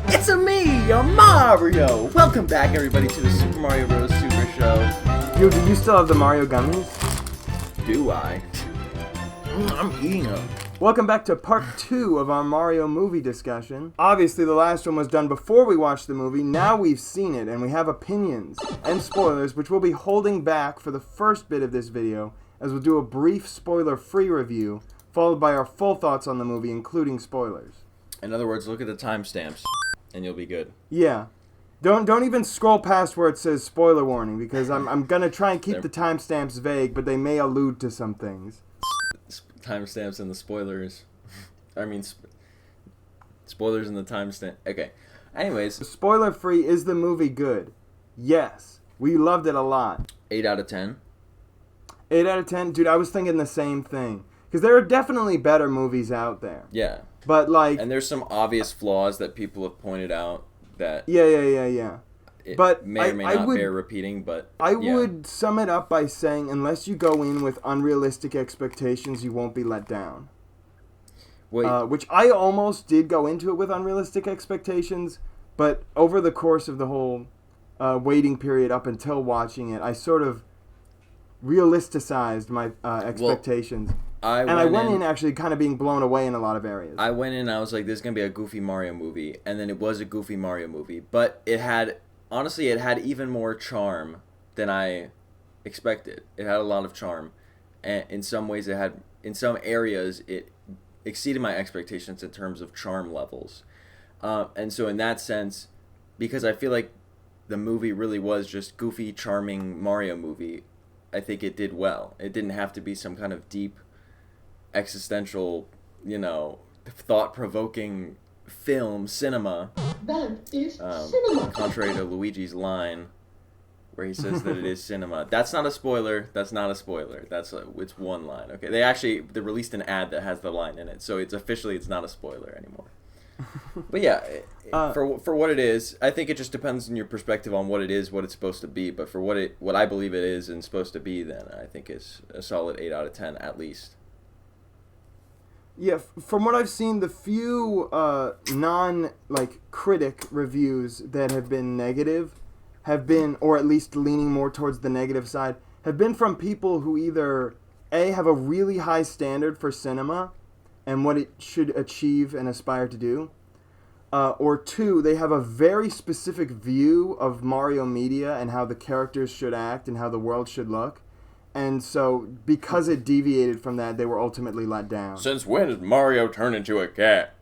It's me, Mario! Welcome back, everybody, to the Super Mario Bros. Super Show. Yo, do you still have the Mario gummies? Do I? I'm eating them. Welcome back to part 2 of our Mario movie discussion. Obviously, the last one was done before we watched the movie. Now we've seen it, and we have opinions and spoilers, which we'll be holding back for the first bit of this video, as we'll do a brief spoiler-free review, followed by our full thoughts on the movie, including spoilers. In other words, look at the timestamps, and you'll be good. Yeah. Don't even scroll past where it says spoiler warning, because I'm gonna try and keep the timestamps vague, but they may allude to some things. Timestamps and the spoilers. I mean, spoilers and the timestamp. Okay. Anyways. Spoiler-free, is the movie good? Yes. We loved it a lot. 8 out of 10. 8 out of 10? Dude, I was thinking the same thing. Because there are definitely better movies out there. Yeah. But, like... And there's some obvious flaws that people have pointed out that... Yeah. It but may or may not bear repeating, but I would sum it up by saying, unless you go in with unrealistic expectations, you won't be let down. Which I almost did go into it with unrealistic expectations, but over the course of the whole waiting period up until watching it, I sort of realisticized my expectations. I went in actually kind of being blown away in a lot of areas. I went in and I was like, this is going to be a goofy Mario movie, and then it was a goofy Mario movie, but it had... Honestly, it had even more charm than I expected. It had a lot of charm. And in some ways, in some areas, it exceeded my expectations in terms of charm levels. And so in that sense, because I feel like the movie really was just goofy, charming Mario movie, I think it did well. It didn't have to be some kind of deep, existential, thought-provoking cinema. That is cinema. Contrary to Luigi's line, where he says that it is cinema. That's not a spoiler. It's one line. Okay, they released an ad that has the line in it, so it's not a spoiler anymore. But yeah, for what it is, I think it just depends on your perspective on what it is, what it's supposed to be. But for what I believe it is and supposed to be, then I think it's a solid 8 out of 10 at least. Yeah, from what I've seen, the few critic reviews that have been negative have been, or at least leaning more towards the negative side, have been from people who either A, have a really high standard for cinema and what it should achieve and aspire to do, or 2, they have a very specific view of Mario media and how the characters should act and how the world should look. And so, because it deviated from that, they were ultimately let down. Since when did Mario turn into a cat?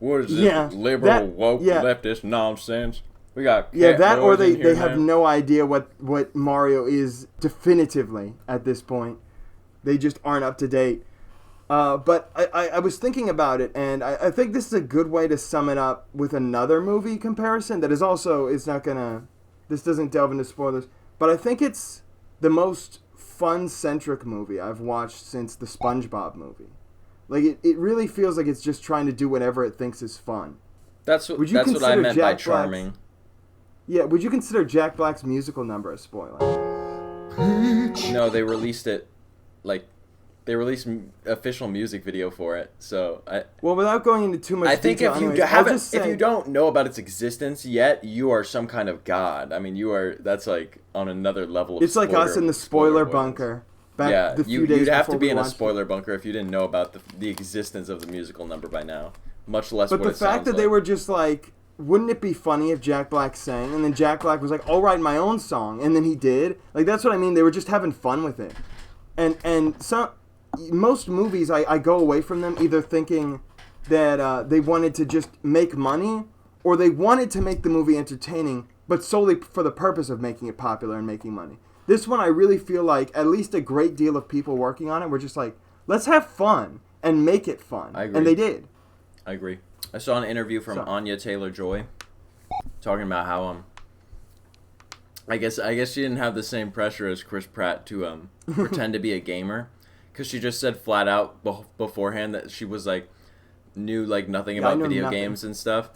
What is this woke, leftist nonsense? We got cat or they have no idea what Mario is definitively at this point. They just aren't up to date. But I was thinking about it, and I think this is a good way to sum it up with another movie comparison that is also, this doesn't delve into spoilers, but I think it's the most fun-centric movie I've watched since the Spongebob movie. Like, it really feels like it's just trying to do whatever it thinks is fun. That's what I meant by charming. Would you consider Jack Black's musical number a spoiler? No, they released it, they released official music video for it, so without going into too much detail, if you don't know about its existence yet, you are some kind of god. I mean, that's like on another level of It's like us in the spoiler bunker. You'd have to be in a spoiler bunker if you didn't know about the existence of the musical number by now, much less But the fact that they were just like, wouldn't it be funny if Jack Black sang, and then Jack Black was like, I'll write my own song, and then he did. Like, that's what I mean. They were just having fun with it. And most movies, I go away from them either thinking that they wanted to just make money, or they wanted to make the movie entertaining, but solely for the purpose of making it popular and making money. This one, I really feel like at least a great deal of people working on it were just like, let's have fun and make it fun. I agree. And they did. I agree. I saw an interview from Anya Taylor-Joy talking about how I guess she didn't have the same pressure as Chris Pratt to pretend to be a gamer. Because she just said flat out beforehand that she was knew nothing about video games and stuff.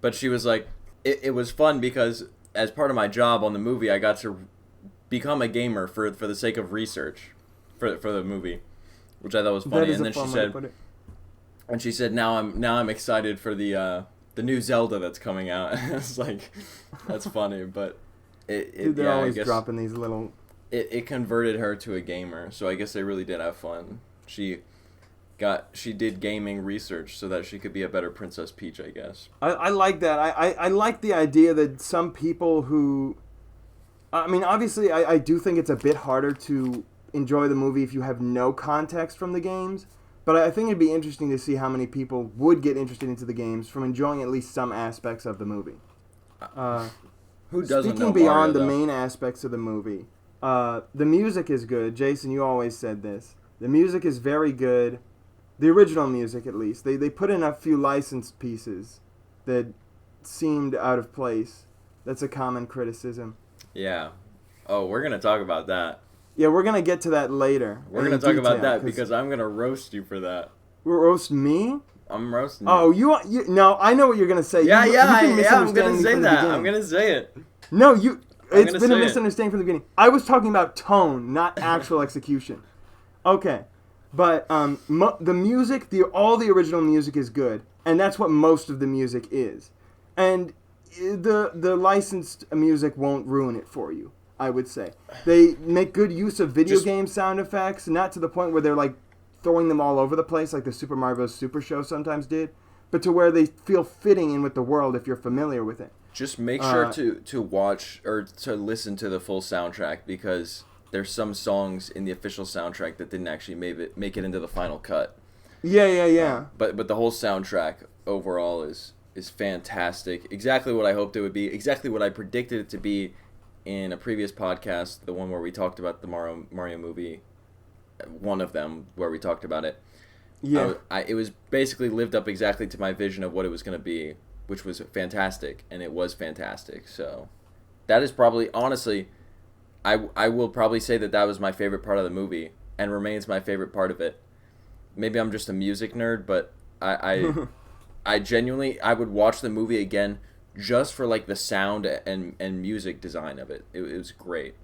But she was like, it was fun because as part of my job on the movie, I got to become a gamer for the sake of research for the movie, which I thought was funny. And then she said, And she said, now I'm excited for the new Zelda that's coming out. It's like, that's funny, but Dude, they're always dropping these little. It converted her to a gamer, so I guess they really did have fun. She did gaming research so that she could be a better Princess Peach, I guess. I like that. I like the idea that some people who, I mean, obviously, I do think it's a bit harder to enjoy the movie if you have no context from the games. But I think it'd be interesting to see how many people would get interested into the games from enjoying at least some aspects of the movie. Who doesn't Speaking know beyond Mario, the though? main aspects of the movie, the music is good. Jason, you always said this. The music is very good. The original music, at least. They put in a few licensed pieces that seemed out of place. That's a common criticism. Yeah. Oh, we're going to talk about that. Yeah, we're going to get to that later. We're going to talk about that because I'm going to roast you for that. Roast me? I'm roasting you. Oh, you no, I know what you're going to say. Yeah, You've been I'm misunderstanding going to me say from the that. beginning. I'm going to say it. No, it's gonna been a say it. misunderstanding from the beginning. I was talking about tone, not actual execution. Okay. But the music, all the original music is good, and that's what most of the music is. And the licensed music won't ruin it for you, I would say. They make good use of video game sound effects, not to the point where they're like throwing them all over the place like the Super Mario Bros. Super Show sometimes did, but to where they feel fitting in with the world if you're familiar with it. Just make sure to watch or to listen to the full soundtrack, because there's some songs in the official soundtrack that didn't actually make it into the final cut. Yeah. But the whole soundtrack overall is fantastic. Exactly what I hoped it would be. Exactly what I predicted it to be in a previous podcast, the one where we talked about the Mario movie. One of them where we talked about it. Yeah. It was basically lived up exactly to my vision of what it was going to be, which was fantastic, and it was fantastic. So that is probably, honestly, I will probably say that was my favorite part of the movie and remains my favorite part of it. Maybe I'm just a music nerd, but I genuinely, I would watch the movie again just for like the sound and music design of it. It was great.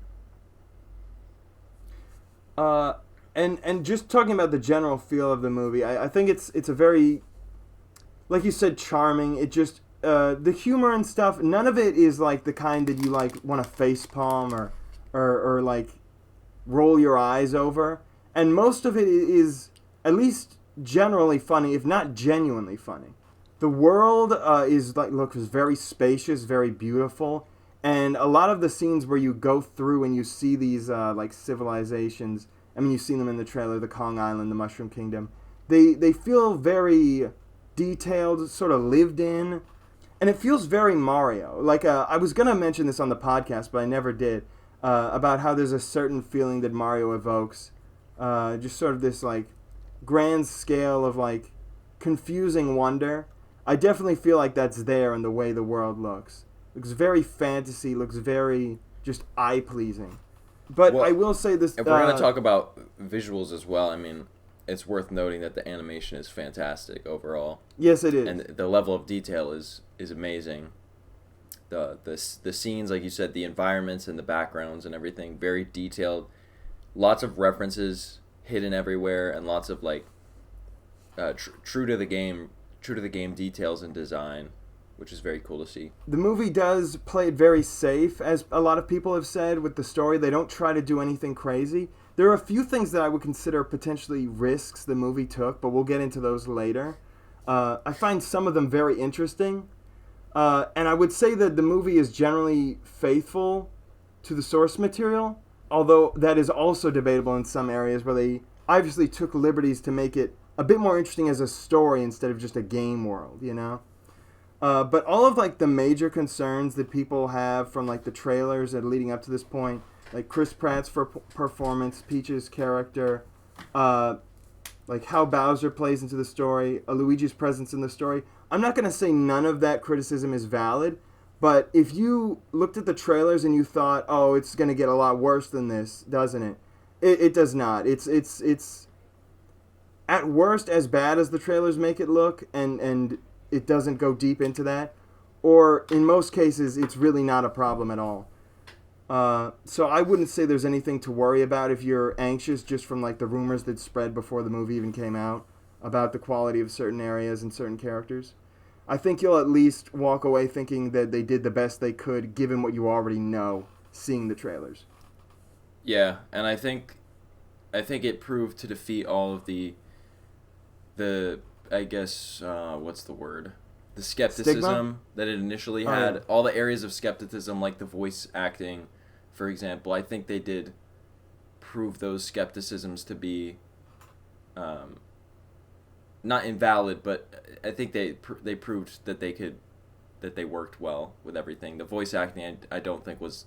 And just talking about the general feel of the movie, I think it's a very, like you said, charming. It just the humor and stuff. None of it is like the kind that you like want to facepalm or like roll your eyes over. And most of it is at least generally funny, if not genuinely funny. The world looks very spacious, very beautiful, and a lot of the scenes where you go through and you see these like civilizations. I mean, you've seen them in the trailer, the Kong Island, the Mushroom Kingdom. They feel very detailed, sort of lived in, and it feels very Mario. Like I was gonna mention this on the podcast, but I never did. About how there's a certain feeling that Mario evokes, just sort of this like grand scale of like confusing wonder. I definitely feel like that's there in the way the world looks. Looks very fantasy. Looks very just eye pleasing. But Well, I will say this. If we're going to talk about visuals as well, I mean, it's worth noting that the animation is fantastic overall. Yes, it is. And the level of detail is amazing. The scenes, like you said, the environments and the backgrounds and everything, very detailed. Lots of references hidden everywhere, and lots of like true to the game details and design, which is very cool to see. The movie does play it very safe, as a lot of people have said, with the story. They don't try to do anything crazy. There are a few things that I would consider potentially risks the movie took, but we'll get into those later. I find some of them very interesting. And I would say that the movie is generally faithful to the source material, although that is also debatable in some areas where they obviously took liberties to make it a bit more interesting as a story instead of just a game world, you know? But all of like the major concerns that people have from like the trailers and leading up to this point, like Chris Pratt's performance, Peach's character, like how Bowser plays into the story, Luigi's presence in the story. I'm not going to say none of that criticism is valid, but if you looked at the trailers and you thought, oh, it's going to get a lot worse than this, doesn't it? It does not. It's at worst as bad as the trailers make it look, and it doesn't go deep into that. Or in most cases, it's really not a problem at all. So I wouldn't say there's anything to worry about if you're anxious just from like the rumors that spread before the movie even came out. about the quality of certain areas and certain characters. I think you'll at least walk away thinking that they did the best they could given what you already know, seeing the trailers. Yeah, and I think it proved to defeat all of the I guess what's the word? The skepticism Stigma? that it initially Oh, had. yeah. All the areas of skepticism, like the voice acting, for example. I think they did prove those skepticisms to be not invalid, but I think they proved that they worked well with everything. The voice acting I don't think was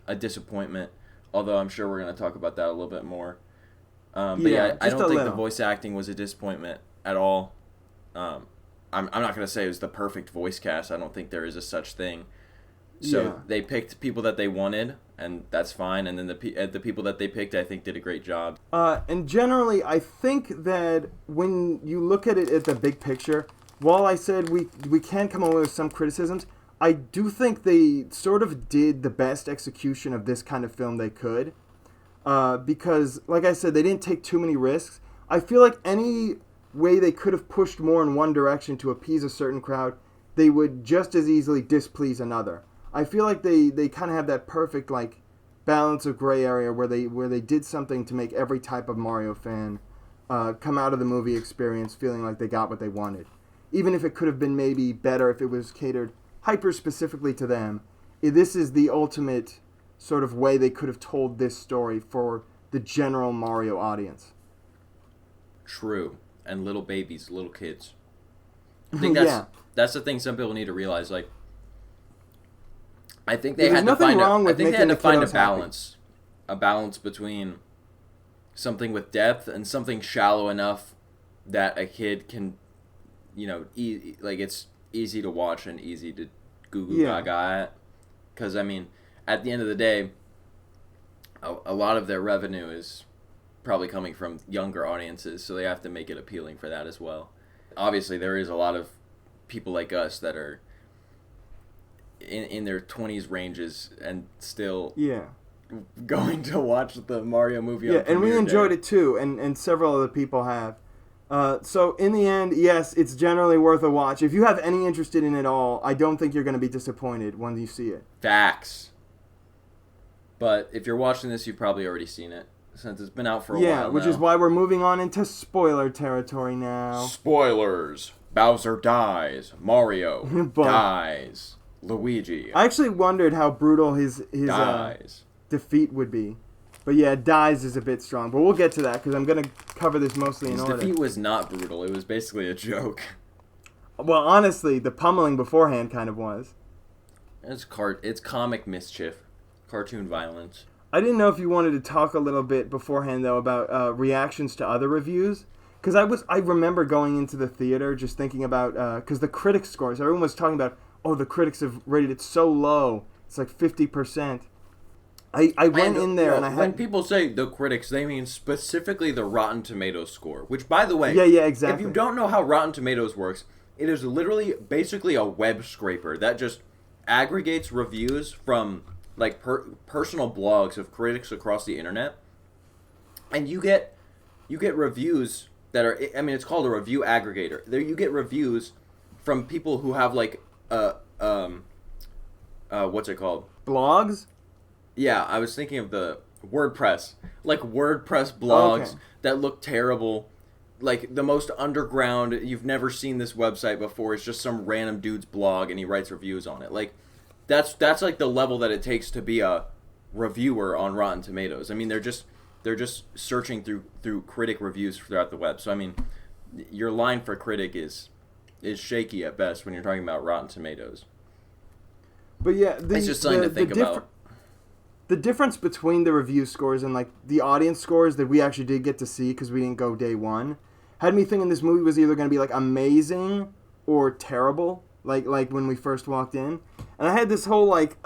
a disappointment, although I'm sure we're going to talk about that a little bit more. But yeah, I just don't a think the little. voice acting was a disappointment at all. I'm not going to say it was the perfect voice cast. I don't think there is a such thing. So Yeah. they picked people that they wanted, and that's fine. And then the people that they picked, I think, did a great job. And generally, I think that when you look at it at the big picture, while I said we can come away with some criticisms, I do think they sort of did the best execution of this kind of film they could. Because, like I said, they didn't take too many risks. I feel like any way they could have pushed more in one direction to appease a certain crowd, they would just as easily displease another. I feel like they kind of have that perfect like balance of gray area where they did something to make every type of Mario fan come out of the movie experience feeling like they got what they wanted. Even if it could have been maybe better if it was catered hyper specifically to them, this is the ultimate sort of way they could have told this story for the general Mario audience. True. And little babies, little kids. I think that's Yeah. that's the thing some people need to realize. Like, I think they There's had to nothing find wrong I with think they making had to the find a kiddos happy. balance between something with depth and something shallow enough that a kid can, like it's easy to watch and easy to goo goo Yeah. gaga at. Because I mean, at the end of the day, a lot of their revenue is probably coming from younger audiences, so they have to make it appealing for that as well. Obviously, there is a lot of people like us that are in their 20s ranges and still Yeah. going to watch the Mario movie on Yeah, and we premiere enjoyed day. it too, and several other people have. So in the end, yes, it's generally worth a watch. If you have any interest in it at all, I don't think you're going to be disappointed when you see it. Facts. But if you're watching this, you've probably already seen it, since it's been out for a Yeah, while which now. is why we're moving on into spoiler territory now. Spoilers. Bowser dies. Mario But- dies. Luigi I actually wondered how brutal his dies. defeat would be. But yeah, dies is a bit strong. But we'll get to that because I'm going to cover this mostly in His order. defeat was not brutal. It was basically a joke. Well, honestly, the pummeling beforehand kind of was. It's comic mischief. Cartoon violence. I didn't know if you wanted to talk a little bit beforehand though about reactions to other reviews, because I remember going into the theater just thinking about because the critics scores, everyone was talking about, oh, the critics have rated it so low, it's like 50%. I went in there and I when had people say the critics, they mean specifically the Rotten Tomatoes score. Which, by the way, yeah exactly. if you don't know how Rotten Tomatoes works, it is literally basically a web scraper that just aggregates reviews from like personal blogs of critics across the internet, and you get reviews that are, I mean, it's called a review aggregator. There you get reviews from people who have like what's it called? blogs. Yeah, I was thinking of the WordPress. Like WordPress blogs Okay. that look terrible. Like the most underground, you've never seen this website before. It's just some random dude's blog and he writes reviews on it. Like that's like the level that it takes to be a reviewer on Rotten Tomatoes. I mean, they're just searching through critic reviews throughout the web. So I mean, your line for critic is shaky at best when you're talking about Rotten Tomatoes. But yeah, It's just something to think about. The difference between the review scores and like the audience scores that we actually did get to see because we didn't go day one had me thinking this movie was either going to be like amazing or terrible, like when we first walked in. And I had this whole like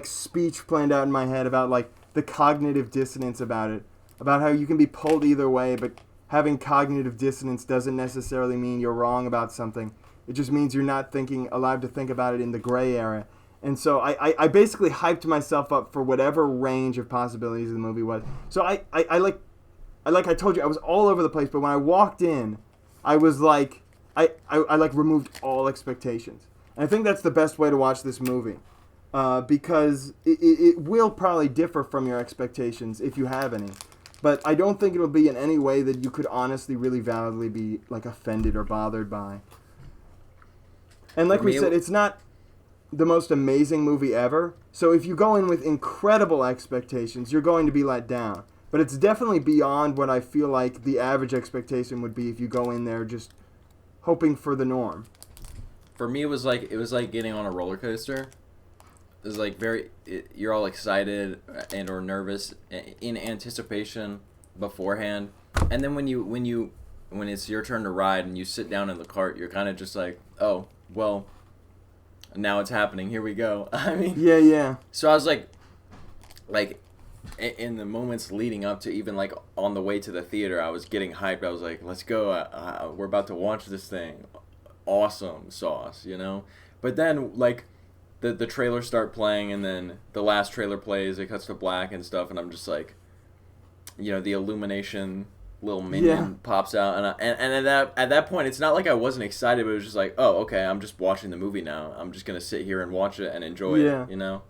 speech planned out in my head about like the cognitive dissonance about it, about how you can be pulled either way, but having cognitive dissonance doesn't necessarily mean you're wrong about something. It just means you're not allowed to think about it in the gray area. And so I basically hyped myself up for whatever range of possibilities the movie was. So I told you, I was all over the place, but when I walked in, I was like, I like removed all expectations. And I think that's the best way to watch this movie. Because it will probably differ from your expectations if you have any. But I don't think it'll be in any way that you could honestly, really validly be like offended or bothered by. And like we said, it's not the most amazing movie ever. So if you go in with incredible expectations, you're going to be let down. But it's definitely beyond what I feel like the average expectation would be if you go in there just hoping for the norm. For me, it was like getting on a roller coaster. It was like you're all excited and or nervous in anticipation beforehand, and then when it's your turn to ride and you sit down in the cart, you're kind of just like, oh well, now it's happening. Here we go. I mean, yeah. So I was like in the moments leading up to even like on the way to the theater, I was getting hyped. I was like, let's go. We're about to watch this thing. Awesome sauce, you know. But then like. The trailers start playing, and then the last trailer plays, it cuts to black and stuff, and I'm just like, you know, the Illumination little minion pops out, and at that point, it's not like I wasn't excited, but it was just like, oh, okay, I'm just watching the movie now. I'm just going to sit here and watch it and enjoy it, you know?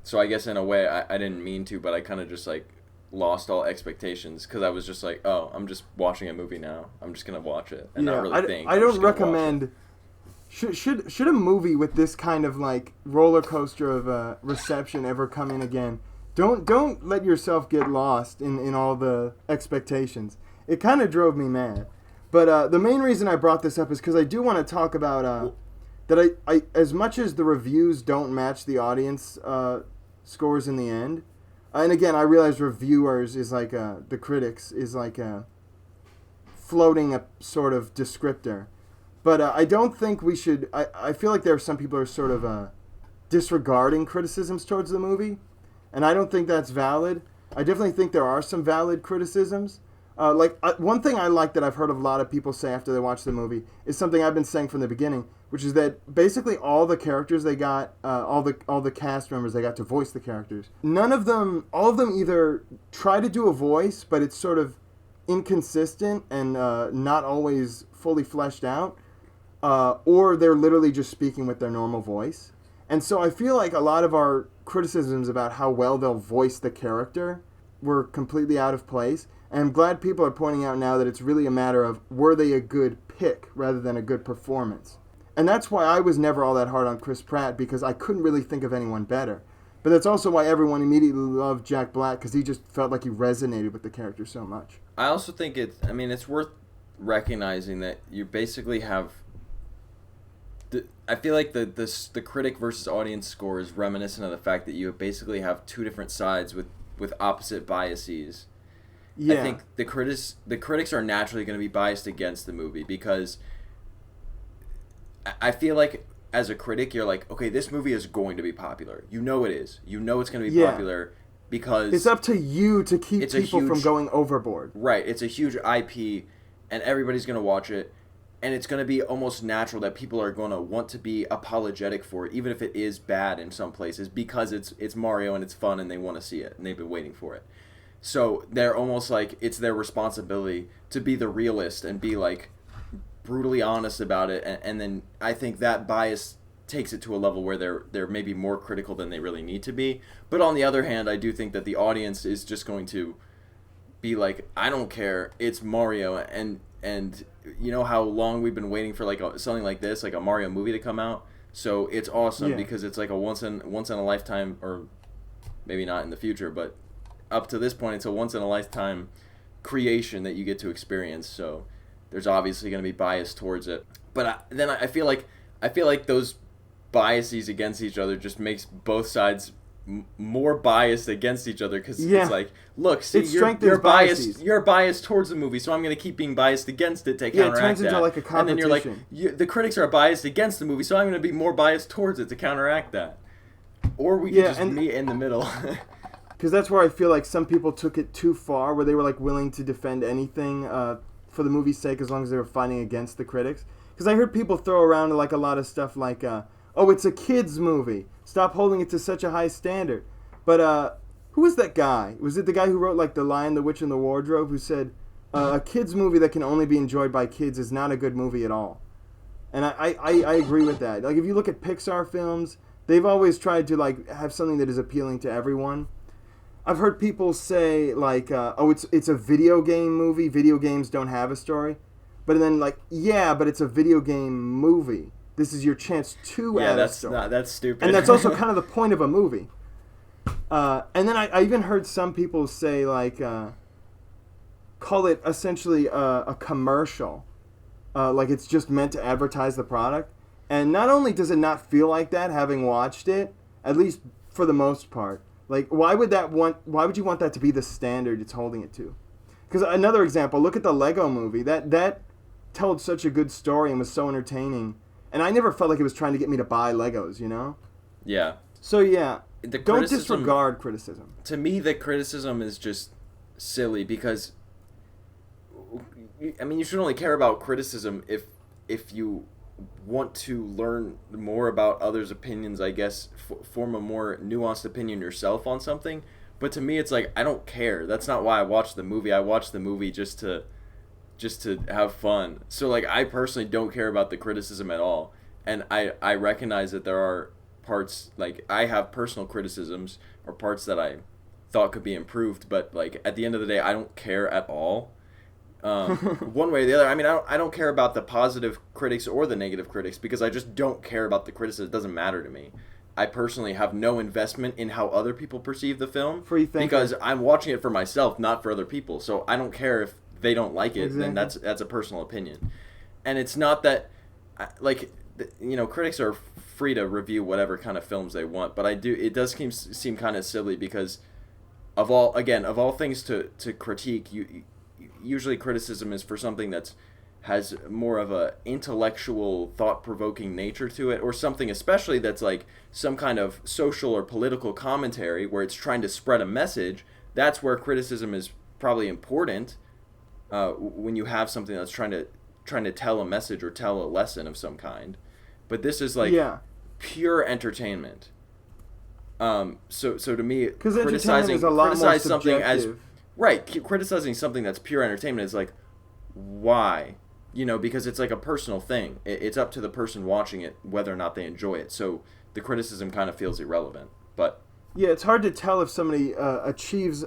So I guess in a way, I didn't mean to, but I kind of just, like, lost all expectations, because I was just like, oh, I'm just watching a movie now. I'm just going to watch it and not really think. I don't recommend... Should a movie with this kind of like roller coaster of reception ever come in again? Don't let yourself get lost in all the expectations. It kind of drove me mad. But the main reason I brought this up is because I do want to talk about that I as much as the reviews don't match the audience scores in the end. And again, I realize reviewers is like the critics is like floating a sort of descriptor. But I don't think we should... I feel like there are some people who are sort of disregarding criticisms towards the movie. And I don't think that's valid. I definitely think there are some valid criticisms. One thing I like that I've heard a lot of people say after they watch the movie is something I've been saying from the beginning, which is that basically all the characters they got, all the cast members they got to voice the characters, all of them either try to do a voice, but it's sort of inconsistent and not always fully fleshed out. Or they're literally just speaking with their normal voice. And so I feel like a lot of our criticisms about how well they'll voice the character were completely out of place. And I'm glad people are pointing out now that it's really a matter of were they a good pick rather than a good performance. And that's why I was never all that hard on Chris Pratt, because I couldn't really think of anyone better. But that's also why everyone immediately loved Jack Black, because he just felt like he resonated with the character so much. I also think it's worth recognizing that you basically have... I feel like the critic versus audience score is reminiscent of the fact that you basically have two different sides with opposite biases. Yeah. I think the critics are naturally going to be biased against the movie, because I feel like as a critic you're like, okay, this movie is going to be popular. You know it is. You know it's going to be popular because it's up to you to keep people from going overboard. Right. It's a huge IP and everybody's going to watch it. And it's going to be almost natural that people are going to want to be apologetic for it, even if it is bad in some places, because it's Mario and it's fun and they want to see it and they've been waiting for it. So they're almost like it's their responsibility to be the realist and be like brutally honest about it. And then I think that bias takes it to a level where they're maybe more critical than they really need to be. But on the other hand, I do think that the audience is just going to be like, I don't care, it's Mario, and you know how long we've been waiting for like something like this, like a Mario movie to come out. So it's awesome because it's like a once in a lifetime, or maybe not in the future, but up to this point, it's a once in a lifetime creation that you get to experience. So there's obviously going to be bias towards it. But then I feel like those biases against each other just makes both sides more biased against each other, because it's like, look, see, you're biased towards the movie, so I'm going to keep being biased against it to counteract that. It turns into like a competition. And then you're like, the critics are biased against the movie, so I'm going to be more biased towards it to counteract that. Or we could just meet in the middle. Because that's where I feel like some people took it too far, where they were like willing to defend anything for the movie's sake, as long as they were fighting against the critics. Because I heard people throw around like a lot of stuff like, oh, it's a kid's movie. Stop holding it to such a high standard. But who was that guy? Was it the guy who wrote like The Lion, the Witch, and the Wardrobe, who said, A kids movie that can only be enjoyed by kids is not a good movie at all. And I agree with that. Like, if you look at Pixar films, they've always tried to, like, have something that is appealing to everyone. I've heard people say, like, it's a video game movie. Video games don't have a story. But then, like, yeah, but it's a video game movie. This is your chance to add a story. Yeah, that's stupid. And that's also kind of the point of a movie. And then I even heard some people say, like, call it essentially a commercial. Like, it's just meant to advertise the product. And not only does it not feel like that, having watched it, at least for the most part, like, why would you want that to be the standard it's holding it to? Because another example, look at the Lego movie. That told such a good story and was so entertaining. And I never felt like it was trying to get me to buy Legos, you know? Yeah. So, yeah, don't disregard criticism. To me, the criticism is just silly because, I mean, you should only care about criticism if you want to learn more about others' opinions, I guess, form a more nuanced opinion yourself on something. But to me, it's like, I don't care. That's not why I watched the movie. I watched the movie just to have fun. So, like, I personally don't care about the criticism at all. And I recognize that there are parts, like, I have personal criticisms or parts that I thought could be improved. But, like, at the end of the day, I don't care at all. One way or the other. I mean, I don't care about the positive critics or the negative critics because I just don't care about the criticism. It doesn't matter to me. I personally have no investment in how other people perceive the film because I'm watching it for myself, not for other people. So I don't care if they don't like it. Then that's a personal opinion. And it's not that, like, you know, critics are free to review whatever kind of films they want, but it does seem kind of silly because of all things to critique, usually criticism is for something has more of a intellectual, thought-provoking nature to it, or something especially that's like some kind of social or political commentary where it's trying to spread a message. That's where criticism is probably important, when you have something that's trying to tell a message or tell a lesson of some kind. But this is like pure entertainment. So to me, criticizing something as criticizing something that's pure entertainment is like, why? You know, because it's like a personal thing. It's up to the person watching it whether or not they enjoy it. So the criticism kind of feels irrelevant. But yeah, it's hard to tell if somebody achieves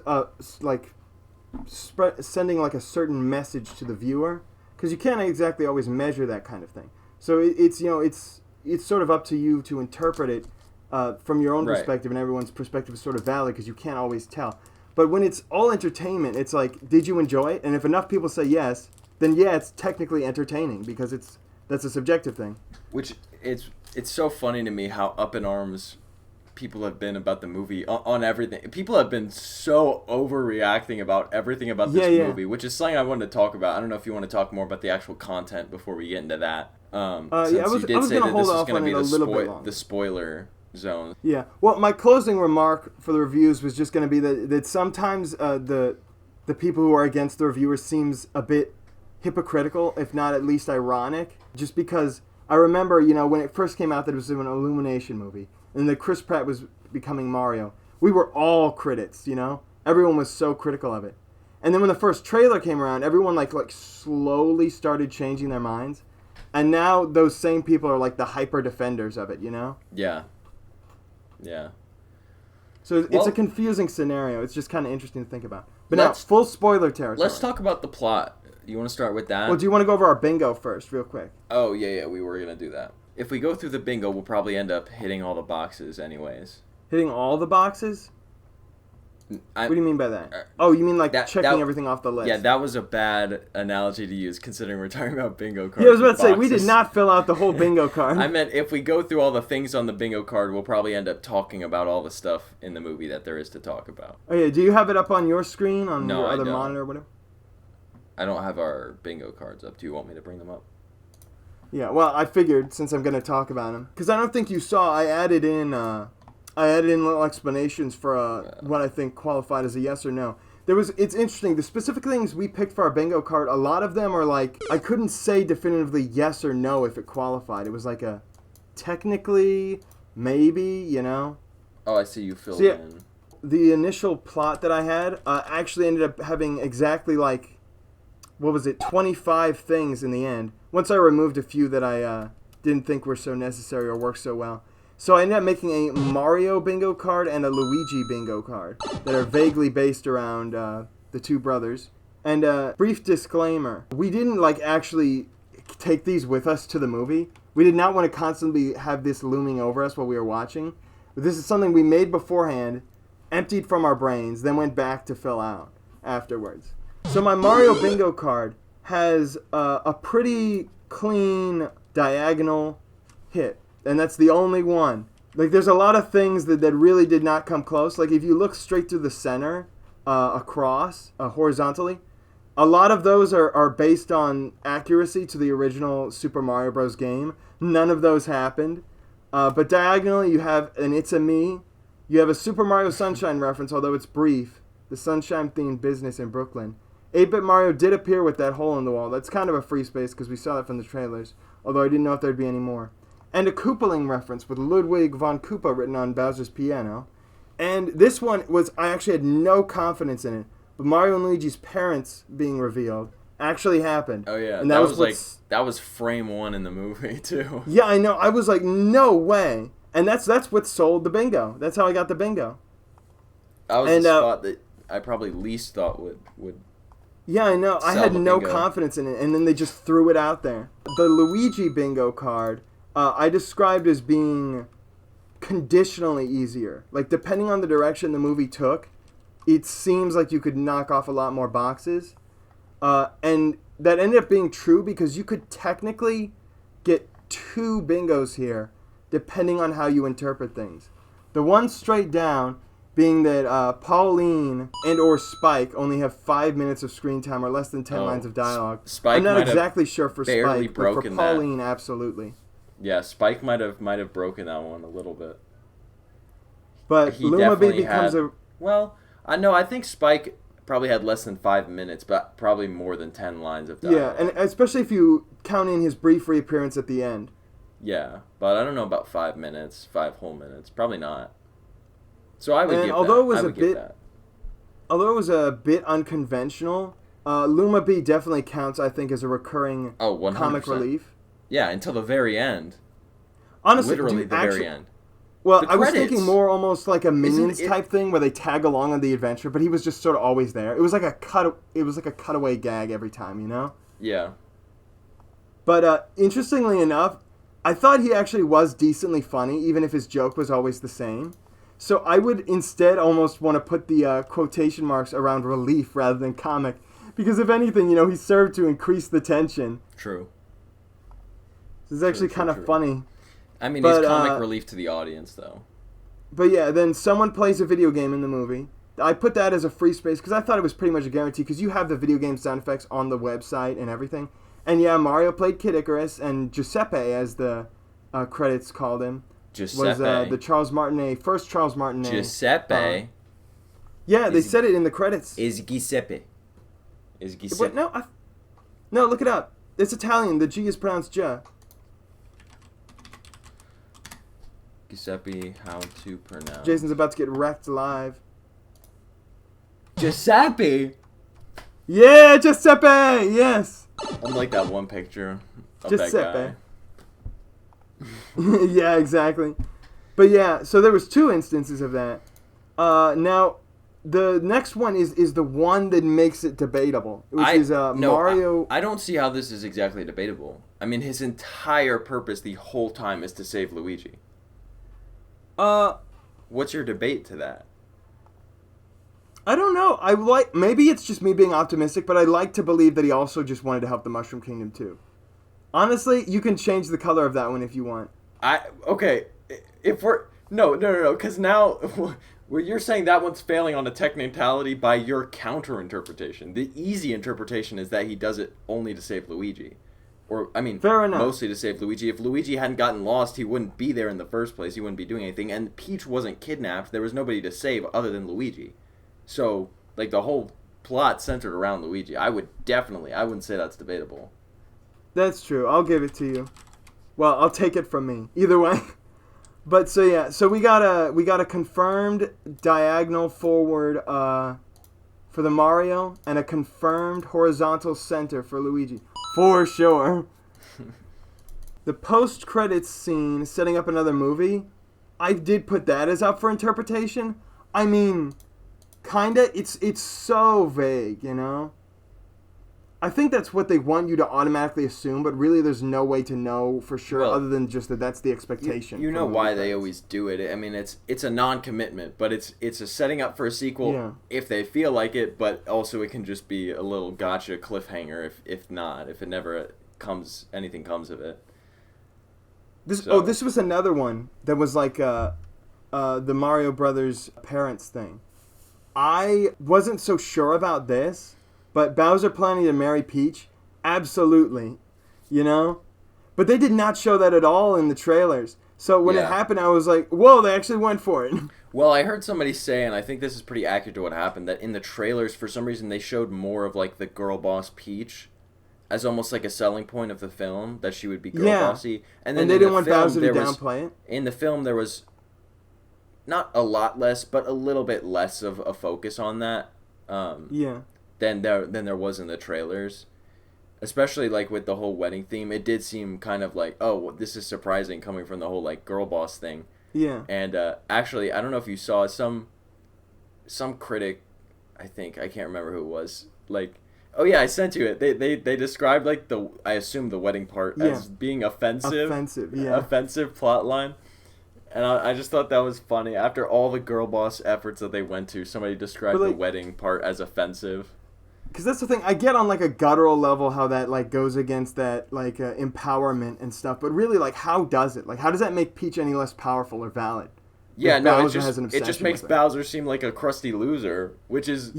sending like a certain message to the viewer, because you can't exactly always measure that kind of thing. So it's sort of up to you to interpret it from your own perspective, and everyone's perspective is sort of valid because you can't always tell. But when it's all entertainment, it's like, did you enjoy it? And if enough people say yes, then yeah, it's technically entertaining because that's a subjective thing. Which it's so funny to me how up in arms people have been about the movie on everything. People have been so overreacting about everything about this movie, which is something I wanted to talk about. I don't know if you want to talk more about the actual content before we get into that. Since you did say that this is going to be the spoiler zone. Yeah. Well, my closing remark for the reviews was just going to be that sometimes the people who are against the reviewers seems a bit hypocritical, if not at least ironic. Just because I remember, when it first came out that it was an Illumination movie, and that Chris Pratt was becoming Mario, we were all critics, Everyone was so critical of it. And then when the first trailer came around, everyone like slowly started changing their minds. And now those same people are like the hyper defenders of it, Yeah. Yeah. So it's a confusing scenario. It's just kind of interesting to think about. But now, full spoiler territory. Let's talk about the plot. You want to start with that? Well, do you want to go over our bingo first, real quick? Oh, yeah, we were going to do that. If we go through the bingo, we'll probably end up hitting all the boxes anyways. Hitting all the boxes? What do you mean by that? Oh, you mean like checking everything off the list? Yeah, that was a bad analogy to use considering we're talking about bingo cards. Yeah, I was about to say, we did not fill out the whole bingo card. I meant if we go through all the things on the bingo card, we'll probably end up talking about all the stuff in the movie that there is to talk about. Oh, yeah. Do you have it up on your screen, on your other monitor or whatever? I don't have our bingo cards up. Do you want me to bring them up? Yeah, well, I figured since I'm going to talk about them. Because I don't think you saw, I added in little explanations for what I think qualified as a yes or no. It's interesting, the specific things we picked for our bingo card, a lot of them are like, I couldn't say definitively yes or no if it qualified. It was like a technically, maybe, Oh, I see you filled in. The initial plot that I had actually ended up having exactly like what was it, 25 things in the end. Once I removed a few that I didn't think were so necessary or worked so well. So I ended up making a Mario bingo card and a Luigi bingo card that are vaguely based around the two brothers. And brief disclaimer, we didn't actually take these with us to the movie. We did not want to constantly have this looming over us while we were watching. But this is something we made beforehand, emptied from our brains, then went back to fill out afterwards. So my Mario bingo card has a pretty clean diagonal hit, and that's the only one. There's a lot of things that really did not come close. If you look straight through the center, across, horizontally, a lot of those are based on accuracy to the original Super Mario Bros. Game. None of those happened. But diagonally, you have an It's a Me. You have a Super Mario Sunshine reference, although it's brief. The Sunshine-themed business in Brooklyn. 8-Bit Mario did appear with that hole in the wall. That's kind of a free space because we saw that from the trailers, although I didn't know if there'd be any more. And a Koopaling reference with Ludwig von Koopa written on Bowser's piano. And this one I actually had no confidence in it, but Mario and Luigi's parents being revealed actually happened. Oh yeah, and that was frame 1 in the movie too. Yeah, I know. I was like, no way. And that's what sold the bingo. That's how I got the bingo. That was the spot that I probably least thought would. Yeah, I know. I had no confidence in it, and then they just threw it out there. The Luigi bingo card, I described as being conditionally easier. Depending on the direction the movie took, it seems like you could knock off a lot more boxes. And that ended up being true because you could technically get 2 bingos here, depending on how you interpret things. The one straight down being that Pauline and or Spike only have 5 minutes of screen time or less than 10 lines of dialogue. Spike I'm not exactly sure for Spike, but for Pauline, that. Absolutely. Yeah, Spike might have broken that one a little bit. But Luma B becomes I think Spike probably had less than 5 minutes, but probably more than 10 lines of dialogue. Yeah, and especially if you count in his brief reappearance at the end. Yeah, but I don't know about 5 minutes, 5 whole minutes. Probably not. So I would give that. Although it was a bit unconventional, Luma B definitely counts, I think, as a recurring comic relief. Yeah, until the very end. Honestly, literally very end. Well, I was thinking more almost like a Minions type thing where they tag along on the adventure, but he was just sort of always there. It was like a cutaway gag every time, you know? Yeah. But interestingly enough, I thought he actually was decently funny, even if his joke was always the same. So I would instead almost want to put the quotation marks around relief rather than comic, because if anything, he served to increase the tension. True. This is actually kind of funny. I mean, he's comic relief to the audience, though. But yeah, then someone plays a video game in the movie. I put that as a free space because I thought it was pretty much a guarantee because you have the video game sound effects on the website and everything. And yeah, Mario played Kid Icarus, and Giuseppe, as the credits called him, was the Charles Martinet, first Charles Martinet. Giuseppe? Yeah, they said it in the credits. Is Giuseppe. Wait, no, look it up. It's Italian. The G is pronounced G. Giuseppe, how to pronounce. Jason's about to get wrecked live. Giuseppe? Yeah, Giuseppe! Yes! Unlike that one picture of Giuseppe. that guy. Yeah, exactly. But yeah, so there was 2 instances of that. Now, the next one is the one that makes it debatable, which is Mario. I don't see how this is exactly debatable. I mean, his entire purpose the whole time is to save Luigi. What's your debate to that? I don't know. Maybe it's just me being optimistic, but I like to believe that he also just wanted to help the Mushroom Kingdom too. Honestly, you can change the color of that one if you want. Okay. If we're no, because now you're saying that one's failing on a technicality by your counter interpretation. The easy interpretation is that he does it only to save Luigi. Or, I mean, fair enough. Mostly to save Luigi. If Luigi hadn't gotten lost, he wouldn't be there in the first place. He wouldn't be doing anything. And Peach wasn't kidnapped. There was nobody to save other than Luigi. So, the whole plot centered around Luigi. I wouldn't say that's debatable. That's true. I'll give it to you. Well, I'll take it from me. Either way. But, so yeah. So we got a confirmed diagonal forward for for the Mario and a confirmed horizontal center for Luigi. For sure. The post-credits scene setting up another movie, I did put that as up for interpretation. I mean, kinda, it's so vague, you know? I think that's what they want you to automatically assume, but really there's no way to know for sure other than just that that's the expectation. You know why they always do it. I mean, it's a non-commitment, but it's a setting up for a sequel if they feel like it, but also it can just be a little gotcha cliffhanger if not, if it never anything comes of it. This was another one that was like the Mario Brothers parents thing. I wasn't so sure about this, but Bowser planning to marry Peach, absolutely, you know? But they did not show that at all in the trailers. So when it happened, I was like, whoa, they actually went for it. Well, I heard somebody say, and I think this is pretty accurate to what happened, that in the trailers, for some reason, they showed more of like the girl boss Peach as almost like a selling point of the film, that she would be girl bossy. And then they didn't want Bowser to downplay it. In the film, there was not a lot less, but a little bit less of a focus on that. Than there was in the trailers, especially like with the whole wedding theme. It did seem kind of like, oh, this is surprising coming from the whole like girl boss thing. Yeah. And actually, I don't know if you saw some critic, I can't remember who it was. Like, oh yeah, I sent you it. They described like I assume the wedding part as being offensive. Offensive plot line. And I just thought that was funny. After all the girl boss efforts that they went to, somebody described the wedding part as offensive. Because that's the thing, I get on like a guttural level how that like goes against that like empowerment and stuff, but really like how does it? Like how does that make Peach any less powerful or valid? Yeah, no, it just makes Bowser seem like a crusty loser, which is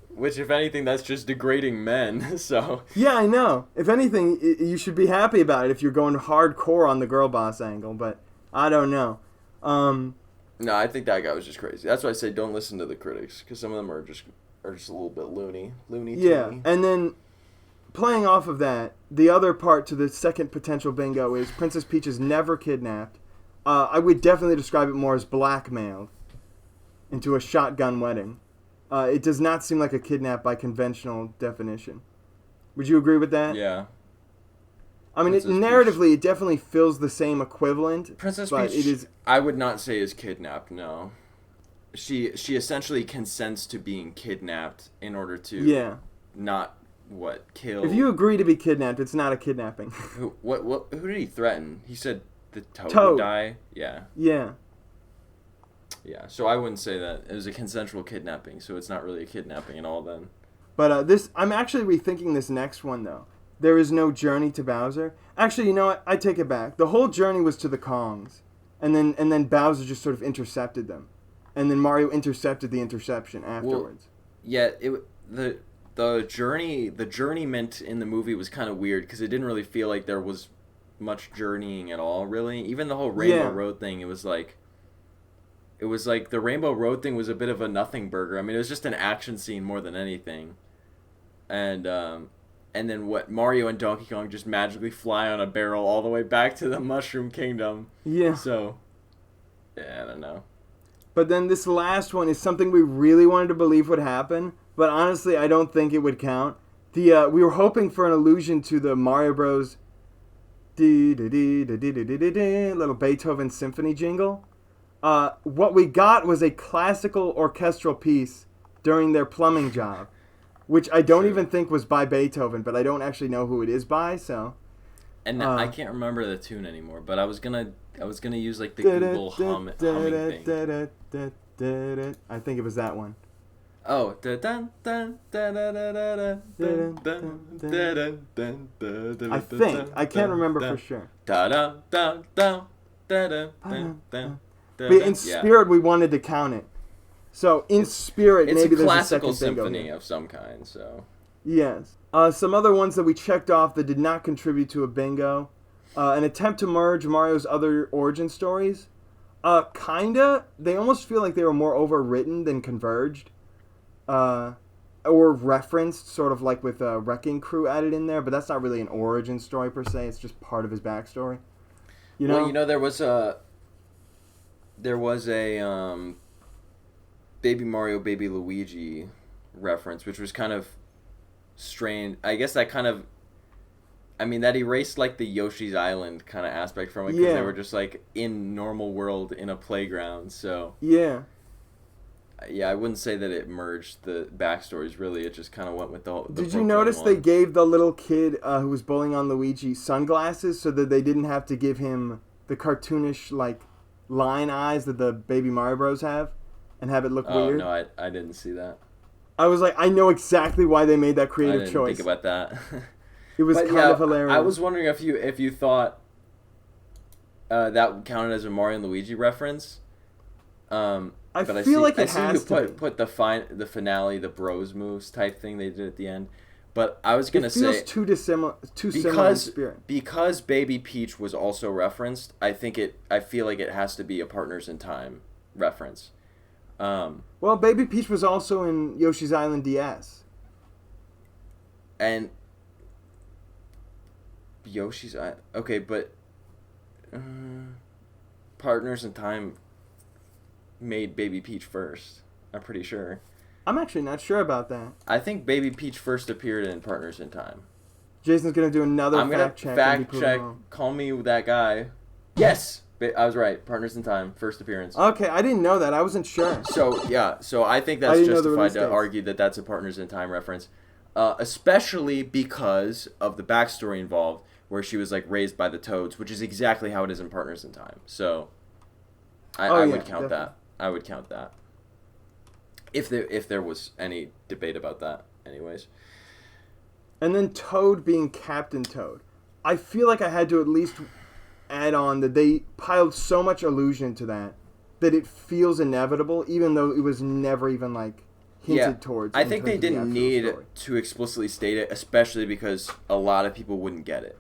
which if anything that's just degrading men. So yeah, I know. If anything, you should be happy about it if you're going hardcore on the girl boss angle, but I don't know. No, I think that guy was just crazy. That's why I say don't listen to the critics, because some of them are just a little bit loony. Yeah, and then playing off of that, the other part to the second potential bingo is Princess Peach is never kidnapped. I would definitely describe it more as blackmailed into a shotgun wedding. It does not seem like a kidnap by conventional definition. Would you agree with that? Yeah. I mean, narratively, it definitely fills the same equivalent. Princess Peach, I would not say is kidnapped, no. She essentially consents to being kidnapped in order to not kill. If you agree to be kidnapped, it's not a kidnapping. Who did he threaten? He said the Toad would die. Yeah. Yeah. Yeah. So I wouldn't say that it was a consensual kidnapping. So it's not really a kidnapping at all then. But I'm actually rethinking this next one though. There is no journey to Bowser. Actually, you know what? I take it back. The whole journey was to the Kongs, and then Bowser just sort of intercepted them. And then Mario intercepted the interception afterwards. Well, yeah, the journey meant in the movie was kind of weird because it didn't really feel like there was much journeying at all, really. Even the whole Rainbow Road thing, it was like the Rainbow Road thing was a bit of a nothing burger. I mean, it was just an action scene more than anything. And then Mario and Donkey Kong just magically fly on a barrel all the way back to the Mushroom Kingdom. Yeah. So, yeah, I don't know. But then this last one is something we really wanted to believe would happen, but honestly, I don't think it would count. We were hoping for an allusion to the Mario Bros. Little Beethoven symphony jingle. What we got was a classical orchestral piece during their plumbing job, which I don't even think was by Beethoven, but I don't actually know who it is by, so. And I can't remember the tune anymore, but I was gonna use like the Google humming thing. I think it was that one. Oh. I think. I can't remember for sure. But in spirit, we wanted to count it. So in spirit, maybe there's a second classical symphony of some kind. So yes. Some other ones that we checked off that did not contribute to a bingo. An attempt to merge Mario's other origin stories. Kinda. They almost feel like they were more overwritten than converged. Or referenced, sort of like with Wrecking Crew added in there, but that's not really an origin story per se. It's just part of his backstory. You know? Well, there was a Baby Mario, Baby Luigi reference, which was kind of strange. I guess that kind of, I mean, that erased like the Yoshi's Island kind of aspect from it, because they were just like in normal world in a playground. So yeah. Yeah, I wouldn't say that it merged the backstories, really. It just kind of went with the Did you notice they gave the little kid who was bullying on Luigi sunglasses so that they didn't have to give him the cartoonish, like, line eyes that the Baby Mario Bros. Have and have it look weird? No, I didn't see that. I was like, I know exactly why they made that creative choice. I didn't think about that. It was kind of hilarious. I was wondering if you thought that counted as a Mario and Luigi reference. I feel like it has to be. I see you put the finale, the bros moves type thing they did at the end. But I was gonna say it feels too similar in spirit. Because Baby Peach was also referenced. I feel like it has to be a Partners in Time reference. Well, Baby Peach was also in Yoshi's Island DS. And Yoshi's Island, okay, but Partners in Time made Baby Peach first. I'm pretty sure. I'm actually not sure about that. I think Baby Peach first appeared in Partners in Time. Jason's gonna do another fact check. Fact check. Call me that guy. Yes, I was right. Partners in Time, first appearance. Okay, I didn't know that. I wasn't sure. So I think that's justified to argue that that's a Partners in Time reference, especially because of the backstory involved, where she was like raised by the Toads, which is exactly how it is in Partners in Time. So, I would count that. I would count that. If there was any debate about that, anyways. And then Toad being Captain Toad. I feel like I had to at least add on that they piled so much allusion to that it feels inevitable, even though it was never even like hinted towards. I think they didn't need to explicitly state it, especially because a lot of people wouldn't get it.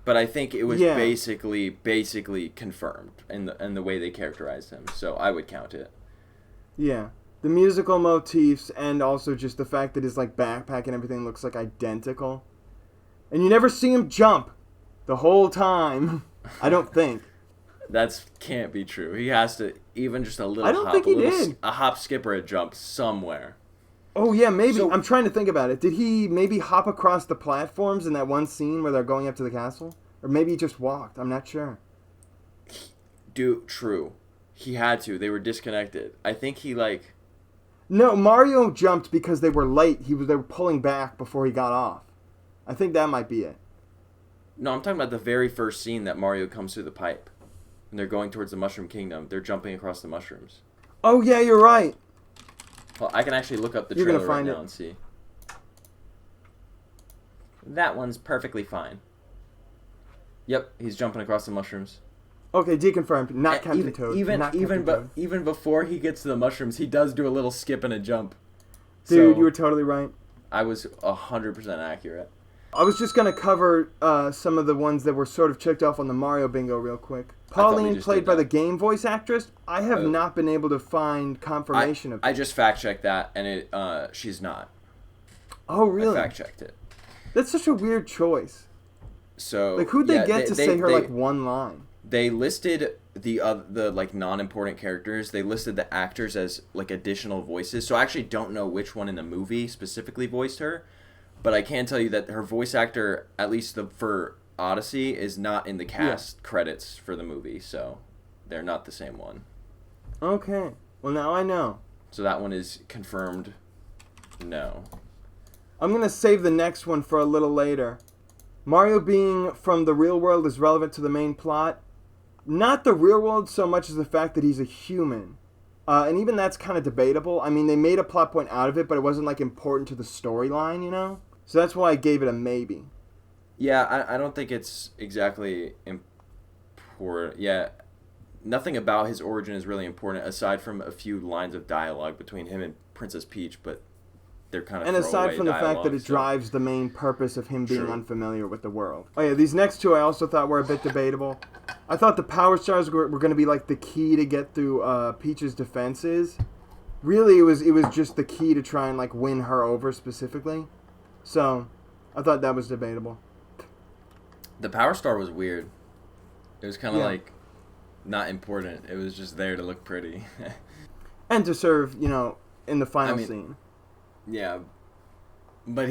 But I think it was basically confirmed in the way they characterized him. So I would count it. Yeah. The musical motifs and also just the fact that his like backpack and everything looks like identical. And you never see him jump the whole time. I don't think. That can't be true. He has to, even just a little hop. I don't think he did. A hop, skip, or a jump somewhere. Oh, yeah, maybe. So, I'm trying to think about it. Did he maybe hop across the platforms in that one scene where they're going up to the castle? Or maybe he just walked. I'm not sure. True. He had to. They were disconnected. I think he, like... No, Mario jumped because they were late. They were pulling back before he got off. I think that might be it. No, I'm talking about the very first scene that Mario comes through the pipe. And they're going towards the Mushroom Kingdom. They're jumping across the mushrooms. Oh, yeah, you're right. Well, I can actually look up the trailer right now and see. That one's perfectly fine. Yep, he's jumping across the mushrooms. Okay, deconfirmed. Not Captain Toad. Even before he gets to the mushrooms, he does do a little skip and a jump. Dude, so, you were totally right. I was 100% accurate. I was just going to cover some of the ones that were sort of checked off on the Mario bingo real quick. Pauline, played by the game voice actress. I have not been able to find confirmation of that. I just fact-checked that, and she's not. Oh, really? I fact-checked it. That's such a weird choice. So, like, who'd they get to say her, like, one line? They listed the like, non-important characters. They listed the actors as, like, additional voices. So I actually don't know which one in the movie specifically voiced her. But I can tell you that her voice actor, at least for Odyssey, is not in the cast credits for the movie. So they're not the same one. Okay. Well, now I know. So that one is confirmed. No. I'm going to save the next one for a little later. Mario being from the real world is relevant to the main plot. Not the real world so much as the fact that he's a human. And even that's kind of debatable. I mean, they made a plot point out of it, but it wasn't, like, important to the storyline, you know? So that's why I gave it a maybe. Yeah, I don't think it's exactly important. Yeah, nothing about his origin is really important, aside from a few lines of dialogue between him and Princess Peach, but they're kind of and aside from the fact that it drives the main purpose of him being unfamiliar with the world. Oh yeah, these next two I also thought were a bit debatable. I thought the Power Stars were going to be like the key to get through Peach's defenses. Really, it was just the key to try and like win her over specifically. So, I thought that was debatable. The Power Star was weird. It was kind of like not important. It was just there to look pretty. And to serve, in the final scene. Yeah. But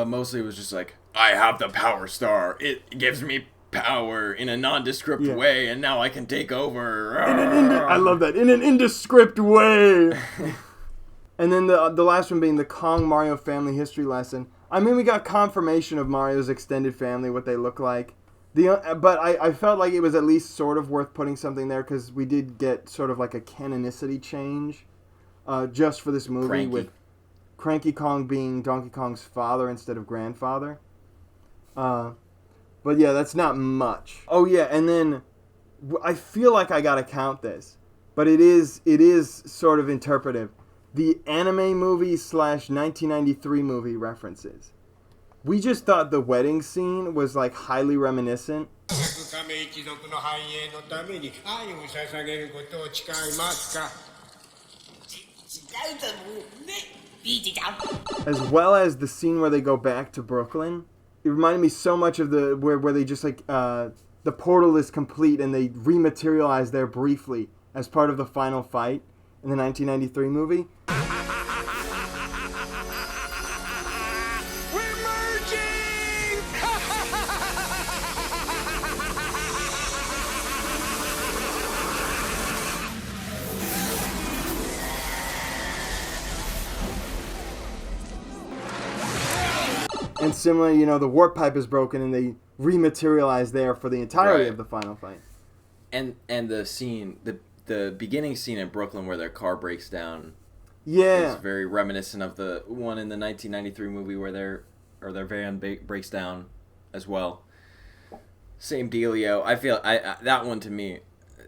mostly it was just like, I have the power star. It gives me power in a nondescript way, and now I can take over. I love that. In an indescript way. And then the last one being the Kong Mario family history lesson. I mean, we got confirmation of Mario's extended family, what they look like. But I felt like it was at least sort of worth putting something there because we did get sort of like a canonicity change just for this movie with Cranky Kong being Donkey Kong's father instead of grandfather. But yeah, that's not much. Oh yeah, and then I feel like I gotta count this, but it is sort of interpretive. The anime movie / 1993 movie references. We just thought the wedding scene was like highly reminiscent. As well as the scene where they go back to Brooklyn. It reminded me so much of the where they just like the portal is complete and they rematerialize there briefly as part of the final fight in the 1993 movie. We're merging! And similarly, the warp pipe is broken and they rematerialize there for the entirety of the final fight. And the scene, the beginning scene in Brooklyn where their car breaks down. Yeah. It's very reminiscent of the one in the 1993 movie where their van breaks down as well. Same dealio. I feel that one to me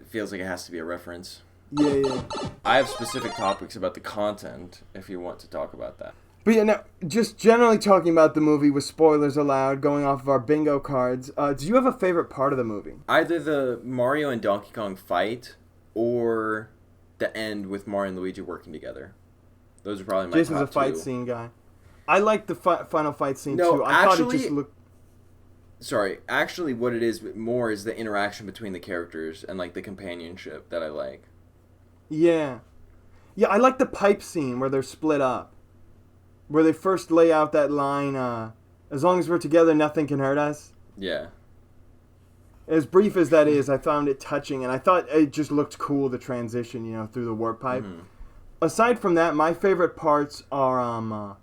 feels like it has to be a reference. Yeah. I have specific topics about the content if you want to talk about that. But yeah, no, just generally talking about the movie with spoilers allowed, going off of our bingo cards, do you have a favorite part of the movie? Either the Mario and Donkey Kong fight or the end with Mario and Luigi working together. Those are probably my top two. Jason's a fight scene guy. I like the final fight scene too. I thought it just looked... Sorry, actually what it is more is the interaction between the characters and like the companionship that I like. Yeah. Yeah, I like the pipe scene where they're split up. Where they first lay out that line, as long as we're together, nothing can hurt us. Yeah. As brief as that is, I found it touching, and I thought it just looked cool, the transition, through the warp pipe. Mm-hmm. Aside from that, my favorite parts are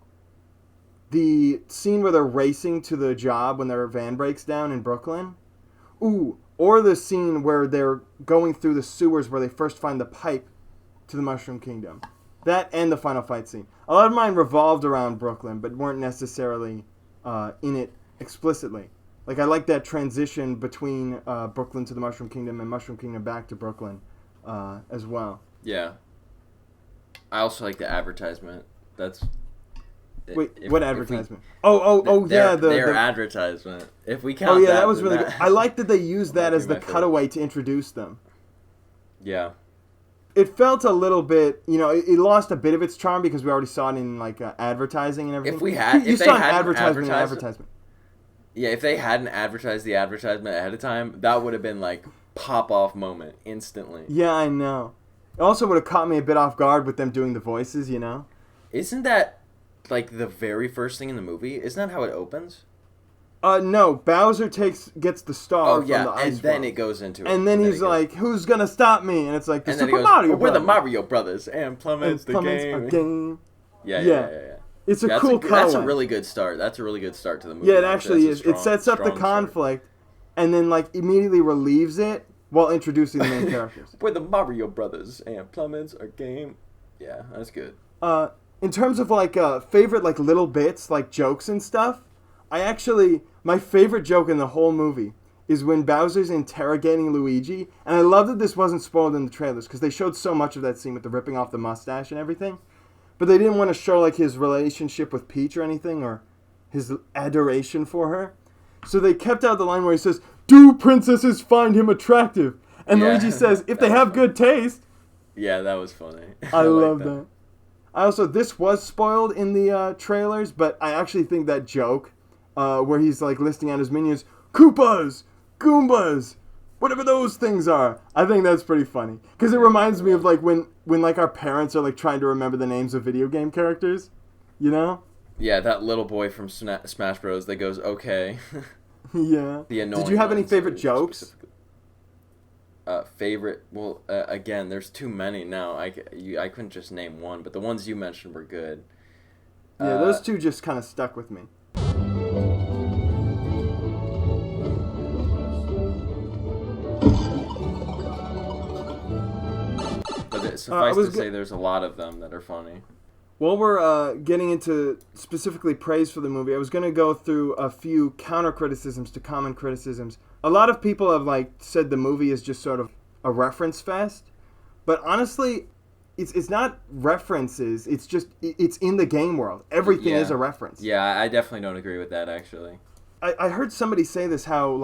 the scene where they're racing to the job when their van breaks down in Brooklyn. Ooh, or the scene where they're going through the sewers where they first find the pipe to the Mushroom Kingdom. That and the final fight scene. A lot of mine revolved around Brooklyn, but weren't necessarily in it explicitly. Like, I like that transition between Brooklyn to the Mushroom Kingdom and Mushroom Kingdom back to Brooklyn as well. Yeah. I also like the advertisement. Wait, what advertisement? Their advertisement. If we count that was really good. I like that they used that as the cutaway to introduce them. Yeah. It felt a little bit, it lost a bit of its charm because we already saw it in like advertising and everything. If they hadn't advertisement. Yeah, if they hadn't advertised the advertisement ahead of time, that would have been like pop-off moment instantly. Yeah, I know. It also would have caught me a bit off guard with them doing the voices, Isn't that like the very first thing in the movie? Isn't that how it opens? No, Bowser gets the star from the ice and then world. It goes into it. And then he's like, who's gonna stop me? And it's like, the Super Mario Brothers. We're the Mario Brothers, and Plummets the game. Yeah. It's a cool cutaway. That's a really good start. That's a really good start to the movie. Yeah, it actually is. It sets up the conflict, and then like immediately relieves it while introducing the main characters. We're the Mario Brothers, and Plummets a game. Yeah, that's good. In terms of like favorite like little bits, like jokes and stuff, my favorite joke in the whole movie is when Bowser's interrogating Luigi, and I love that this wasn't spoiled in the trailers because they showed so much of that scene with the ripping off the mustache and everything, but they didn't want to show like his relationship with Peach or anything or his adoration for her, so they kept out the line where he says, "Do princesses find him attractive?" And Luigi says, "If they have good taste." Yeah, that was funny. I love that. This was spoiled in the trailers, but I actually think that joke where he's like listing out his minions, Koopas, Goombas, whatever those things are. I think that's pretty funny because it reminds me of like when like our parents are like trying to remember the names of video game characters, You know? Yeah, that little boy from Smash Bros. That goes, okay. Yeah. The annoying Did you have any ones, favorite jokes? specifically. Favorite? Well, again, there's too many now. I couldn't just name one, but the ones you mentioned were good. Yeah, those two just kind of stuck with me. But suffice to say, there's a lot of them that are funny. While we're getting into specifically praise for the movie, I was going to go through a few counter criticisms to common criticisms. A lot of people have said the movie is just sort of a reference fest, but honestly, it's not references. It's just it's in the game world. Everything is a reference. Yeah, I definitely don't agree with that actually. I heard somebody say this, how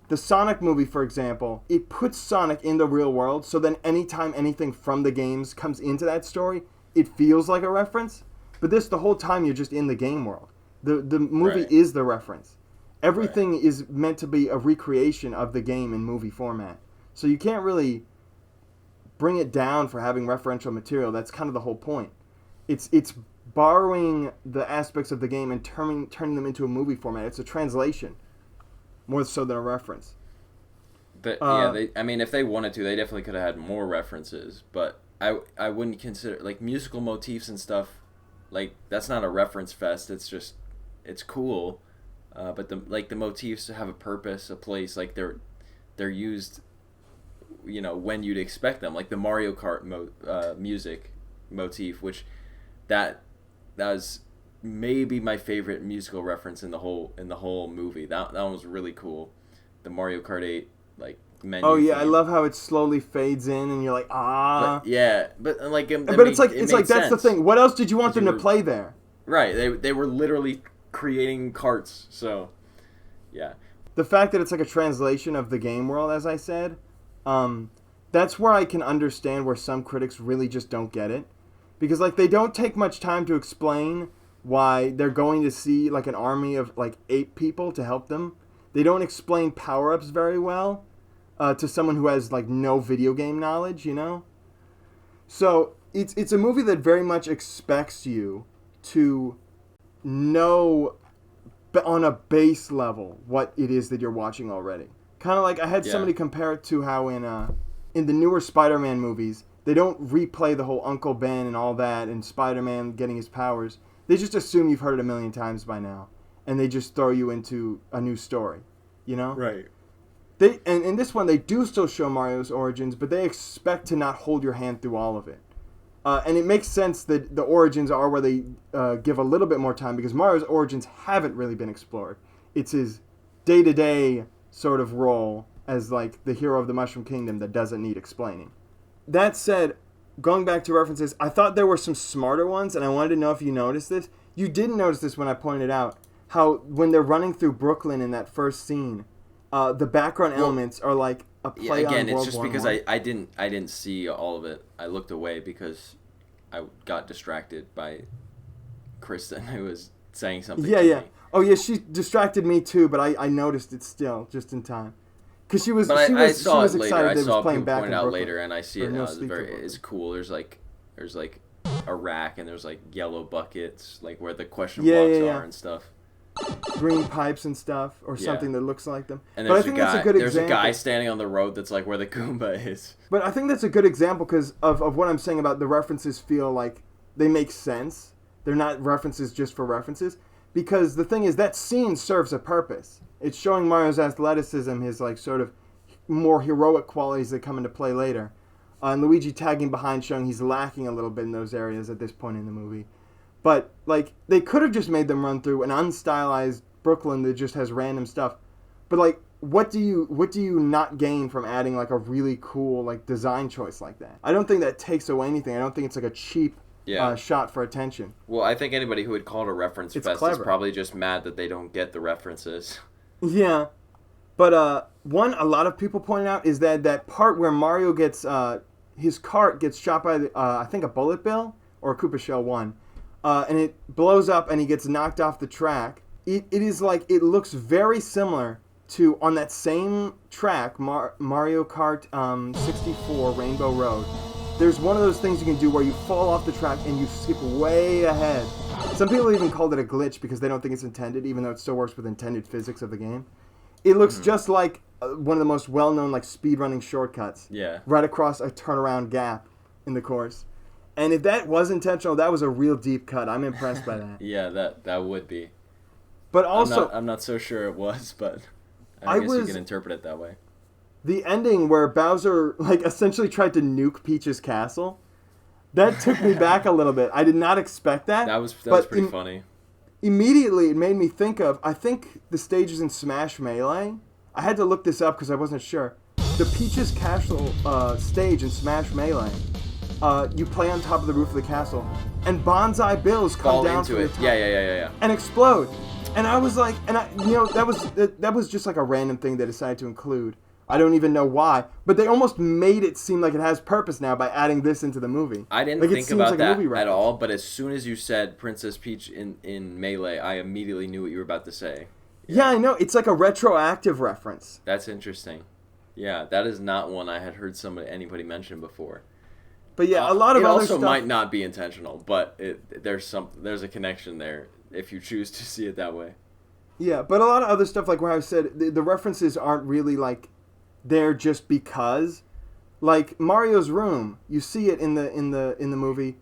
the Sonic movie, for example, it puts Sonic in the real world, so then anytime anything from the games comes into that story, it feels like a reference. But the whole time you're just in the game world. The movie is the reference. Everything is meant to be a recreation of the game in movie format. So you can't really bring it down for having referential material. That's kind of the whole point. It's borrowing the aspects of the game and turning them into a movie format. It's a translation, more so than a reference. But if they wanted to, they definitely could have had more references. But I wouldn't consider musical motifs and stuff. That's not a reference fest. It's just it's cool. But the motifs have a purpose, a place. They're used, when you'd expect them. Like the Mario Kart music motif, which that was maybe my favorite musical reference in the whole movie. That one was really cool. The Mario Kart 8 menu. Oh yeah, theme. I love how it slowly fades in, and you're like, ah. But, yeah, but that's the thing. What else did you want them to play there? Right, they were literally creating carts. So, yeah. The fact that it's like a translation of the game world, as I said, that's where I can understand where some critics really just don't get it, because they don't take much time to explain why they're going to see an army of 8 people to help them. They don't explain power-ups very well to someone who has no video game knowledge, So it's a movie that very much expects you to know on a base level what it is that you're watching already. Kind of I had somebody compare it to how in the newer Spider-Man movies, they don't replay the whole Uncle Ben and all that and Spider-Man getting his powers. They just assume you've heard it a million times by now, and they just throw you into a new story, Right. And in this one, they do still show Mario's origins, but they expect to not hold your hand through all of it. And it makes sense that the origins are where they give a little bit more time, because Mario's origins haven't really been explored. It's his day-to-day sort of role as the hero of the Mushroom Kingdom that doesn't need explaining. That said, going back to references, I thought there were some smarter ones, and I wanted to know if you noticed this. You didn't notice this when I pointed out how when they're running through Brooklyn in that first scene, the background elements are a play on World War I. Again, it's just because I didn't see all of it. I looked away because I got distracted by Kristen, who was saying something to me. Oh yeah, she distracted me too, but I noticed it still just in time. Because she was I saw it excited later. I that it saw was playing people back point in out Brooklyn. later, and I see it No now. Sleep till Brooklyn. It's cool. There's a rack, and there's yellow buckets, where the question blocks are and stuff. Green pipes and stuff, or something that looks like them. And but I think that's a good there's example. a guy standing on the road that's where the Goomba is. But I think that's a good example because of what I'm saying about the references feel like they make sense. They're not references just for references. Because the thing is, that scene serves a purpose. It's showing Mario's athleticism, his sort of more heroic qualities that come into play later. And Luigi tagging behind, showing he's lacking a little bit in those areas at this point in the movie. But they could have just made them run through an unstylized Brooklyn that just has random stuff. But what do you not gain from adding a really cool design choice like that? I don't think that takes away anything. I don't think it's a cheap shot for attention. Well, I think anybody who would call it a reference fest is probably just mad that they don't get the references. Yeah, but a lot of people pointed out is that part where Mario gets his cart gets shot by I think a bullet bill or a Koopa Shell 1. And it blows up and he gets knocked off the track. It is it looks very similar to, on that same track, Mario Kart 64 Rainbow Road. There's one of those things you can do where you fall off the track and you skip way ahead Some people even called it a glitch because they don't think it's intended, even though it still works with intended physics of the game. It looks just like one of the most well-known like speedrunning shortcuts. Yeah. Right across a turnaround gap in the course. And if that was intentional, that was a real deep cut. I'm impressed by that. Yeah, that would be. But also, I'm not so sure it was, but I guess you can interpret it that way. The ending where Bowser like essentially tried to nuke Peach's castle, that took me back a little bit. I did not expect that. That was pretty funny. Immediately, it made me think of, I think the stages in Smash Melee. I had to look this up because I wasn't sure. The Peach's Castle stage in Smash Melee, you play on top of the roof of the castle, and Bonsai Bills come down into from it. the top Yeah. and explode. And I was like, that was just like a random thing they decided to include. I don't even know why, but they almost made it seem like it has purpose now by adding this into the movie. I didn't think about that at all, but as soon as you said Princess Peach in Melee, I immediately knew what you were about to say. Yeah, I know. It's like a retroactive reference. That's interesting. Yeah, that is not one I had heard anybody mention before. But yeah, a lot of other stuff. It also might not be intentional, but there's a connection there if you choose to see it that way. Yeah, but a lot of other stuff, like where I said, the references aren't really like there just because. Like Mario's room, you see it in the movie,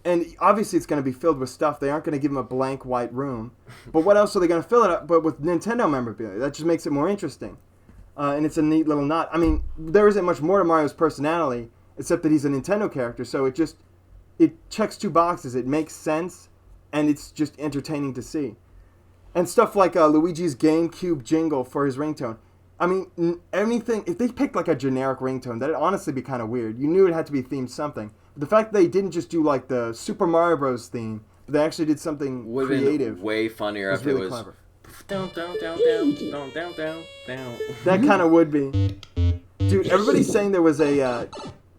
and obviously it's going to be filled with stuff. They aren't going to give him a blank white room. But what else are they going to fill it up? But with Nintendo memorabilia, that just makes it more interesting. And it's a neat little nod. I mean, there isn't much more to Mario's personality except that he's a Nintendo character. So it checks two boxes. It makes sense, and it's just entertaining to see. And stuff like Luigi's GameCube jingle for his ringtone. I mean, anything, if they picked like a generic ringtone, that'd honestly be kind of weird. You knew it had to be themed something. But the fact that they didn't just do like the Super Mario Bros. Theme, but they actually did something creative. Been way funnier if really it was clever. Down. That kind of would be. Dude, everybody's saying there was a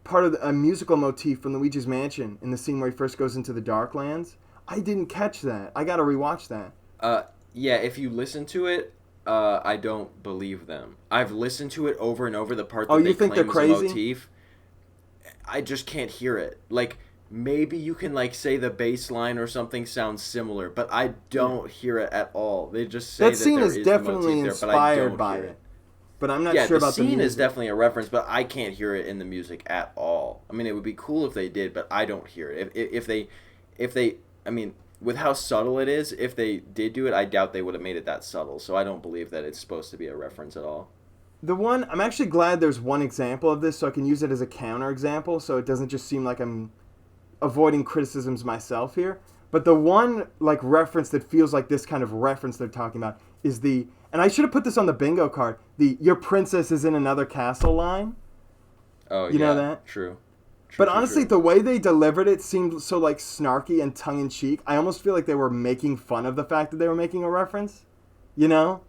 part of a musical motif from Luigi's Mansion in the scene where he first goes into the Darklands. I didn't catch that. I gotta rewatch that. Yeah, if you listen to it, I don't believe them. I've listened to it over and over, the part that they claim is a motif. I just can't hear it. Like, maybe you can, like, say the bass line or something sounds similar, but I don't hear it at all. They just say that scene there is is definitely the motif there, but I don't by hear it. But I'm not yeah, sure the about the scene music. is definitely a reference, but I can't hear it in the music at all. I mean, it would be cool if they did, but I don't hear it. If they, I mean, with how subtle it is, if they did do it, I doubt they would have made it that subtle. So I don't believe that it's supposed to be a reference at all. I'm actually glad there's one example of this, so I can use it as a counterexample, so it doesn't just seem like I'm avoiding criticisms myself here. But the one like reference that feels like this kind of reference they're talking about is and I should have put this on the bingo card, your princess is in another castle line. Oh, you know that? True. But honestly, the way they delivered it seemed so like snarky and tongue-in-cheek. I almost feel like they were making fun of the fact that they were making a reference. You know?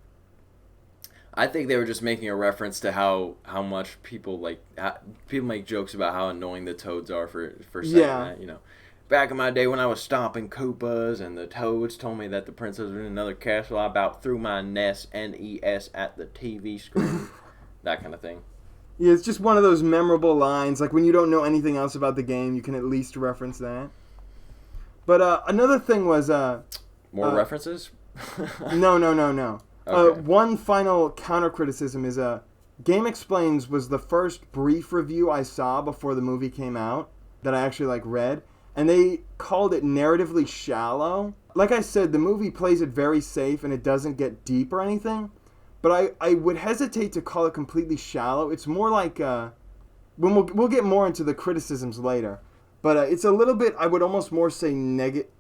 I think they were just making a reference to how much people people make jokes about how annoying the toads are for saying that. You know, back in my day when I was stomping Koopas and the toads told me that the princess was in another castle, I about threw my NES at the TV screen. That kind of thing. Yeah, it's just one of those memorable lines. Like when you don't know anything else about the game, you can at least reference that. But another thing was more references. No. Okay. One final counter criticism is Game Explains was the first brief review I saw before the movie came out that I actually read, and they called it narratively shallow. Like I said, the movie plays it very safe and it doesn't get deep or anything. But I would hesitate to call it completely shallow. It's more like when we'll get more into the criticisms later. But it's a little bit, I would almost more say narratively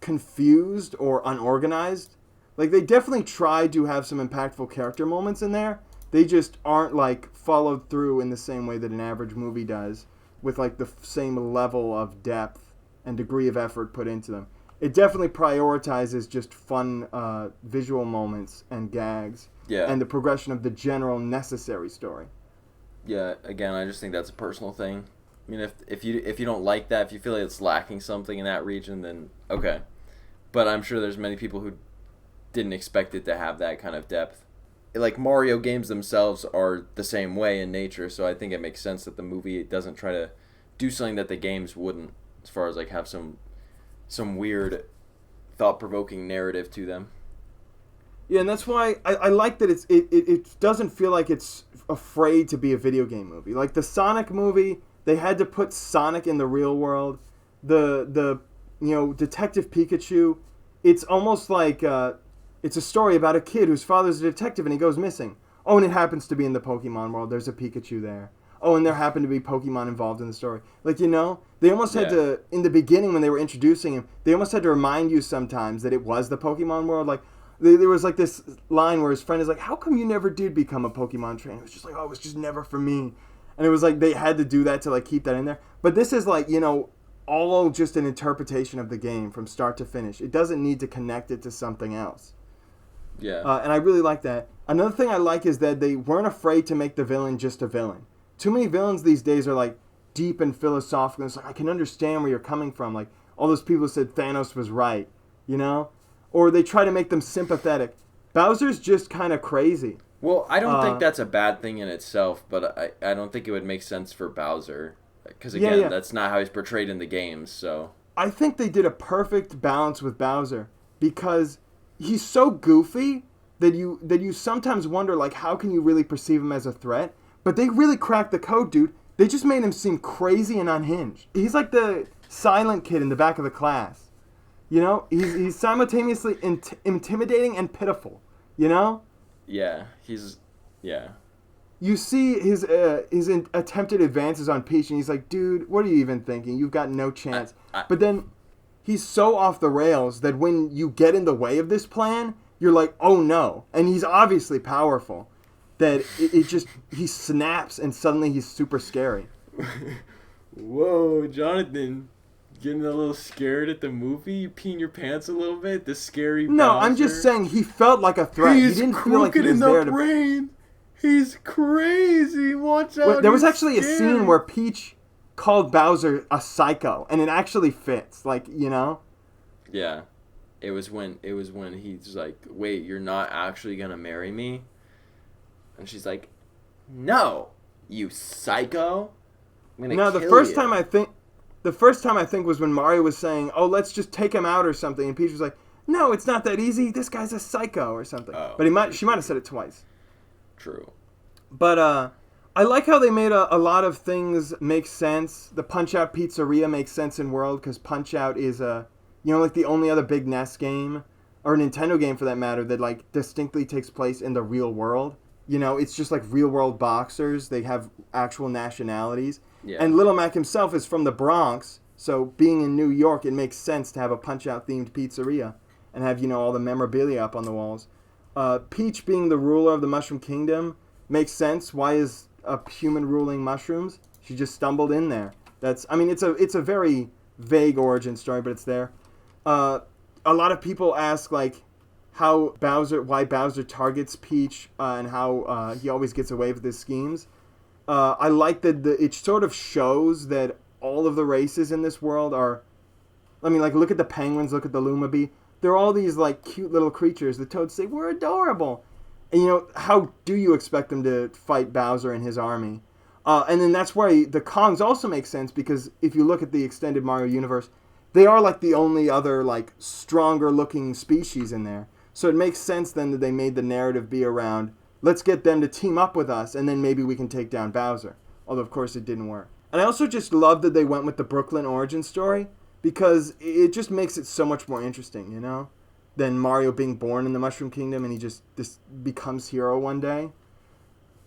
confused or unorganized. Like they definitely tried to have some impactful character moments in there. They just aren't followed through in the same way that an average movie does, with the same level of depth and degree of effort put into them. It definitely prioritizes just fun visual moments and gags, and the progression of the general necessary story. Yeah, again, I just think that's a personal thing. I mean, if you don't like that, if you feel like it's lacking something in that region, then okay. But I'm sure there's many people who didn't expect it to have that kind of depth. Like Mario games themselves are the same way in nature, so I think it makes sense that the movie doesn't try to do something that the games wouldn't. as far as like have some weird, thought-provoking narrative to them. Yeah, and that's why I like that it doesn't feel like it's afraid to be a video game movie. Like the Sonic movie, they had to put Sonic in the real world. The Detective Pikachu, it's almost like it's a story about a kid whose father's a detective and he goes missing. Oh, and it happens to be in the Pokemon world. There's a Pikachu there. Oh, and there happened to be Pokemon involved in the story. Like, they almost had to, in the beginning when they were introducing him, they almost had to remind you sometimes that it was the Pokemon world. Like, there was like this line where his friend is like, how come you never did become a Pokemon trainer? It was just like, oh, it was just never for me. And it was like they had to do that to like keep that in there. But this is like, all just an interpretation of the game from start to finish. It doesn't need to connect it to something else. Yeah. And I really like that. Another thing I like is that they weren't afraid to make the villain just a villain. Too many villains these days are like deep and philosophical. It's like, I can understand where you're coming from. Like all those people said Thanos was right, Or they try to make them sympathetic. Bowser's just kind of crazy. Well, I don't think that's a bad thing in itself, but I don't think it would make sense for Bowser. Because, again, that's not how he's portrayed in the games, so... I think they did a perfect balance with Bowser, because he's so goofy that you sometimes wonder, like, how can you really perceive him as a threat? But they really cracked the code, dude. They just made him seem crazy and unhinged. He's like the silent kid in the back of the class. He's simultaneously intimidating and pitiful, Yeah, yeah. You see his attempted advances on Peach, and he's like, dude, what are you even thinking? You've got no chance. But then he's so off the rails that when you get in the way of this plan, you're like, oh no. And he's obviously powerful. That he snaps, and suddenly he's super scary. Whoa, Jonathan. Getting a little scared at the movie? You peeing your pants a little bit? The scary Bowser? No, I'm just saying he felt like a threat. He's he didn't feel like he was in there the brain. He's crazy. Watch out. Well, there was actually a scene where Peach called Bowser a psycho, and it actually fits. Like, Yeah. It was when he's like, wait, you're not actually going to marry me? And she's like, no, you psycho. I'm going to kill you. The first time I think was when Mario was saying, oh, let's just take him out or something. And Peach was like, no, it's not that easy. This guy's a psycho or something. Oh, but she might have said it twice. True. But I like how they made a lot of things make sense. The Punch-Out Pizzeria makes sense in World because Punch-Out is like the only other big NES game, or Nintendo game for that matter, that like distinctly takes place in the real world. It's just like real world boxers. They have actual nationalities. Yeah. And Little Mac himself is from the Bronx, so being in New York, it makes sense to have a Punch-Out themed pizzeria and have, all the memorabilia up on the walls. Peach being the ruler of the Mushroom Kingdom makes sense. Why is a human ruling mushrooms? She just stumbled in there. It's a very vague origin story, but it's there. A lot of people ask, like, why Bowser targets Peach and how he always gets away with his schemes. I like that it sort of shows that all of the races in this world are... look at the penguins, look at the Lumabee. They're all these, like, cute little creatures. The Toads say, we're adorable. And, how do you expect them to fight Bowser and his army? And then that's why the Kongs also make sense, because if you look at the extended Mario universe, they are, like, the only other, like, stronger-looking species in there. So it makes sense, then, that they made the narrative be around... let's get them to team up with us, and then maybe we can take down Bowser. Although, of course, it didn't work. And I also just love that they went with the Brooklyn origin story, because it just makes it so much more interesting, than Mario being born in the Mushroom Kingdom and he just becomes hero one day.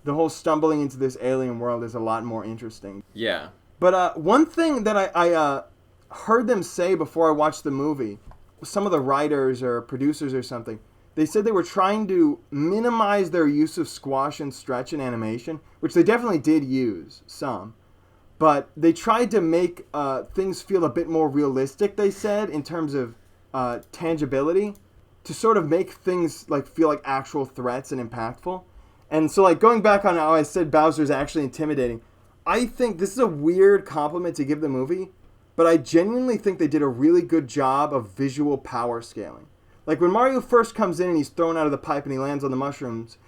The whole stumbling into this alien world is a lot more interesting. Yeah. But one thing that I heard them say before I watched the movie, some of the writers or producers or something, they said they were trying to minimize their use of squash and stretch in animation, which they definitely did use, some. But they tried to make things feel a bit more realistic, they said, in terms of tangibility, to sort of make things like feel like actual threats and impactful. And so, like, going back on how I said Bowser's actually intimidating, I think this is a weird compliment to give the movie, but I genuinely think they did a really good job of visual power scaling. Like, when Mario first comes in and he's thrown out of the pipe and he lands on the mushrooms,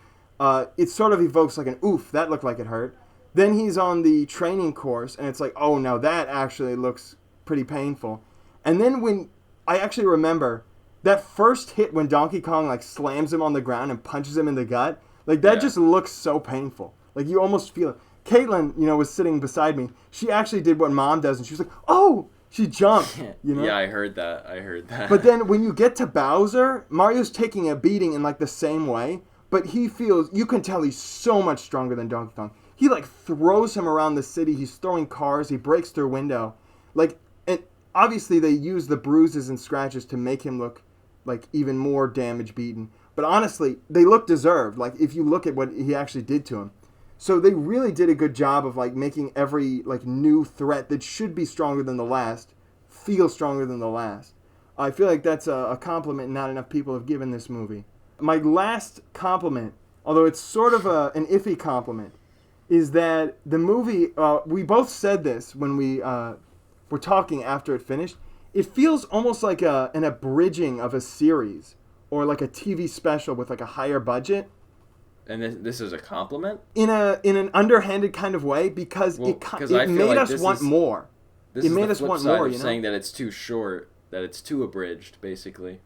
it sort of evokes like an oof, that looked like it hurt. Then he's on the training course, and it's like, oh, now that actually looks pretty painful. And then when I actually remember that first hit when Donkey Kong like slams him on the ground and punches him in the gut, like that just looks so painful. Like you almost feel it. Caitlin, was sitting beside me. She actually did what Mom does, and she was like, "Oh!" She jumped. Yeah, I heard that. But then when you get to Bowser, Mario's taking a beating in like the same way, but you can tell he's so much stronger than Donkey Kong. He like throws him around the city. He's throwing cars. He breaks through a window. Like, and obviously they use the bruises and scratches to make him look like even more damage beaten. But honestly, they look deserved. Like if you look at what he actually did to him. So they really did a good job of like making every like new threat that should be stronger than the last feel stronger than the last. I feel like that's a compliment not enough people have given this movie. My last compliment, although it's sort of an iffy compliment, is that the movie, we both said this when we were talking after it finished, it feels almost like an abridging of a series or like a TV special with like a higher budget. And this is a compliment? In an underhanded kind of way, because it made us want more. It made us want more, saying that it's too short, that it's too abridged, basically.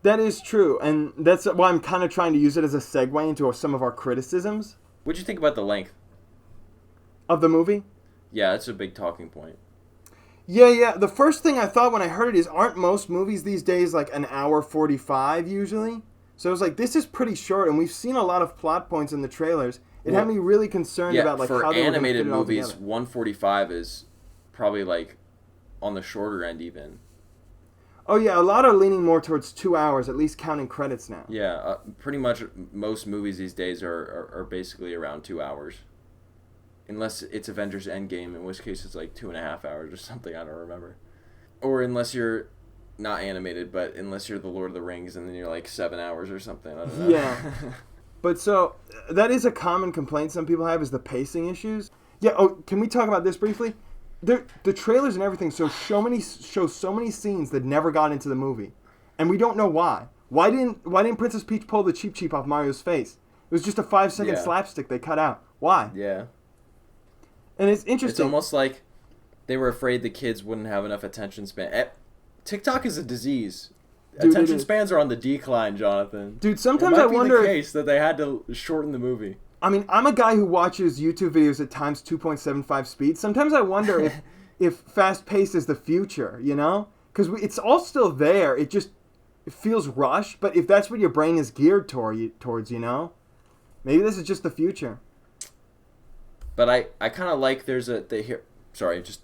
That is true, and that's why I'm kind of trying to use it as a segue into some of our criticisms. What'd you think about the length of the movie? Yeah, that's a big talking point. Yeah. The first thing I thought when I heard it is, aren't most movies these days like an hour 45 usually? So I was like, this is pretty short, and we've seen a lot of plot points in the trailers. It had me really concerned about like how they were going to fit it all together. For animated movies, 145 is probably like on the shorter end even. Oh yeah, a lot are leaning more towards 2 hours, at least counting credits now. Yeah, pretty much most movies these days are basically around 2 hours. Unless it's Avengers Endgame, in which case it's like 2.5 hours or something, I don't remember. Or unless you're not animated, but unless you're the Lord of the Rings, and then you're like 7 hours or something. I don't know. Yeah. But so, that is a common complaint some people have, is the pacing issues. Yeah, can we talk about this briefly? The trailers and everything show so many scenes that never got into the movie. And we don't know why. Why didn't Princess Peach pull the Cheep off Mario's face? It was just a 5-second slapstick they cut out. Why? Yeah. And it's interesting. It's almost like they were afraid the kids wouldn't have enough attention span. TikTok is a disease. Dude, attention spans are on the decline, Jonathan. Dude, sometimes I wonder the case that they had to shorten the movie. I mean, I'm a guy who watches YouTube videos at times 2.75 speed. Sometimes I wonder if fast pace is the future, Because it's all still there. It feels rushed. But if that's what your brain is geared towards, maybe this is just the future. But I kind of like just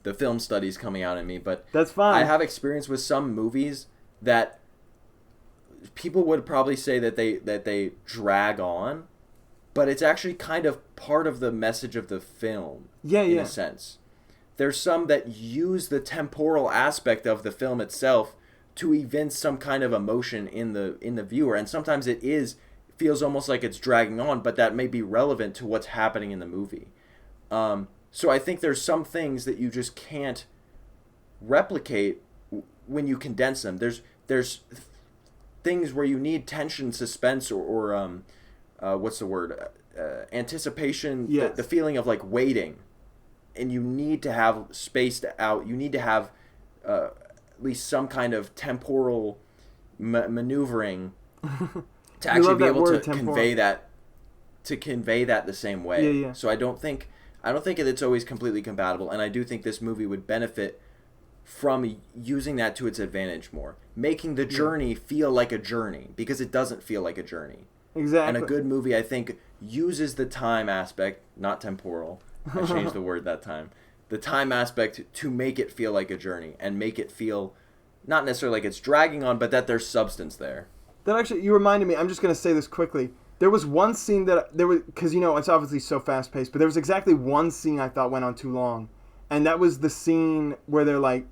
the film studies coming out in me. But that's fine. I have experience with some movies that people would probably say that they drag on. But it's actually kind of part of the message of the film, in a sense. There's some that use the temporal aspect of the film itself to evince some kind of emotion in the viewer, and sometimes feels almost like it's dragging on, but that may be relevant to what's happening in the movie. So I think there's some things that you just can't replicate when you condense them. There's things where you need tension, suspense, or what's the word? Anticipation, yes. The feeling of like waiting, and you need to have spaced out. You need to have at least some kind of temporal maneuvering to actually be able to convey that the same way. Yeah. So I don't think it's always completely compatible, and I do think this movie would benefit from using that to its advantage more, making the journey feel like a journey, because it doesn't feel like a journey. Exactly. And a good movie, I think, uses the time aspect, not temporal. I changed the word that time. The time aspect to make it feel like a journey and make it feel not necessarily like it's dragging on, but that there's substance there. That actually, you reminded me, I'm just going to say this quickly. There was one scene because, it's obviously so fast-paced, but there was exactly one scene I thought went on too long. And that was the scene where they're, like,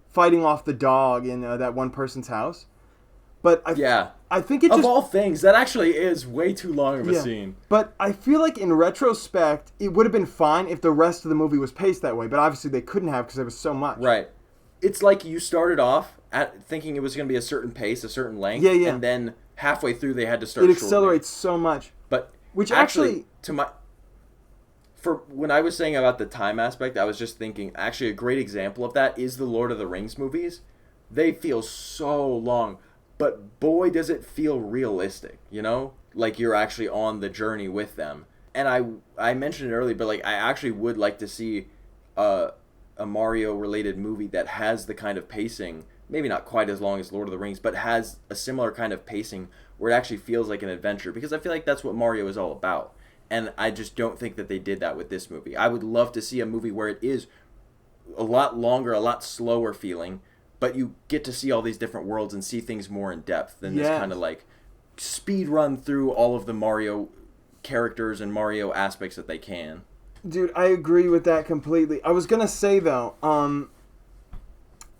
fighting off the dog in that one person's house. But I think it of all things, that actually is way too long of a scene. But I feel like in retrospect, it would have been fine if the rest of the movie was paced that way. But obviously they couldn't have because there was so much. Right. It's like you started off thinking it was going to be a certain pace, a certain length. Yeah. And then halfway through they had to start It accelerates so much. But which actually for when I was saying about the time aspect, I was just thinking, actually, a great example of that is the Lord of the Rings movies. They feel so long, but boy, does it feel realistic, you know? Like you're actually on the journey with them. And I mentioned it earlier, but like I actually would like to see a Mario-related movie that has the kind of pacing, maybe not quite as long as Lord of the Rings, but has a similar kind of pacing where it actually feels like an adventure, because I feel like that's what Mario is all about. And I just don't think that they did that with this movie. I would love to see a movie where it is a lot longer, a lot slower feeling, but you get to see all these different worlds and see things more in depth than this kind of like speed run through all of the Mario characters and Mario aspects that they can. Dude, I agree with that completely. I was gonna say though,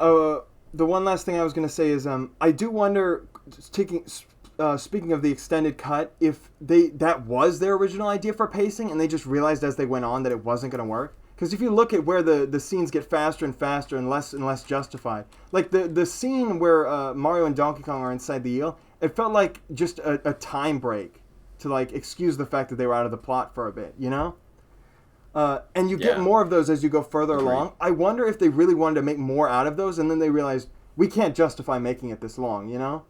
the one last thing I was gonna say is, I do wonder, speaking of the extended cut, if that was their original idea for pacing, and they just realized as they went on that it wasn't gonna work. Because if you look at where the scenes get faster and faster and less justified, like the scene where Mario and Donkey Kong are inside the eel, it felt like just a time break to like excuse the fact that they were out of the plot for a bit, you know? And you get more of those as you go further along. I wonder if they really wanted to make more out of those, and then they realized we can't justify making it this long, you know?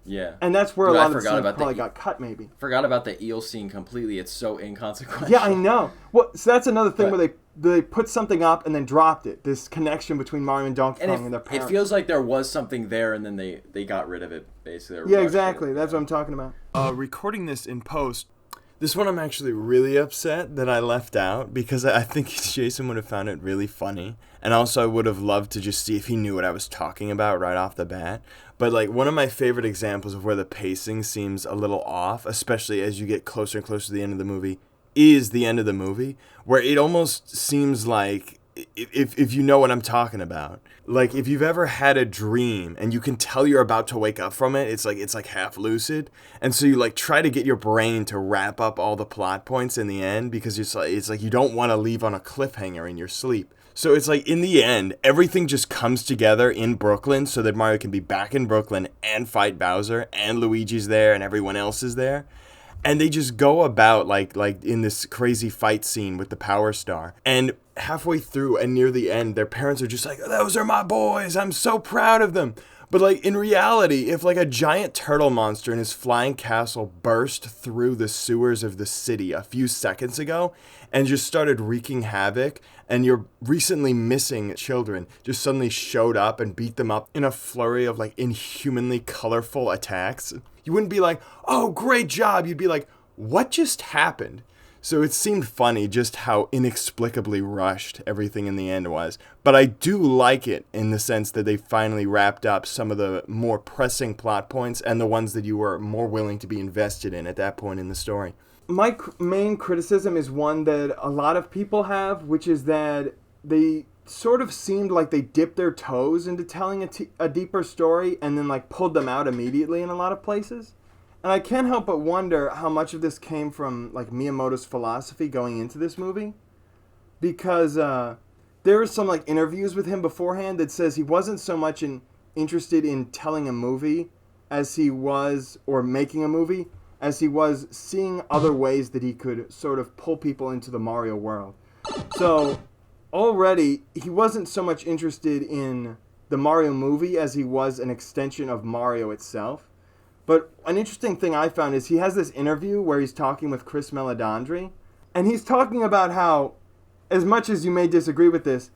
Yeah. And that's where a lot of the scenes probably got cut, maybe. Forgot about the eel scene completely. It's so inconsequential. Yeah, I know. Well, so that's another thing where they put something up and then dropped it. This connection between Mario and Donkey Kong and their parents. It feels like there was something there, and then they got rid of it, basically. Yeah, exactly. That's what I'm talking about. Recording this in post, this one I'm actually really upset that I left out, because I think Jason would have found it really funny. And also I would have loved to just see if he knew what I was talking about right off the bat. But like one of my favorite examples of where the pacing seems a little off, especially as you get closer and closer to the end of the movie, is the end of the movie, where it almost seems like, if you know what I'm talking about, like if you've ever had a dream and you can tell you're about to wake up from it, it's like half lucid, and so you like try to get your brain to wrap up all the plot points in the end, because it's like you don't want to leave on a cliffhanger in your sleep. So it's like in the end, everything just comes together in Brooklyn so that Mario can be back in Brooklyn and fight Bowser, and Luigi's there and everyone else is there. And they just go about like in this crazy fight scene with the Power Star. And halfway through and near the end, their parents are just like, those are my boys, I'm so proud of them. But like in reality, if like a giant turtle monster in his flying castle burst through the sewers of the city a few seconds ago and just started wreaking havoc, and your recently missing children just suddenly showed up and beat them up in a flurry of like inhumanly colorful attacks, you wouldn't be like, oh, great job. You'd be like, what just happened? So it seemed funny just how inexplicably rushed everything in the end was. But I do like it in the sense that they finally wrapped up some of the more pressing plot points and the ones that you were more willing to be invested in at that point in the story. My main criticism is one that a lot of people have, which is that they sort of seemed like they dipped their toes into telling a deeper story and then like pulled them out immediately in a lot of places. And I can't help but wonder how much of this came from like Miyamoto's philosophy going into this movie, because there were some like interviews with him beforehand that says he wasn't so much interested in telling a movie as he was, or making a movie, as he was seeing other ways that he could sort of pull people into the Mario world. So already he wasn't so much interested in the Mario movie as he was an extension of Mario itself. But an interesting thing I found is he has this interview where he's talking with Chris Meledandri, and he's talking about how, as much as you may disagree with this,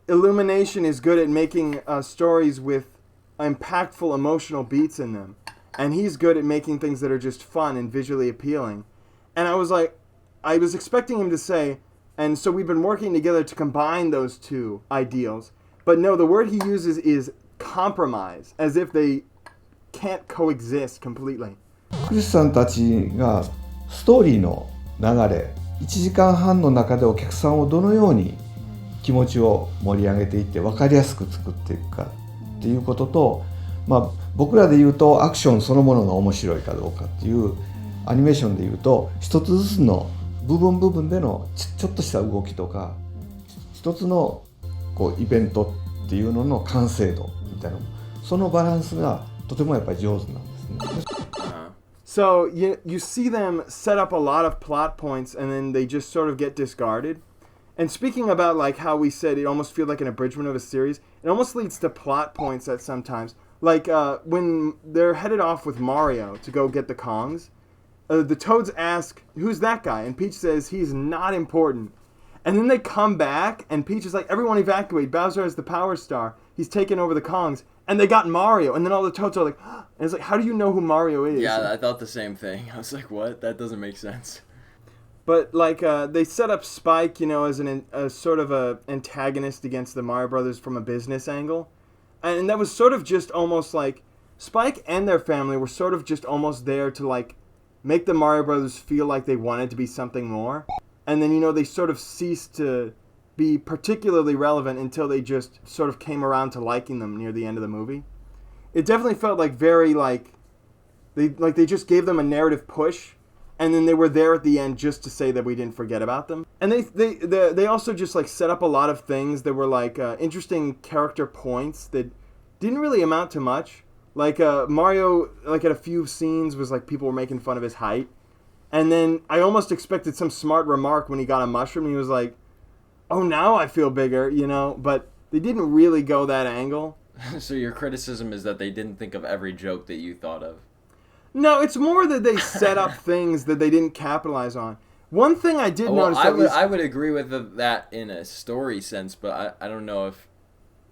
Illumination is good at making stories with impactful emotional beats in them, and he's good at making things that are just fun and visually appealing. And I was expecting him to say, and so we've been working together to combine those two ideals, but no, the word he uses is compromise, as if they can't coexist completely. クリスさんたちがストーリーの流れ、1時間半の中でお客さんをどのように気持ちを盛り上げていって分かりやすく作っていくかっていうことと、僕らで言うとアクションそのものが面白いかどうかっていう、アニメーションで言うと一つずつの部分でのちょっとした動きとか、一つのこうイベントっていうのの完成度みたいな、そのバランスがとてもやっぱり上手なんですね。So you see them set up a lot of plot points and then they just sort of get discarded. And speaking about like how we said it almost feels like an abridgment of a series, it almost leads to plot points at sometimes. Like when they're headed off with Mario to go get the Kongs, the Toads ask, "Who's that guy?" And Peach says, "He's not important." And then they come back and Peach is like, "Everyone evacuate. Bowser is the power star. He's taken over the Kongs." And they got Mario. And then all the Toads are like, and it's like, how do you know who Mario is? Yeah, I thought the same thing. I was like, what? That doesn't make sense. But like they set up Spike, as a sort of a antagonist against the Mario Brothers from a business angle, and that was sort of just almost like Spike and their family were sort of just almost there to like make the Mario Brothers feel like they wanted to be something more, and then they sort of ceased to be particularly relevant until they just sort of came around to liking them near the end of the movie. It definitely felt like very like they just gave them a narrative push. And then they were there at the end just to say that we didn't forget about them. And they also just like set up a lot of things that were like interesting character points that didn't really amount to much. Like Mario, like at a few scenes was like people were making fun of his height. And then I almost expected some smart remark when he got a mushroom. He was like, "Oh, now I feel bigger," But they didn't really go that angle. So your criticism is that they didn't think of every joke that you thought of. No, it's more that they set up things that they didn't capitalize on. One thing I did notice I would agree with that in a story sense, but I don't know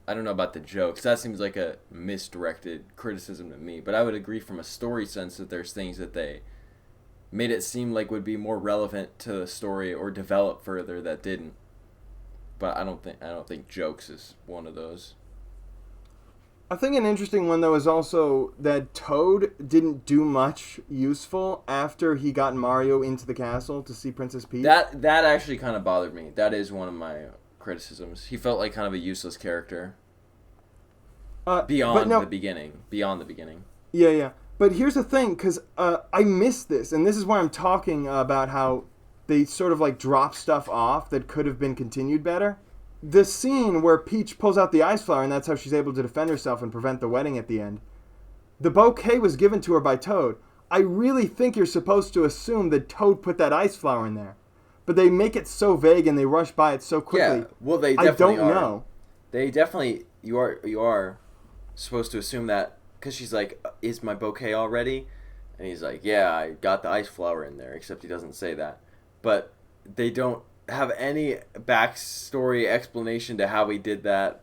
about the jokes. That seems like a misdirected criticism to me. But I would agree from a story sense that there's things that they made it seem like would be more relevant to the story or develop further that didn't. But I don't think jokes is one of those. I think an interesting one, though, is also that Toad didn't do much useful after he got Mario into the castle to see Princess Peach. That actually kind of bothered me. That is one of my criticisms. He felt like kind of a useless character. Beyond the beginning. Yeah. But here's the thing, because I missed this, and this is why I'm talking about how they sort of like drop stuff off that could have been continued better. The scene where Peach pulls out the ice flower and that's how she's able to defend herself and prevent the wedding at the end. The bouquet was given to her by Toad. I really think you're supposed to assume that Toad put that ice flower in there. But they make it so vague and they rush by it so quickly. Yeah, well they definitely I don't know. They definitely, you are supposed to assume that, because she's like, "Is my bouquet all ready?" And he's like, "Yeah, I got the ice flower in there," except he doesn't say that. But they don't have any backstory explanation to how he did that,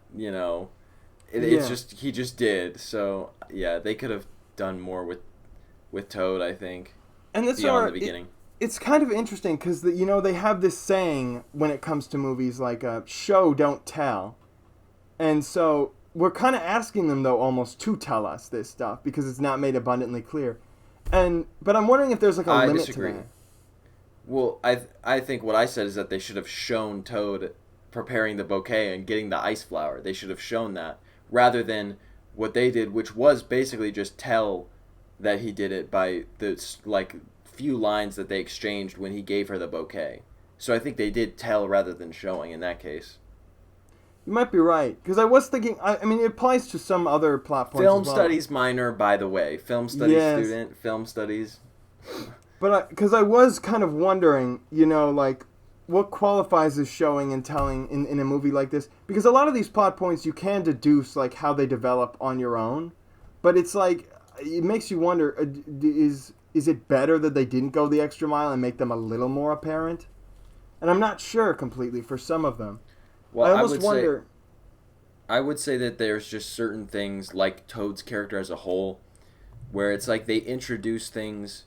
It's just, he just did. So, yeah, they could have done more with Toad, I think, and that's beyond the beginning. It's kind of interesting because, they have this saying when it comes to movies, like, show, don't tell. And so we're kind of asking them, though, almost to tell us this stuff because it's not made abundantly clear. But I'm wondering if there's, like, a limit to that. Well, I think what I said is that they should have shown Toad preparing the bouquet and getting the ice flower. They should have shown that, rather than what they did, which was basically just tell that he did it by the like few lines that they exchanged when he gave her the bouquet. So I think they did tell rather than showing in that case. You might be right, because I was thinking, I mean, it applies to some other plot points Film as well. studies minor, by the way. Film studies student, film studies. But because I was kind of wondering, like, what qualifies as showing and telling in a movie like this? Because a lot of these plot points you can deduce, like, how they develop on your own. But it's like, it makes you wonder, is it better that they didn't go the extra mile and make them a little more apparent? And I'm not sure completely for some of them. Well, I almost wonder... I would say that there's just certain things, like Toad's character as a whole, where it's like they introduce things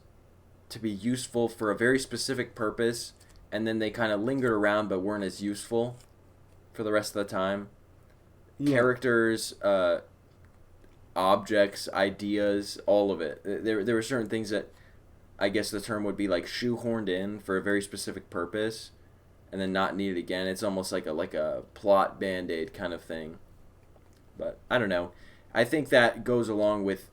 to be useful for a very specific purpose, and then they kind of lingered around but weren't as useful for the rest of the time. Yeah. Characters, objects, ideas, all of it. There were certain things that I guess the term would be like shoehorned in for a very specific purpose, and then not needed again. It's almost like a plot Band-Aid kind of thing. But I don't know. I think that goes along with...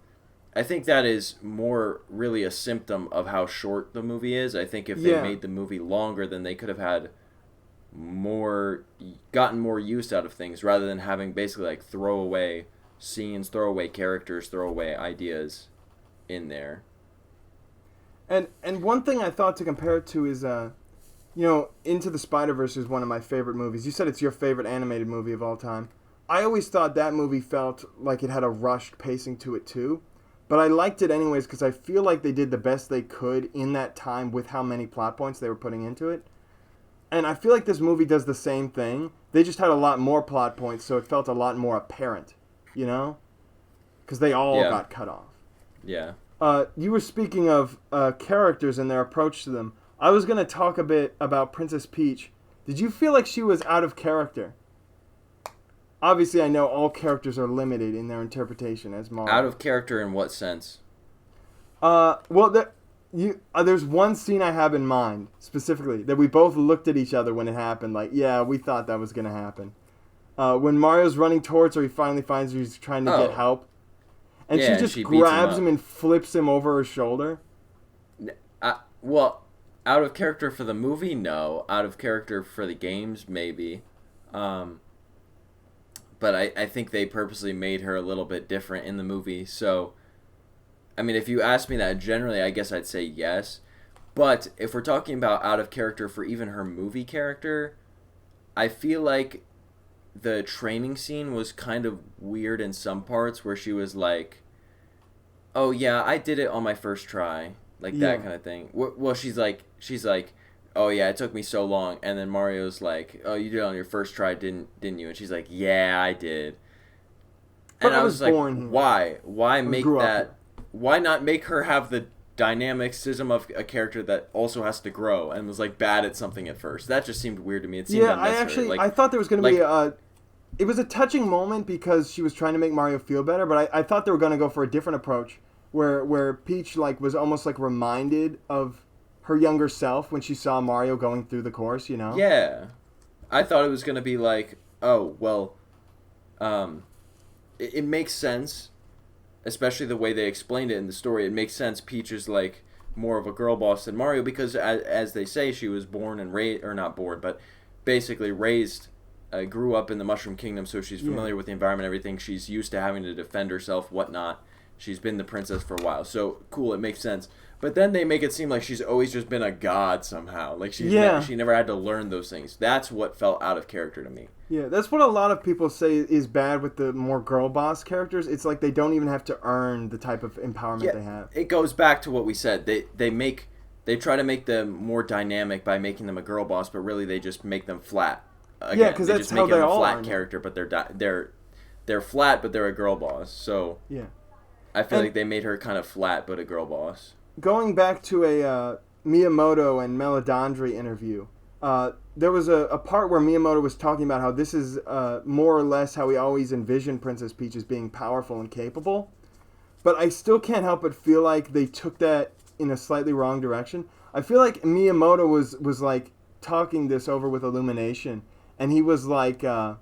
I think that is more really a symptom of how short the movie is. I think if they made the movie longer, then they could have had gotten more use out of things, rather than having basically like throwaway scenes, throwaway characters, throwaway ideas in there. And one thing I thought to compare it to is, Into the Spider-Verse is one of my favorite movies. You said it's your favorite animated movie of all time. I always thought that movie felt like it had a rushed pacing to it too. But I liked it anyways because I feel like they did the best they could in that time with how many plot points they were putting into it. And I feel like this movie does the same thing. They just had a lot more plot points, so it felt a lot more apparent, Because they all got cut off. Yeah. You were speaking of characters and their approach to them. I was going to talk a bit about Princess Peach. Did you feel like she was out of character? Obviously, I know all characters are limited in their interpretation as Mario. Out of character in what sense? There's one scene I have in mind, specifically, that we both looked at each other when it happened. Like, yeah, we thought that was going to happen. When Mario's running towards her, he finally finds her, he's trying to get help. And she just grabs him and flips him over her shoulder. Out of character for the movie, no. Out of character for the games, maybe. But I think they purposely made her a little bit different in the movie. So, I mean, if you ask me that generally, I guess I'd say yes. But if we're talking about out of character for even her movie character, I feel like the training scene was kind of weird in some parts where she was like, oh yeah, I did it on my first try. Like that kind of thing. Well, she's like, oh yeah, it took me so long. And then Mario's like, oh, you did it on your first try, didn't you? And she's like, yeah, I did. And I was like, why? Why make that? Why not make her have the dynamicism of a character that also has to grow and was like bad at something at first? That just seemed weird to me. It seemed unnecessary. I thought there was going to be it was a touching moment because she was trying to make Mario feel better, but I thought they were going to go for a different approach where Peach was almost reminded of her younger self when she saw Mario going through the course, Yeah. I thought it was going to be like, oh, well, it makes sense, especially the way they explained it in the story. It makes sense Peach is more of a girl boss than Mario because, as they say, she was born and raised, or not born, but basically raised, grew up in the Mushroom Kingdom, so she's familiar with the environment, everything. She's used to having to defend herself, whatnot. She's been the princess for a while, so cool, it makes sense. But then they make it seem like she's always just been a god somehow. Like she never had to learn those things. That's what felt out of character to me. Yeah, that's what a lot of people say is bad with the more girl boss characters. It's like they don't even have to earn the type of empowerment they have. It goes back to what we said. They try to make them more dynamic by making them a girl boss, but really they just make them flat. Again, because that's how they all are. Flat character, but they're flat, but they're a girl boss. So yeah. I feel like they made her kind of flat, but a girl boss. Going back to a Miyamoto and Meledandri interview, there was a part where Miyamoto was talking about how this is more or less how he always envisioned Princess Peach as being powerful and capable. But I still can't help but feel like they took that in a slightly wrong direction. I feel like Miyamoto was talking this over with Illumination, and he was like, oh,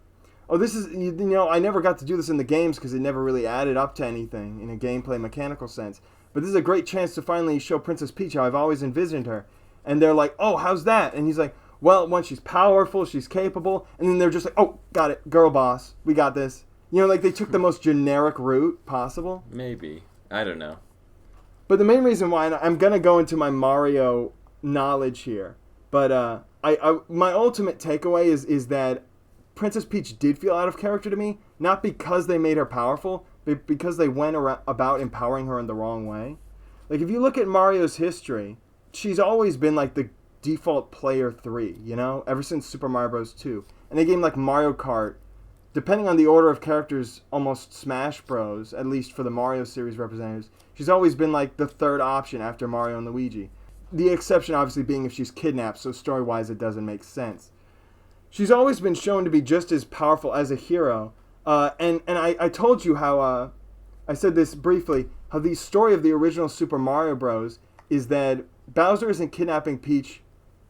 this is, I never got to do this in the games because it never really added up to anything in a gameplay mechanical sense. But this is a great chance to finally show Princess Peach how I've always envisioned her. And they're like, oh, how's that? And he's like, well, once she's powerful, she's capable. And then they're just like, oh, got it, girl boss, we got this. They took the most generic route possible. Maybe. I don't know. But the main reason why, and I'm going to go into my Mario knowledge here, but my ultimate takeaway is that Princess Peach did feel out of character to me, not because they made her powerful, but because they went about empowering her in the wrong way. Like, if you look at Mario's history, she's always been the default player 3, ever since Super Mario Bros. 2. And a game like Mario Kart, depending on the order of characters, almost Smash Bros., at least for the Mario series representatives, she's always been the third option after Mario and Luigi. The exception obviously being if she's kidnapped, so story-wise it doesn't make sense. She's always been shown to be just as powerful as a hero. And I told you how, I said this briefly, how the story of the original Super Mario Bros. Is that Bowser isn't kidnapping Peach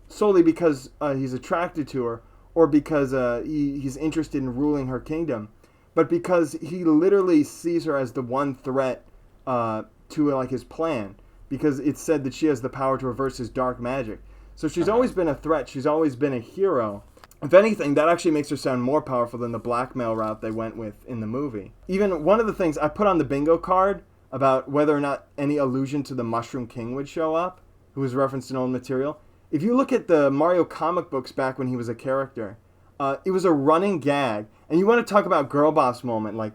solely because he's attracted to her or because he's interested in ruling her kingdom, but because he literally sees her as the one threat to his plan, because it's said that she has the power to reverse his dark magic. So she's always been a threat. She's always been a hero. If anything, that actually makes her sound more powerful than the blackmail route they went with in the movie. Even one of the things I put on the bingo card about whether or not any allusion to the Mushroom King would show up, who was referenced in old material. If you look at the Mario comic books back when he was a character, it was a running gag. And you want to talk about girl boss moment, like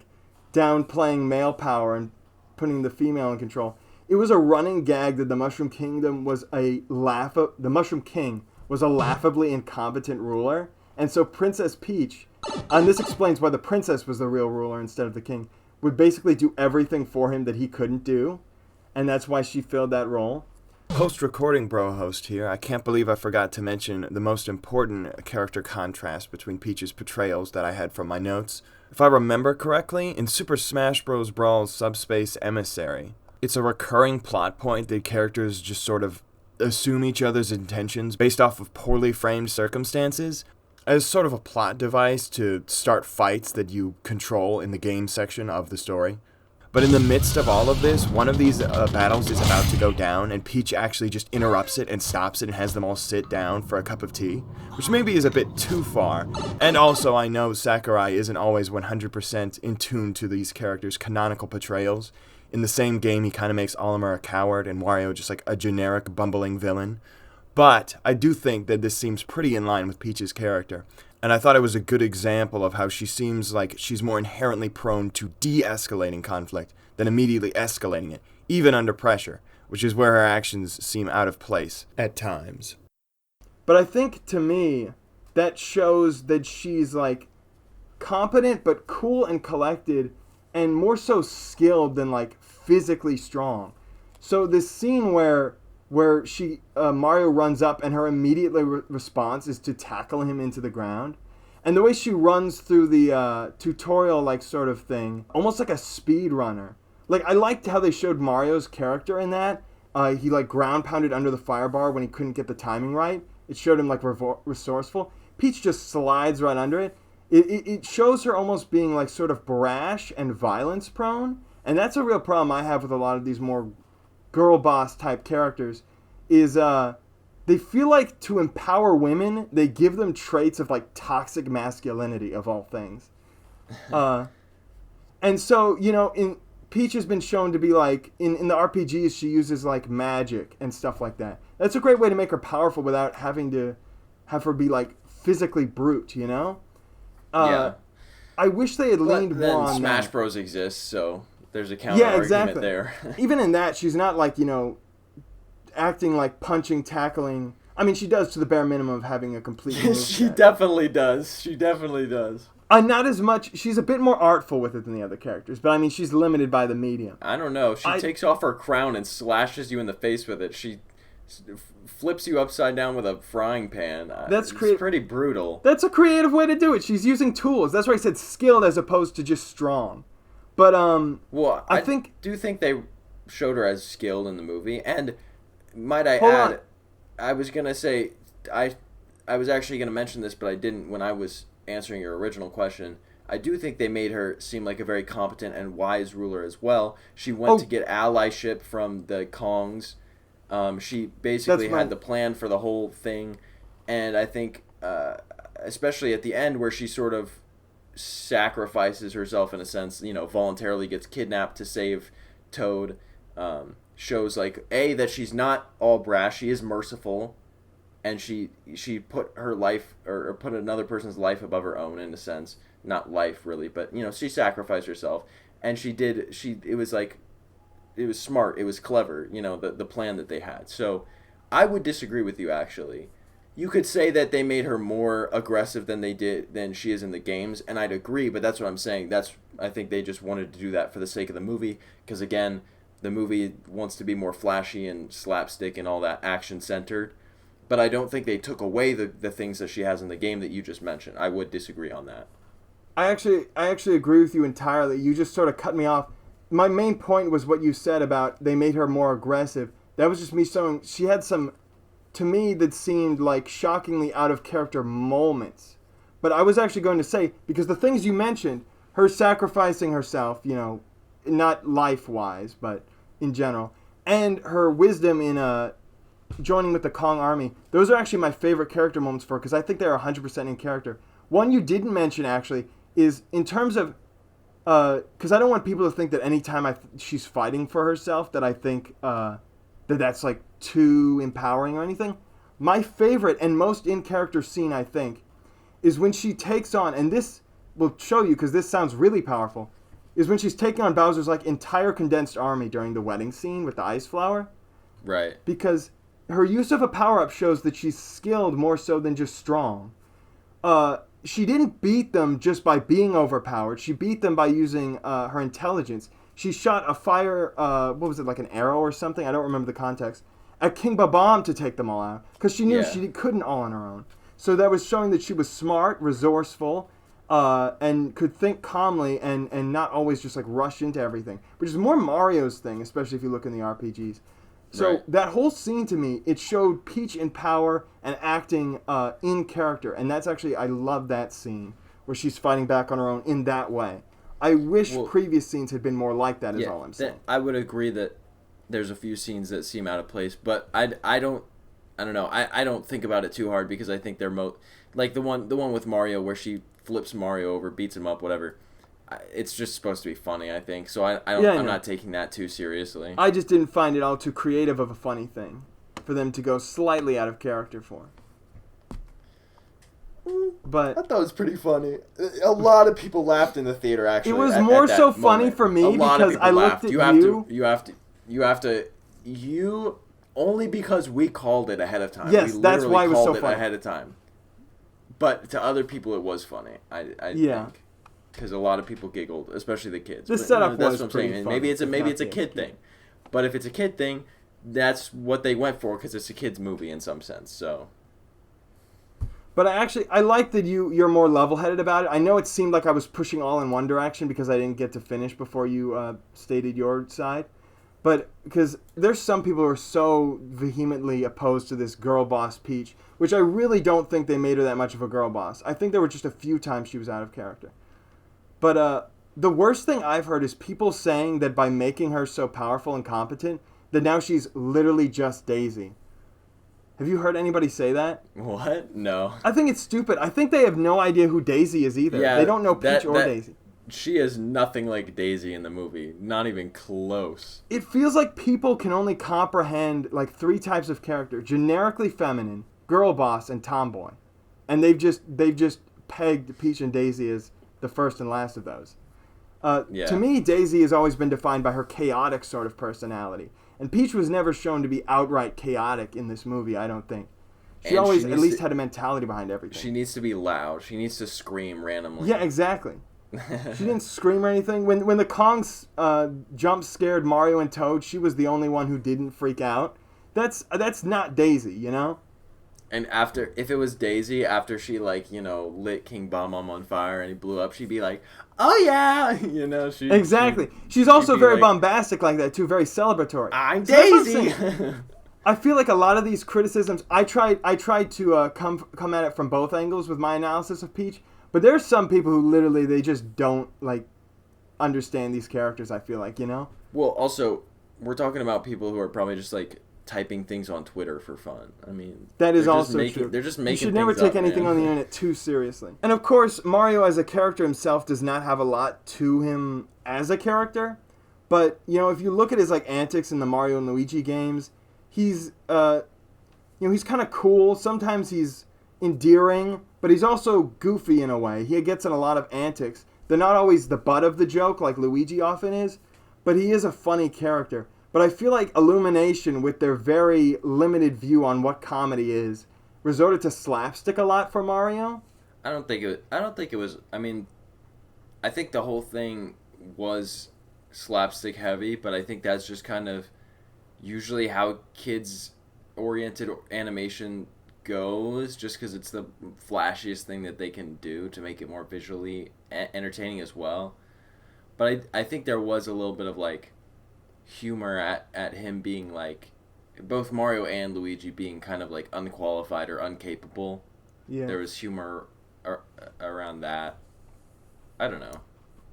downplaying male power and putting the female in control. It was a running gag that the Mushroom King was a laughably incompetent ruler. And so Princess Peach, and this explains why the princess was the real ruler instead of the king, would basically do everything for him that he couldn't do. And that's why she filled that role. Post-recording bro host here. I can't believe I forgot to mention the most important character contrast between Peach's portrayals that I had from my notes. If I remember correctly, in Super Smash Bros. Brawl's Subspace Emissary, it's a recurring plot point that characters just sort of assume each other's intentions based off of poorly framed circumstances as sort of a plot device to start fights that you control in the game section of the story. But in the midst of all of this, one of these battles is about to go down, and Peach actually just interrupts it and stops it and has them all sit down for a cup of tea, which maybe is a bit too far. And also, I know Sakurai isn't always 100% in tune to these characters' canonical portrayals. In the same game, he kind of makes Olimar a coward and Wario just like a generic bumbling villain. But I do think that this seems pretty in line with Peach's character. And I thought it was a good example of how she seems like she's more inherently prone to de-escalating conflict than immediately escalating it, even under pressure, which is where her actions seem out of place at times. But I think, to me, that shows that she's, like, competent but cool and collected and more so skilled than, like, physically strong. So this scene where she Mario runs up and her immediate response is to tackle him into the ground, and the way she runs through the tutorial like sort of thing, almost like a speed runner. Like, I liked how they showed Mario's character in that. He like ground pounded under the fire bar when he couldn't get the timing right. It showed him like resourceful. Peach just slides right under it. It shows her almost being like sort of brash and violence prone, and that's a real problem I have with a lot of these more girl boss type characters, is they feel like to empower women, they give them traits of like toxic masculinity of all things. And so, you know, Peach has been shown to be like, in the RPGs, she uses like magic and stuff like that. That's a great way to make her powerful without having to have her be like physically brute, you know? Yeah. I wish they had leaned more on Smash that. Bros. Exists, so there's a counter argument there. Even in that, she's not like, you know, acting like punching, tackling. I mean, she does to the bare minimum of having a complete move She set. definitely does. She definitely does. Not as much. She's a bit more artful with it than the other characters, but I mean, she's limited by the medium. I don't know. She takes off her crown and slashes you in the face with it. She flips you upside down with a frying pan. That's it's pretty brutal. That's a creative way to do it. She's using tools. That's why I said skilled as opposed to just strong. But well, I do think they showed her as skilled in the movie. And might I Hold add, on. I was gonna say I was actually gonna mention this, but I didn't when I was answering your original question. I do think they made her seem like a very competent and wise ruler as well. She went to get allyship from the Kongs. She basically had the plan for the whole thing, and I think, especially at the end where she sort of sacrifices herself in a sense, you know, voluntarily gets kidnapped to save Toad, shows like that she's not all brash. She is merciful, and she put her life or put another person's life above her own in a sense. Not life really, but you know, she sacrificed herself, and it was like, it was smart, it was clever, you know, the plan that they had. So I would disagree with you, actually. You could say that they made her more aggressive than she is in the games, and I'd agree, but that's what I'm saying. I think they just wanted to do that for the sake of the movie, because again, the movie wants to be more flashy and slapstick and all that action-centered, but I don't think they took away the things that she has in the game that you just mentioned. I would disagree on that. I actually agree with you entirely. You just sort of cut me off. My main point was what you said about they made her more aggressive. That was just me showing she had some, to me, that seemed like shockingly out of character moments. But I was actually going to say, because the things you mentioned, her sacrificing herself, you know, not life-wise, but in general, and her wisdom in joining with the Kong army, those are actually my favorite character moments for her, because I think they're 100% in character. One you didn't mention, actually, is in terms of, because I don't want people to think that anytime she's fighting for herself, that I think that's like too empowering or anything. My favorite and most in-character scene, I think, is when she takes on, and this will show you because this sounds really powerful, is when she's taking on Bowser's like entire condensed army during the wedding scene with the ice flower. Right. Because her use of a power-up shows that she's skilled more so than just strong. She didn't beat them just by being overpowered. She beat them by using her intelligence. She shot a fire, what was it, like an arrow or something? I don't remember the context. At King Babam to take them all out. Because she knew she couldn't all on her own. So that was showing that she was smart, resourceful, and could think calmly and not always just like rush into everything. Which is more Mario's thing, especially if you look in the RPGs. So that whole scene to me, it showed Peach in power and acting in character. And that's actually, I love that scene where she's fighting back on her own in that way. I wish previous scenes had been more like that is all I'm saying. I would agree that there's a few scenes that seem out of place, but I don't know. I don't think about it too hard because I think they're like the one with Mario where she flips Mario over, beats him up, whatever. It's just supposed to be funny, I think. So I'm not taking that too seriously. I just didn't find it all too creative of a funny thing for them to go slightly out of character for. But I thought it was pretty funny. A lot of people laughed in the theater. Actually, it was more so funny for me because I looked at you only because we called it ahead of time. Yes, that's why it was so funny ahead of time. But to other people, it was funny. I think because a lot of people giggled, especially the kids. The setup that's was what I'm pretty saying. funny. Maybe it's a kid thing, but if it's a kid thing, that's what they went for because it's a kids movie in some sense. So. But I like that you're more level-headed about it. I know it seemed like I was pushing all in one direction because I didn't get to finish before you stated your side. But because there's some people who are so vehemently opposed to this girl boss Peach, which I really don't think they made her that much of a girl boss. I think there were just a few times she was out of character. But the worst thing I've heard is people saying that by making her so powerful and competent, that now she's literally just Daisy. Have you heard anybody say that? What? No. I think it's stupid. I think they have no idea who Daisy is either. Yeah, they don't know Peach or Daisy. She is nothing like Daisy in the movie. Not even close. It feels like people can only comprehend like three types of character: generically feminine, girl boss, and tomboy. And they've just pegged Peach and Daisy as the first and last of those. To me, Daisy has always been defined by her chaotic sort of personality. And Peach was never shown to be outright chaotic in this movie, I don't think. She always at least had a mentality behind everything. She needs to be loud. She needs to scream randomly. Yeah, exactly. She didn't scream or anything. When the Kongs jump scared Mario and Toad, she was the only one who didn't freak out. That's not Daisy, you know? And if it was Daisy, after she lit King Bob-omb on fire and he blew up, she'd be like, "Oh yeah," Exactly. She's also very bombastic like that too, very celebratory. I'm Daisy. I feel like a lot of these criticisms, I tried to come at it from both angles with my analysis of Peach, but there's some people who literally they just don't understand these characters. I feel like, you know. Well, also we're talking about people who are probably just typing things on Twitter for fun. I mean, that is also true. They're just making. You should never take anything on the internet too seriously. And of course, Mario as a character himself does not have a lot to him as a character. But if you look at his antics in the Mario and Luigi games, he's he's kind of cool. Sometimes he's endearing, but he's also goofy in a way. He gets in a lot of antics. They're not always the butt of the joke like Luigi often is, but he is a funny character. But I feel like Illumination, with their very limited view on what comedy is, resorted to slapstick a lot for Mario. I don't think it was. I mean, I think the whole thing was slapstick heavy, but I think that's just kind of usually how kids-oriented animation goes, just because it's the flashiest thing that they can do to make it more visually entertaining as well. But I think there was a little bit of humor at him being both Mario and Luigi being kind of unqualified or incapable. Yeah. There was humor around that. I don't know.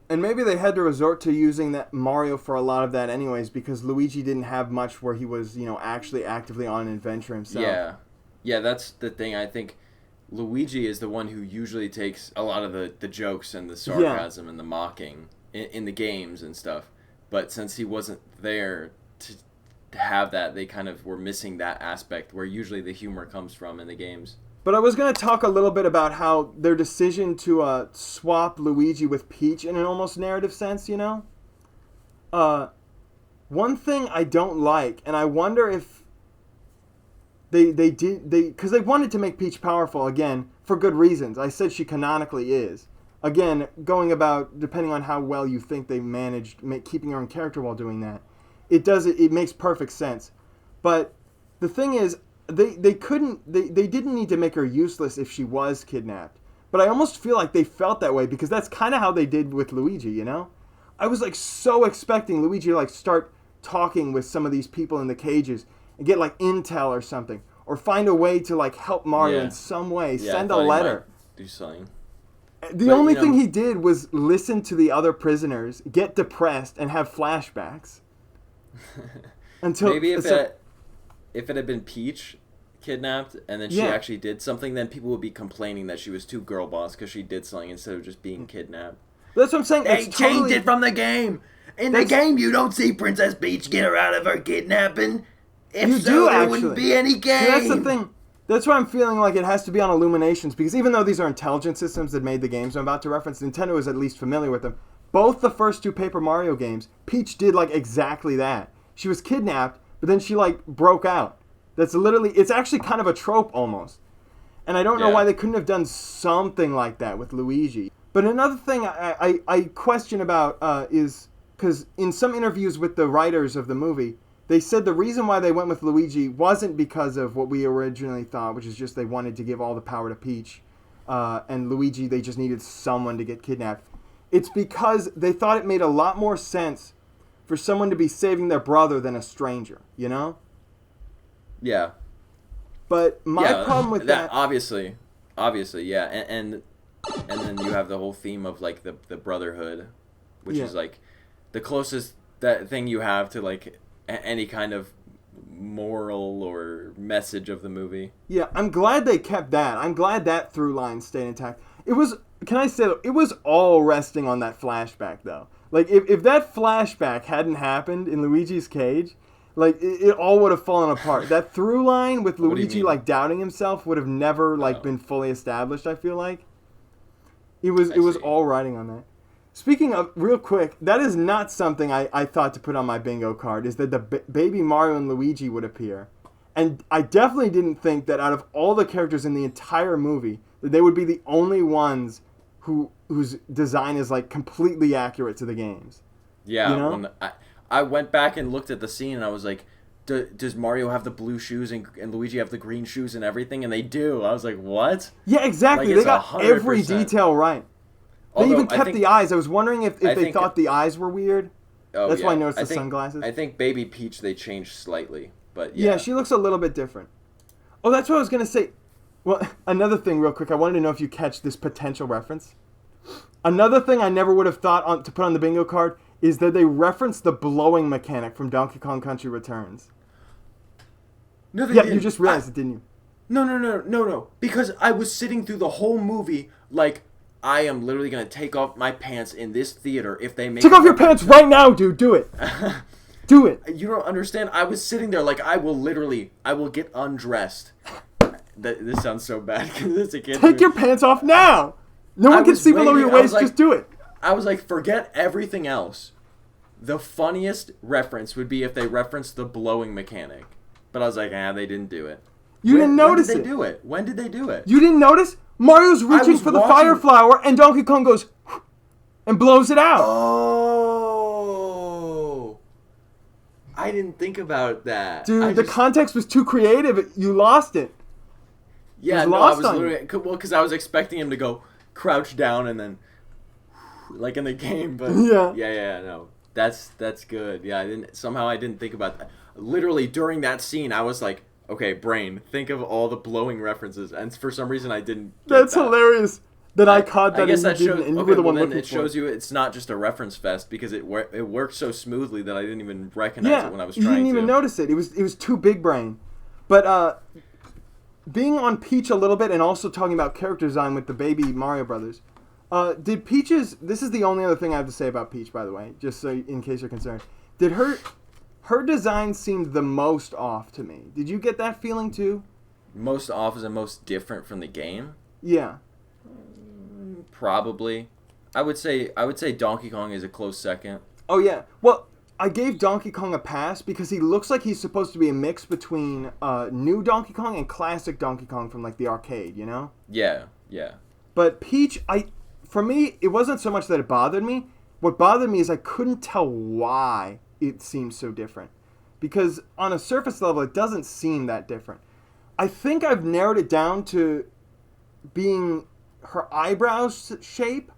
And maybe they had to resort to using that Mario for a lot of that anyways, because Luigi didn't have much where he was, actually actively on an adventure himself. Yeah. Yeah, that's the thing. I think Luigi is the one who usually takes a lot of the jokes and the sarcasm and the mocking in the games and stuff. But since he wasn't there have that. They kind of were missing that aspect where usually the humor comes from in the games. But I was going to talk a little bit about how their decision to swap Luigi with Peach in an almost narrative sense, you know? One thing I don't like, and I wonder if because they wanted to make Peach powerful, again, for good reasons. I said she canonically is. Again, going about, depending on how well you think they managed keeping her in character while doing that, it makes perfect sense. But the thing is, they didn't need to make her useless if she was kidnapped. But I almost feel like they felt that way because that's kind of how they did with Luigi, you know? I was like so expecting Luigi to like start talking with some of these people in the cages and get like intel or something, or find a way to like help Mario in some way, send a letter. Do something. The only thing he did was listen to the other prisoners, get depressed, and have flashbacks. Until maybe if it had been Peach kidnapped and then she actually did something, then people would be complaining that she was too girl boss because she did something instead of just being kidnapped. That's what I'm saying. They changed it from the game. In the game, you don't see Princess Peach get her out of her kidnapping. If there wouldn't be any game. See, that's the thing. That's why I'm feeling like it has to be on Illuminations, because even though these are intelligent systems that made the games I'm about to reference, Nintendo is at least familiar with them. Both the first two Paper Mario games, Peach did like exactly that. She was kidnapped, but then she like broke out. It's actually kind of a trope almost. And I don't know why they couldn't have done something like that with Luigi. But another thing I question about is, because in some interviews with the writers of the movie, they said the reason why they went with Luigi wasn't because of what we originally thought, which is just they wanted to give all the power to Peach. And Luigi, they just needed someone to get kidnapped. It's because they thought it made a lot more sense for someone to be saving their brother than a stranger, you know? Yeah. But my problem with that... Obviously, yeah. And then you have the whole theme of, like, the brotherhood, which is, like, the closest that thing you have to, like, any kind of moral or message of the movie. Yeah, I'm glad they kept that. I'm glad that through line stayed intact. It was... Can I say, it was all resting on that flashback, though. Like, if that flashback hadn't happened in Luigi's cage... Like, it all would have fallen apart. That through line with Luigi, like, doubting himself would have never, like, been fully established, I feel like. It was all riding on that. Speaking of, real quick, that is not something I thought to put on my bingo card, is that the baby Mario and Luigi would appear. And I definitely didn't think that out of all the characters in the entire movie, that they would be the only ones whose design is, like, completely accurate to the games. Yeah, you know? I went back and looked at the scene and I was like, does Mario have the blue shoes and Luigi have the green shoes and everything? And they do. I was like, what? Yeah, exactly. Like, they got 100%. Every detail right. They even kept the eyes. I was wondering if they thought the eyes were weird. Oh, That's why I noticed the sunglasses. I think Baby Peach, they changed slightly. But yeah, she looks a little bit different. Oh, that's what I was going to say. Well, another thing real quick. I wanted to know if you catch this potential reference. Another thing I never would have thought to put on the bingo card is that they reference the blowing mechanic from Donkey Kong Country Returns. No, they didn't. You just realized it, didn't you? No. Because I was sitting through the whole movie like, I am literally going to take off my pants in this theater if they make... Take off your pants right now, dude. Do it. Do it. You don't understand. I was sitting there like, I will get undressed. This sounds so bad because it's a kid's movie. Take your pants off now. No one can see below your waist. Just do it. I was like, forget everything else. The funniest reference would be if they referenced the blowing mechanic. But I was like, they didn't do it. You didn't notice it. When did they do it? When did they do it? You didn't notice? Mario's reaching for the fire flower, and Donkey Kong goes and blows it out. Oh. I didn't think about that. Dude, the context was too creative. You lost it. Yeah, no, I was literally... Well, because I was expecting him to go crouch down and then... Like in the game, but... Yeah, no. That's good. Yeah, I didn't think about that. Literally, during that scene, I was like, okay, brain, think of all the blowing references. And for some reason, I didn't get That's hilarious that I caught that. I guess that shows... And you were the one looking it shows you it's not just a reference fest because it worked so smoothly that I didn't even recognize it when I was trying to. You didn't even notice it. It was too big brain. But being on Peach a little bit and also talking about character design with the baby Mario Brothers... did Peach's... This is the only other thing I have to say about Peach, by the way, just so in case you're concerned. Did her her design seemed the most off to me. Did you get that feeling too? Most off is the most different from the game? Yeah. Probably. I would say Donkey Kong is a close second. Oh yeah. Well, I gave Donkey Kong a pass because he looks like he's supposed to be a mix between new Donkey Kong and classic Donkey Kong from like the arcade, you know? Yeah, yeah. But Peach, for me, it wasn't so much that it bothered me. What bothered me is I couldn't tell why it seemed so different. Because on a surface level, it doesn't seem that different. I think I've narrowed it down to being her eyebrows shape,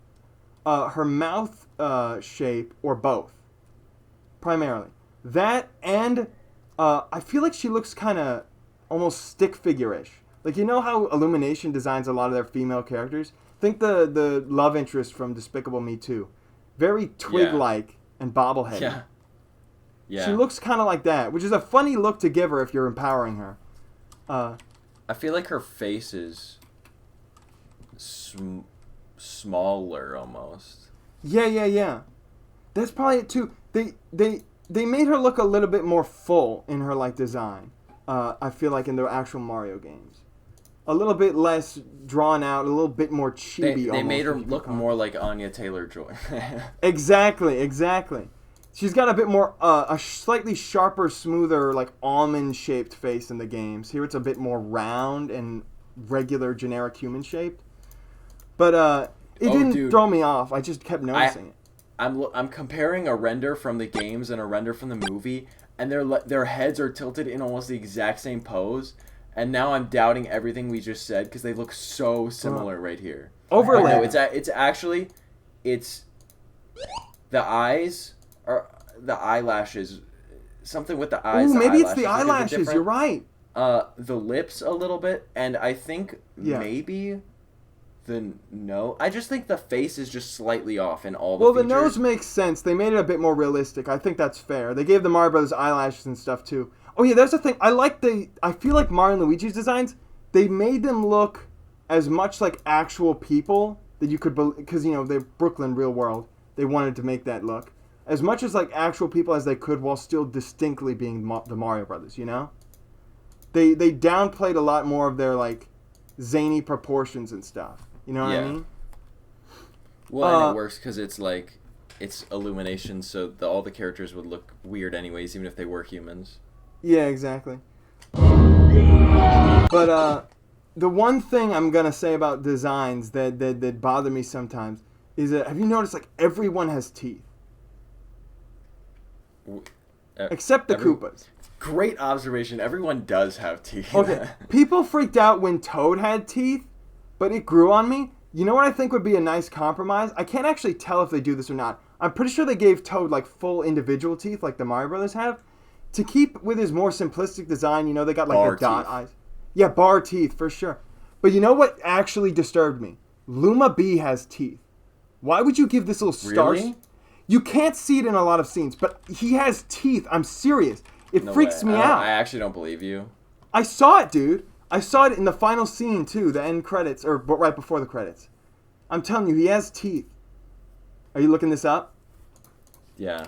her mouth shape, or both. Primarily. That and I feel like she looks kind of almost stick figure-ish. Like, you know how Illumination designs a lot of their female characters? Think the love interest from Despicable Me 2. Very twig-like and bobblehead. Yeah. Yeah. She looks kind of like that, which is a funny look to give her if you're empowering her. I feel like her face is smaller almost. Yeah. That's probably it too. They made her look a little bit more full in her like design. I feel like in the actual Mario games, a little bit less drawn out, a little bit more chibi. They made her look more like Anya Taylor-Joy. Exactly. She's got a bit more, a slightly sharper, smoother, like almond-shaped face in the games. Here it's a bit more round and regular, generic human-shaped. But it didn't throw me off. I just kept noticing it. I'm comparing a render from the games and a render from the movie, and their heads are tilted in almost the exact same pose. And now I'm doubting everything we just said because they look so similar right here. Overlay. No, it's actually the eyes. Or the eyelashes, something with the eyes. Ooh, maybe it's the eyelashes. eyelashes. You're right. The lips a little bit, and I think maybe the nose. I just think the face is just slightly off in all the features. The nose makes sense. They made it a bit more realistic. I think that's fair. They gave the Mario Brothers eyelashes and stuff too. Oh yeah, that's the thing. I feel like Mario and Luigi's designs, they made them look as much like actual people that you could, because you know they're Brooklyn real world. They wanted to make that look. As much as like actual people as they could while still distinctly being the Mario Brothers, you know? They downplayed a lot more of their like zany proportions and stuff. You know what I mean? Well, and it works because it's like, it's Illumination, so all the characters would look weird anyways, even if they were humans. Yeah, exactly. But the one thing I'm going to say about designs that bother me sometimes is that, have you noticed like everyone has teeth? Except the Koopas. Great observation. Everyone does have teeth. Okay, people freaked out when Toad had teeth, but it grew on me. You know what I think would be a nice compromise? I can't actually tell if they do this or not. I'm pretty sure they gave Toad like full individual teeth like the Mario Brothers have. To keep with his more simplistic design, you know, they got like the dot eyes. Yeah, bar teeth for sure. But you know what actually disturbed me? Luma B has teeth. Why would you give this little star? Really? You can't see it in a lot of scenes, but he has teeth. I'm serious. It freaks me out. I actually don't believe you. I saw it, dude. I saw it in the final scene, too, the end credits, or right before the credits. I'm telling you, he has teeth. Are you looking this up? Yeah.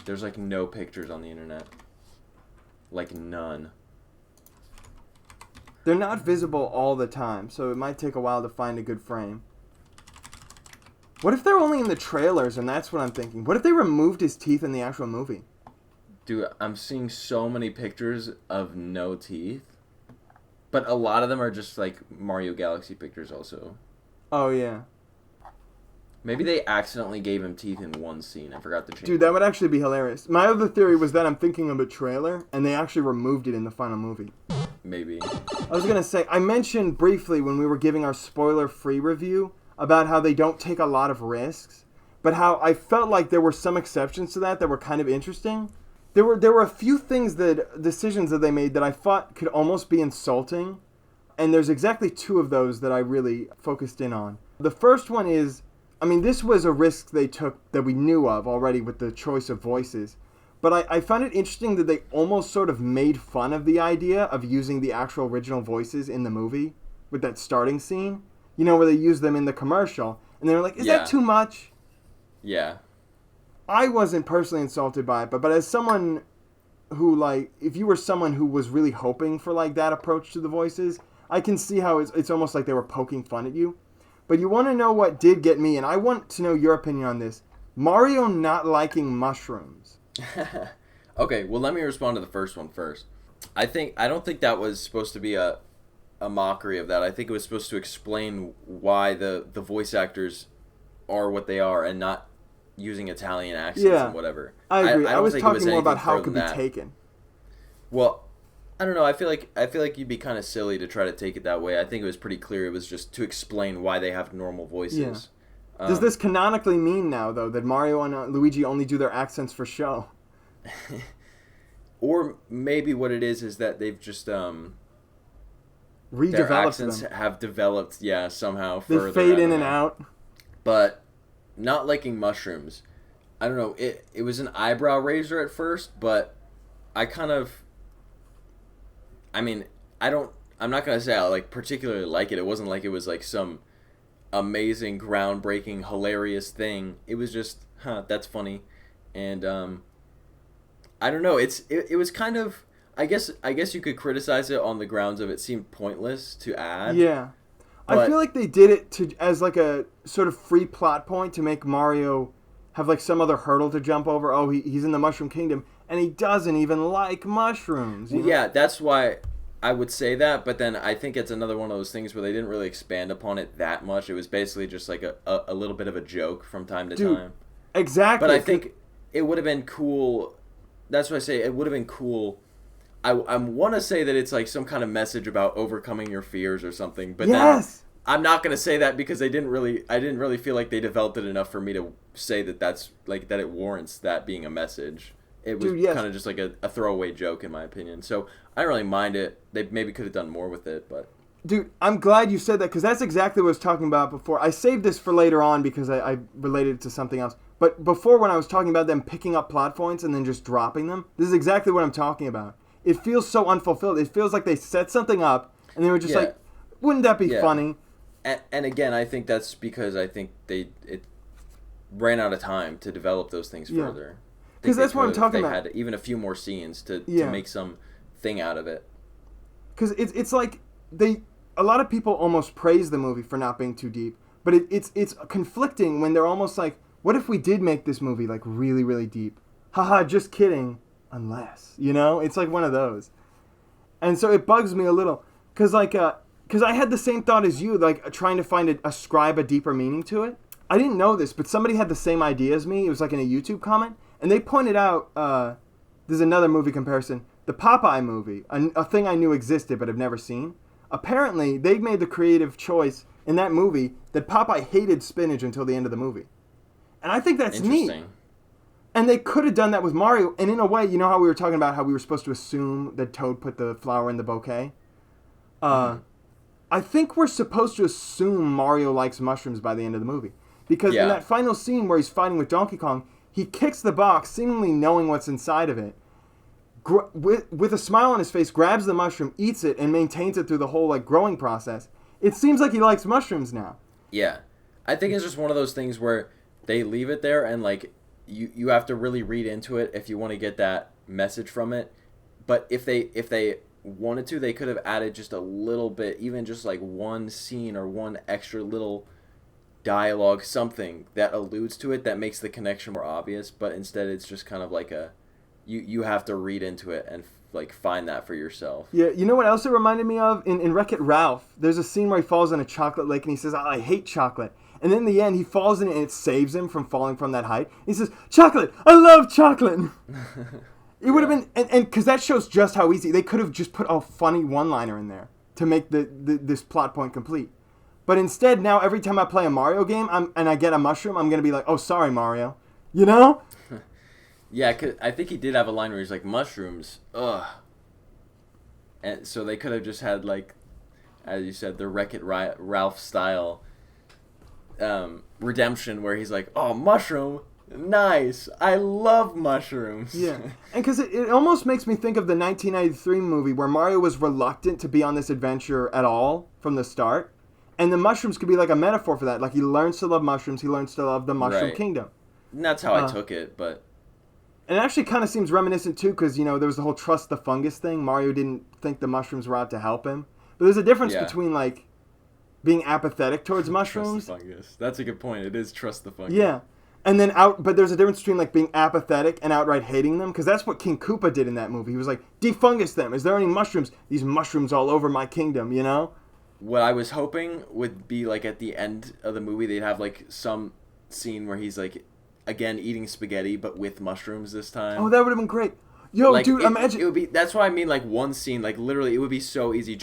There's, like, no pictures on the internet. Like, none. They're not visible all the time, so it might take a while to find a good frame. What if they're only in the trailers, and that's what I'm thinking? What if they removed his teeth in the actual movie? Dude, I'm seeing so many pictures of no teeth. But a lot of them are just, like, Mario Galaxy pictures also. Oh, yeah. Maybe they accidentally gave him teeth in one scene. I forgot to change. Dude, that would actually be hilarious. My other theory was that I'm thinking of a trailer, and they actually removed it in the final movie. Maybe. I was going to say, I mentioned briefly when we were giving our spoiler-free review about how they don't take a lot of risks, but how I felt like there were some exceptions to that were kind of interesting. There were a few decisions that they made that I thought could almost be insulting, and there's exactly two of those that I really focused in on. The first one is, I mean, this was a risk they took that we knew of already with the choice of voices, but I found it interesting that they almost sort of made fun of the idea of using the actual original voices in the movie with that starting scene. You know, where they use them in the commercial. And they were like, is that too much? Yeah. I wasn't personally insulted by it, but as someone who like, if you were someone who was really hoping for like that approach to the voices, I can see how it's almost like they were poking fun at you. But you want to know what did get me, and I want to know your opinion on this. Mario not liking mushrooms. Okay, well, let me respond to the first one first. I don't think that was supposed to be a mockery of that. I think it was supposed to explain why the voice actors are what they are and not using Italian accents and whatever. I agree. I was think talking more about how it could be taken. Well, I don't know. I feel like you'd be kind of silly to try to take it that way. I think it was pretty clear. It was just to explain why they have normal voices. Yeah. Does this canonically mean now, though, that Mario and Luigi only do their accents for show? Or maybe what it is that they've just redeveloped their accents them. Have developed, somehow they further. They fade in and out. But not liking mushrooms, I don't know. It was an eyebrow raiser at first, but I'm not gonna say I like particularly like it. It wasn't like it was like some amazing, groundbreaking, hilarious thing. It was just, that's funny, and I don't know. It was kind of, I guess you could criticize it on the grounds of it seemed pointless to add. Yeah, I feel like they did it as like a sort of free plot point to make Mario have like some other hurdle to jump over. Oh, he's in the Mushroom Kingdom, and he doesn't even like mushrooms. Well, yeah, that's why I would say that. But then I think it's another one of those things where they didn't really expand upon it that much. It was basically just like a little bit of a joke from time to time. Exactly. But I think it would have been cool. That's what I say. It would have been cool. I want to say that it's like some kind of message about overcoming your fears or something. But then I'm not going to say that because I didn't really feel like they developed it enough for me to say that that's like that it warrants that being a message. It was kind of just like a throwaway joke in my opinion. So I don't really mind it. They maybe could have done more with it, but. Dude, I'm glad you said that because that's exactly what I was talking about before. I saved this for later on because I related it to something else. But before, when I was talking about them picking up plot points and then just dropping them, this is exactly what I'm talking about. It feels so unfulfilled. It feels like they set something up and they were just like, wouldn't that be funny? And again, I think that's because I think it ran out of time to develop those things further. Because that's what I'm talking about. They had even a few more scenes to make some thing out of it. Because it's like a lot of people almost praise the movie for not being too deep, but it's conflicting when they're almost like, what if we did make this movie like really, really deep? Haha, just kidding. Unless, it's like one of those. And so it bugs me a little because I had the same thought as you, like trying to ascribe a deeper meaning to it. I didn't know this, but somebody had the same idea as me. It was like in a YouTube comment, and they pointed out, there's another movie comparison, the Popeye movie, a thing I knew existed but have never seen. Apparently, they made the creative choice in that movie that Popeye hated spinach until the end of the movie. And I think that's neat. And they could have done that with Mario. And in a way, you know how we were talking about how we were supposed to assume that Toad put the flower in the bouquet? I think we're supposed to assume Mario likes mushrooms by the end of the movie. Because in that final scene where he's fighting with Donkey Kong, he kicks the box, seemingly knowing what's inside of it. With a smile on his face, grabs the mushroom, eats it, and maintains it through the whole growing process. It seems like he likes mushrooms now. Yeah. I think it's just one of those things where they leave it there and you have to really read into it if you want to get that message from it. But if they wanted to, they could have added just a little bit, even just like one scene or one extra little dialogue, something that alludes to it that makes the connection more obvious. But instead it's just kind of like you have to read into it and find that for yourself. Yeah, you know what else it reminded me of? In Wreck-It Ralph, there's a scene where he falls in a chocolate lake and he says, I hate chocolate. And then in the end, he falls in it and it saves him from falling from that height. He says, chocolate! I love chocolate! It would have been... And because that shows just how easy... They could have just put a funny one-liner in there to make this plot point complete. But instead, now every time I play a Mario game and I get a mushroom, I'm going to be like, oh, sorry, Mario. You know? Yeah, 'cause I think he did have a line where he's like, mushrooms, ugh. And so they could have just had, as you said, the Wreck-It Ralph style redemption where he's like, oh, mushroom, nice, I love mushrooms. Yeah, and because it almost makes me think of the 1993 movie where Mario was reluctant to be on this adventure at all from the start, and the mushrooms could be like a metaphor for that. Like he learns to love mushrooms, he learns to love the Mushroom Kingdom. And that's how I took it, but... And it actually kind of seems reminiscent too, because there was the whole trust the fungus thing. Mario didn't think the mushrooms were out to help him, but there's a difference between like being apathetic towards mushrooms. Trust the fungus. That's a good point. It is trust the fungus. Yeah, and then but there's a difference between like being apathetic and outright hating them, because that's what King Koopa did in that movie. He was like, defungus them. Is there any mushrooms? These mushrooms all over my kingdom, What I was hoping would be like at the end of the movie, they'd have like some scene where he's like, again, eating spaghetti, but with mushrooms this time. Oh, that would have been great. Yo, like, dude, imagine. It would be. That's why I mean, like one scene, like literally, it would be so easy.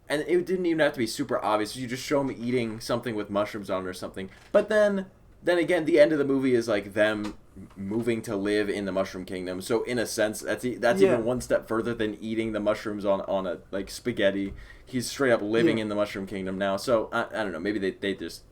And it didn't even have to be super obvious. You just show them eating something with mushrooms on it or something. But then again, the end of the movie is like them moving to live in the Mushroom Kingdom. So in a sense, that's even one step further than eating the mushrooms on a like spaghetti. He's straight up living in the Mushroom Kingdom now. So I don't know. Maybe they just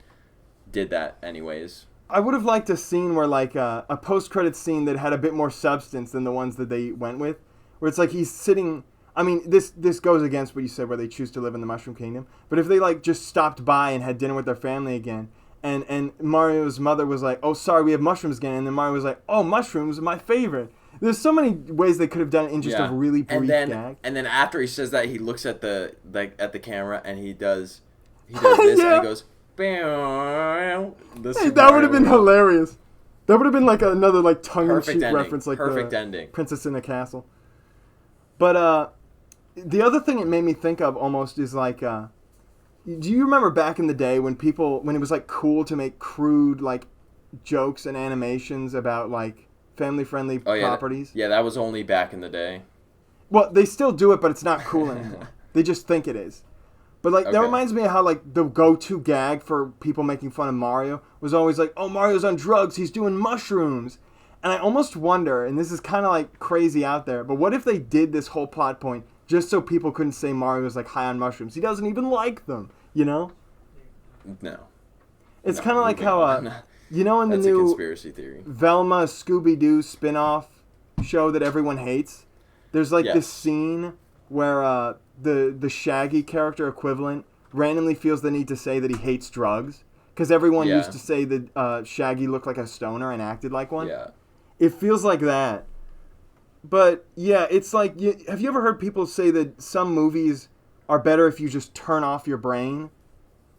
did that anyways. I would have liked a scene where, like, a post-credits scene that had a bit more substance than the ones that they went with, where it's like he's sitting... I mean, this goes against what you said, where they choose to live in the Mushroom Kingdom, but if they, like, just stopped by and had dinner with their family again, and Mario's mother was like, oh, sorry, we have mushrooms again, and then Mario was like, oh, mushrooms are my favorite. There's so many ways they could have done it in just a really brief gag. And then after he says that, he looks at the camera, and he does this, and he goes... That would have been hilarious. That would have been like another like tongue-in-cheek reference, like perfect the ending. Princess in a Castle. But the other thing it made me think of almost is like, do you remember back in the day when it was like cool to make crude like jokes and animations about like family-friendly properties? Yeah, that was only back in the day. Well, they still do it, but it's not cool anymore. They just think it is. But, like, that reminds me of how, like, the go-to gag for people making fun of Mario was always like, oh, Mario's on drugs, he's doing mushrooms. And I almost wonder, and this is kind of, like, crazy out there, but what if they did this whole plot point just so people couldn't say Mario's, like, high on mushrooms? He doesn't even like them, No. It's kind of like how, in the That's a new conspiracy theory. Velma Scooby-Doo spin-off show that everyone hates, there's, like, this scene where, the Shaggy character equivalent randomly feels the need to say that he hates drugs because everyone used to say that Shaggy looked like a stoner and acted like one. Yeah. It feels like that. But yeah, it's like, have you ever heard people say that some movies are better if you just turn off your brain?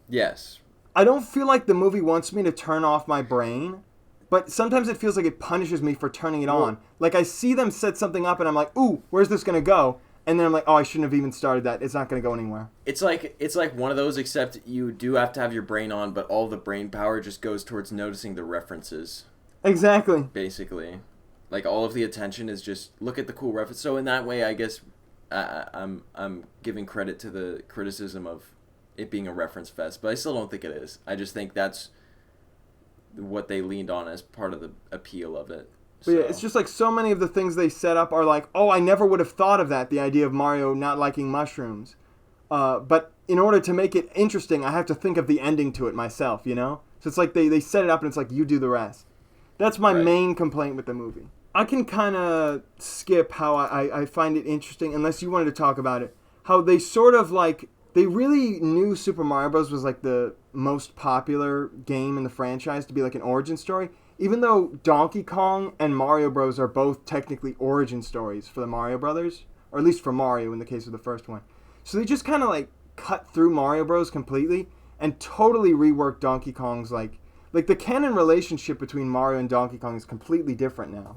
Yes. I don't feel like the movie wants me to turn off my brain, but sometimes it feels like it punishes me for turning it on. Like I see them set something up and I'm like, ooh, where's this going to go? And then I'm like, oh, I shouldn't have even started that. It's not going to go anywhere. It's like one of those, except you do have to have your brain on, but all the brain power just goes towards noticing the references. Exactly. Basically. Like, all of the attention is just, look at the cool reference. So in that way, I guess I'm giving credit to the criticism of it being a reference fest, but I still don't think it is. I just think that's what they leaned on as part of the appeal of it. But yeah, it's just like so many of the things they set up are like, oh, I never would have thought of that, the idea of Mario not liking mushrooms. But in order to make it interesting, I have to think of the ending to it myself, So it's like they set it up and it's like, you do the rest. That's my main complaint with the movie. I can kind of skip how I find it interesting, unless you wanted to talk about it, how they sort of like, they really knew Super Mario Bros. Was like the most popular game in the franchise to be like an origin story. Even though Donkey Kong and Mario Bros. Are both technically origin stories for the Mario Brothers, or at least for Mario in the case of the first one. So they just kind of like cut through Mario Bros. Completely and totally reworked Donkey Kong's like the canon relationship between Mario and Donkey Kong is completely different now,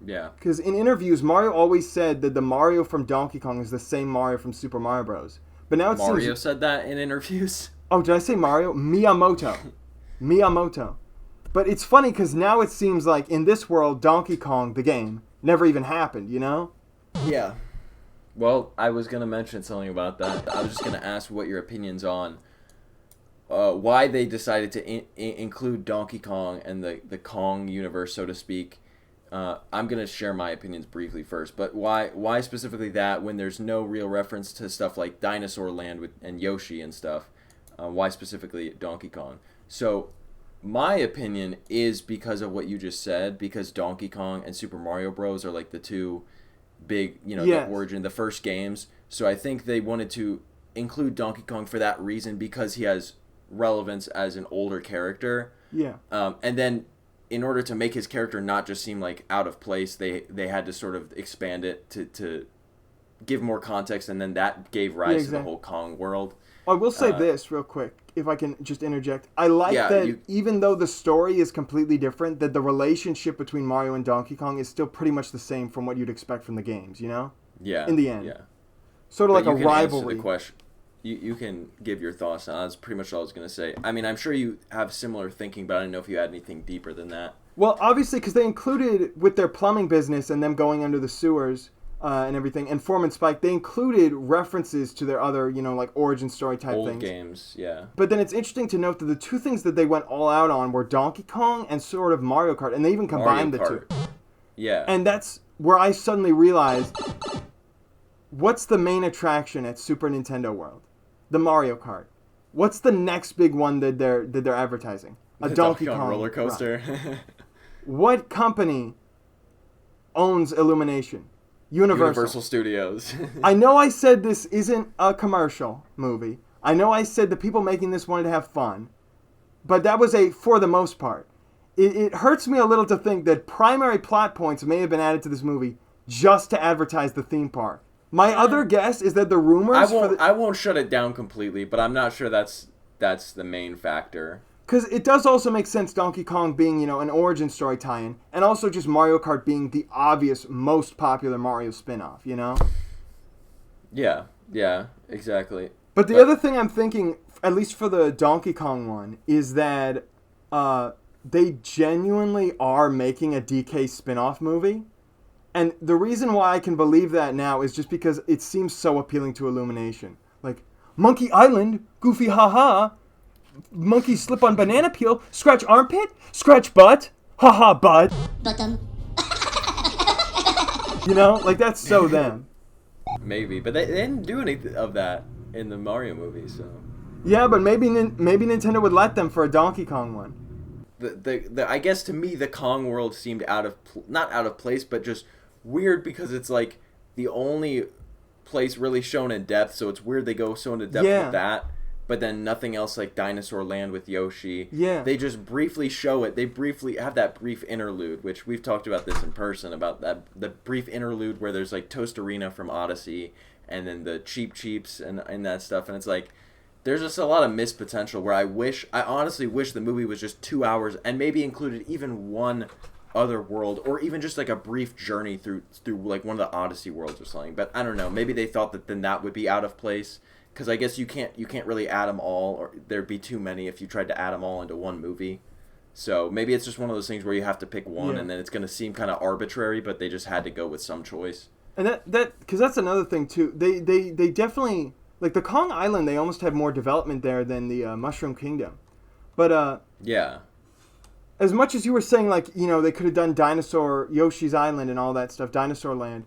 Yeah. Because in interviews, Mario always said that the Mario from Donkey Kong is the same Mario from Super Mario Bros. But now it seems... Mario said that in interviews? Oh, did I say Mario? Miyamoto. But it's funny because now it seems like in this world, Donkey Kong, the game, never even happened, Yeah. Well, I was going to mention something about that. I was just going to ask what your opinions on why they decided to include Donkey Kong and the Kong universe, so to speak. I'm going to share my opinions briefly first, but why specifically that when there's no real reference to stuff like Dinosaur Land and Yoshi and stuff? Why specifically Donkey Kong? So... my opinion is because of what you just said, because Donkey Kong and Super Mario Bros. Are like the two big, the origin, the first games. So I think they wanted to include Donkey Kong for that reason, because he has relevance as an older character. Yeah. And then in order to make his character not just seem like out of place, they had to sort of expand it to give more context, and then that gave rise to the whole Kong world. I will say this real quick, if I can just interject. I like that even though the story is completely different, that the relationship between Mario and Donkey Kong is still pretty much the same from what you'd expect from the games, you know? Yeah. In the end. Yeah. Sort of but like a rivalry. The question. You can give your thoughts on that. That's pretty much all I was going to say. I mean, I'm sure you have similar thinking, but I don't know if you had anything deeper than that. Well, obviously, because they included, with their plumbing business and them going under the sewers and everything, and Form and Spike, they included references to their other, you know, like origin story type Old things. games, yeah. But then it's interesting to note that the two things that they went all out on were Donkey Kong and sort of Mario Kart, and they even combined the two. Yeah. And that's where I suddenly realized, what's the main attraction at Super Nintendo World? The Mario Kart. What's the next big one that they're advertising? A Donkey Kong roller coaster. What company owns Illumination? Universal Studios. I know I said this isn't a commercial movie. I know I said the people making this wanted to have fun. But that was for the most part. It hurts me a little to think that primary plot points may have been added to this movie just to advertise the theme park. My other guess is that the rumors... I won't shut it down completely, but I'm not sure that's the main factor. Because it does also make sense, Donkey Kong being, you know, an origin story tie-in, and also just Mario Kart being the obvious, most popular Mario spin-off, you know? Yeah, exactly. But the other thing I'm thinking, at least for the Donkey Kong one, is that they genuinely are making a DK spin-off movie. And the reason why I can believe that now is just because it seems so appealing to Illumination. Like, Monkey Island, Goofy haha, monkey slip on banana peel, scratch armpit, scratch butt, haha butt. You know, like that's so them. Maybe, but they didn't do any of that in the Mario movie, so. Yeah, but maybe Nintendo would let them for a Donkey Kong one. I guess to me the Kong world seemed not out of place, but just weird because it's like the only place really shown in depth, so it's weird they go so into depth with that. But then nothing else like Dinosaur Land with Yoshi. Yeah. They just briefly show it. They briefly have that brief interlude, which we've talked about this in person, about the brief interlude where there's like Toast Arena from Odyssey and then the Cheep Cheeps and that stuff. And it's like, there's just a lot of missed potential where I honestly wish the movie was just 2 hours and maybe included even one other world or even just like a brief journey through like one of the Odyssey worlds or something. But I don't know. Maybe they thought that then that would be out of place. Because I guess you can't really add them all, or there'd be too many if you tried to add them all into one movie. So maybe it's just one of those things where you have to pick one, and then it's going to seem kind of arbitrary, but they just had to go with some choice. And because that's another thing too. They definitely, like the Kong Island, they almost have more development there than the Mushroom Kingdom. But yeah. As much as you were saying, like, you know, they could have done Yoshi's Island and all that stuff, Dinosaur Land.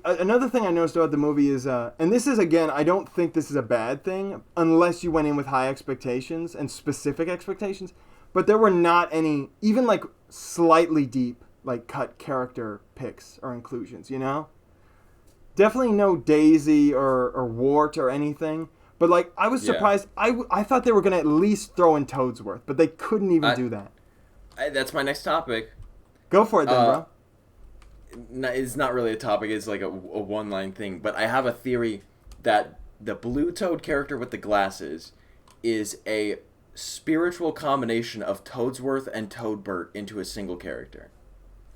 Another thing I noticed about the movie is, and this is, again, I don't think this is a bad thing, unless you went in with high expectations and specific expectations, but there were not any, even, like, slightly deep, like, cut character picks or inclusions, you know? Definitely no Daisy or Wart or anything, but, like, I was surprised. I thought they were going to at least throw in Toadsworth, but they couldn't even do that. That's my next topic. Go for it then, bro. It's not really a topic, it's like a one-line thing, but I have a theory that the Blue Toad character with the glasses is a spiritual combination of Toadsworth and Toadbert into a single character.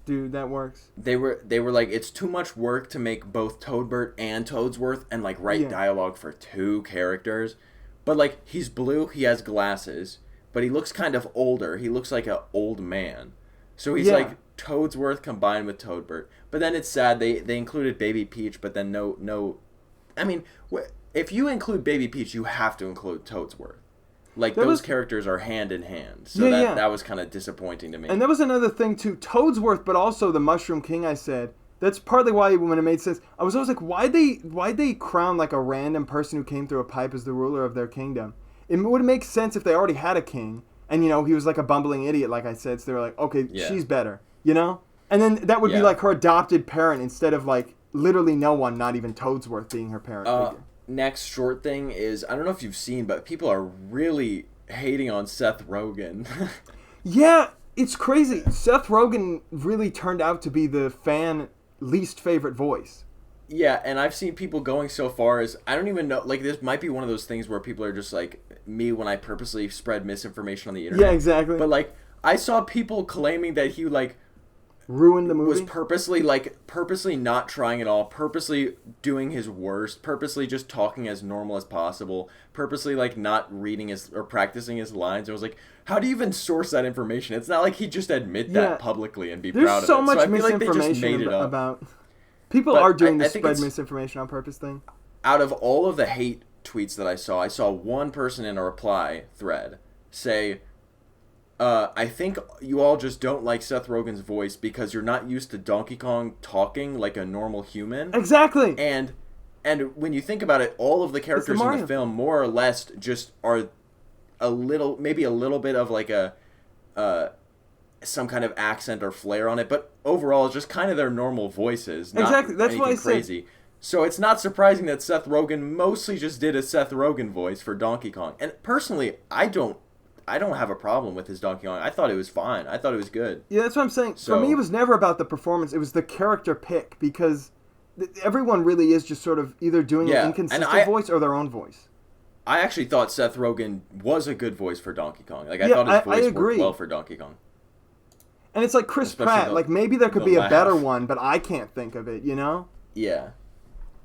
Dude, that works. They were like, it's too much work to make both Toadbert and Toadsworth and like write dialogue for two characters. But like, he's blue, he has glasses, but he looks kind of older. He looks like an old man. So he's like Toadsworth combined with Toadbert. But then it's sad they included Baby Peach, but then no. I mean, if you include Baby Peach, you have to include Toadsworth. Like, those characters are hand in hand. So that was kind of disappointing to me. And that was another thing, too. Toadsworth, but also the Mushroom King, I said. That's partly why, when it made sense, I was always like, why'd they crown, like, a random person who came through a pipe as the ruler of their kingdom? It would make sense if they already had a king, and, you know, he was, like, a bumbling idiot, like I said, so they were like, okay, she's better, you know? And then that would be, like, her adopted parent instead of, like, literally no one, not even Toadsworth, being her parent figure. Next short thing is, I don't know if you've seen, but people are really hating on Seth Rogen. Yeah, It's crazy. Seth Rogen really turned out to be the fan least favorite voice. Yeah, and I've seen people going so far as, I don't even know, like, this might be one of those things where people are just like me when I purposely spread misinformation on the internet. Yeah, exactly. But, like, I saw people claiming that he, like, ruined the movie. Was purposely not trying at all, purposely doing his worst, purposely just talking as normal as possible, purposely like not reading his or practicing his lines. I was like, how do you even source that information? It's not like he just admit that publicly and be proud of it. There's so much I feel misinformation about people are doing the spread misinformation on purpose thing. Out of all of the hate tweets that I saw one person in a reply thread say, I think you all just don't like Seth Rogen's voice because you're not used to Donkey Kong talking like a normal human. Exactly. And when you think about it, all of the characters in the film more or less just are maybe a little bit of like a some kind of accent or flair on it, but overall it's just kind of their normal voices. Exactly. That's why I said crazy. So it's not surprising that Seth Rogen mostly just did a Seth Rogen voice for Donkey Kong. And personally, I don't have a problem with his Donkey Kong. I thought it was fine. I thought it was good. Yeah, that's what I'm saying. So, for me, it was never about the performance. It was the character pick, because everyone really is just sort of either doing an inconsistent voice or their own voice. I actually thought Seth Rogen was a good voice for Donkey Kong. Like, I thought his voice worked well for Donkey Kong. And it's like Chris Pratt. Like, maybe there could be a better one, but I can't think of it, you know? Yeah.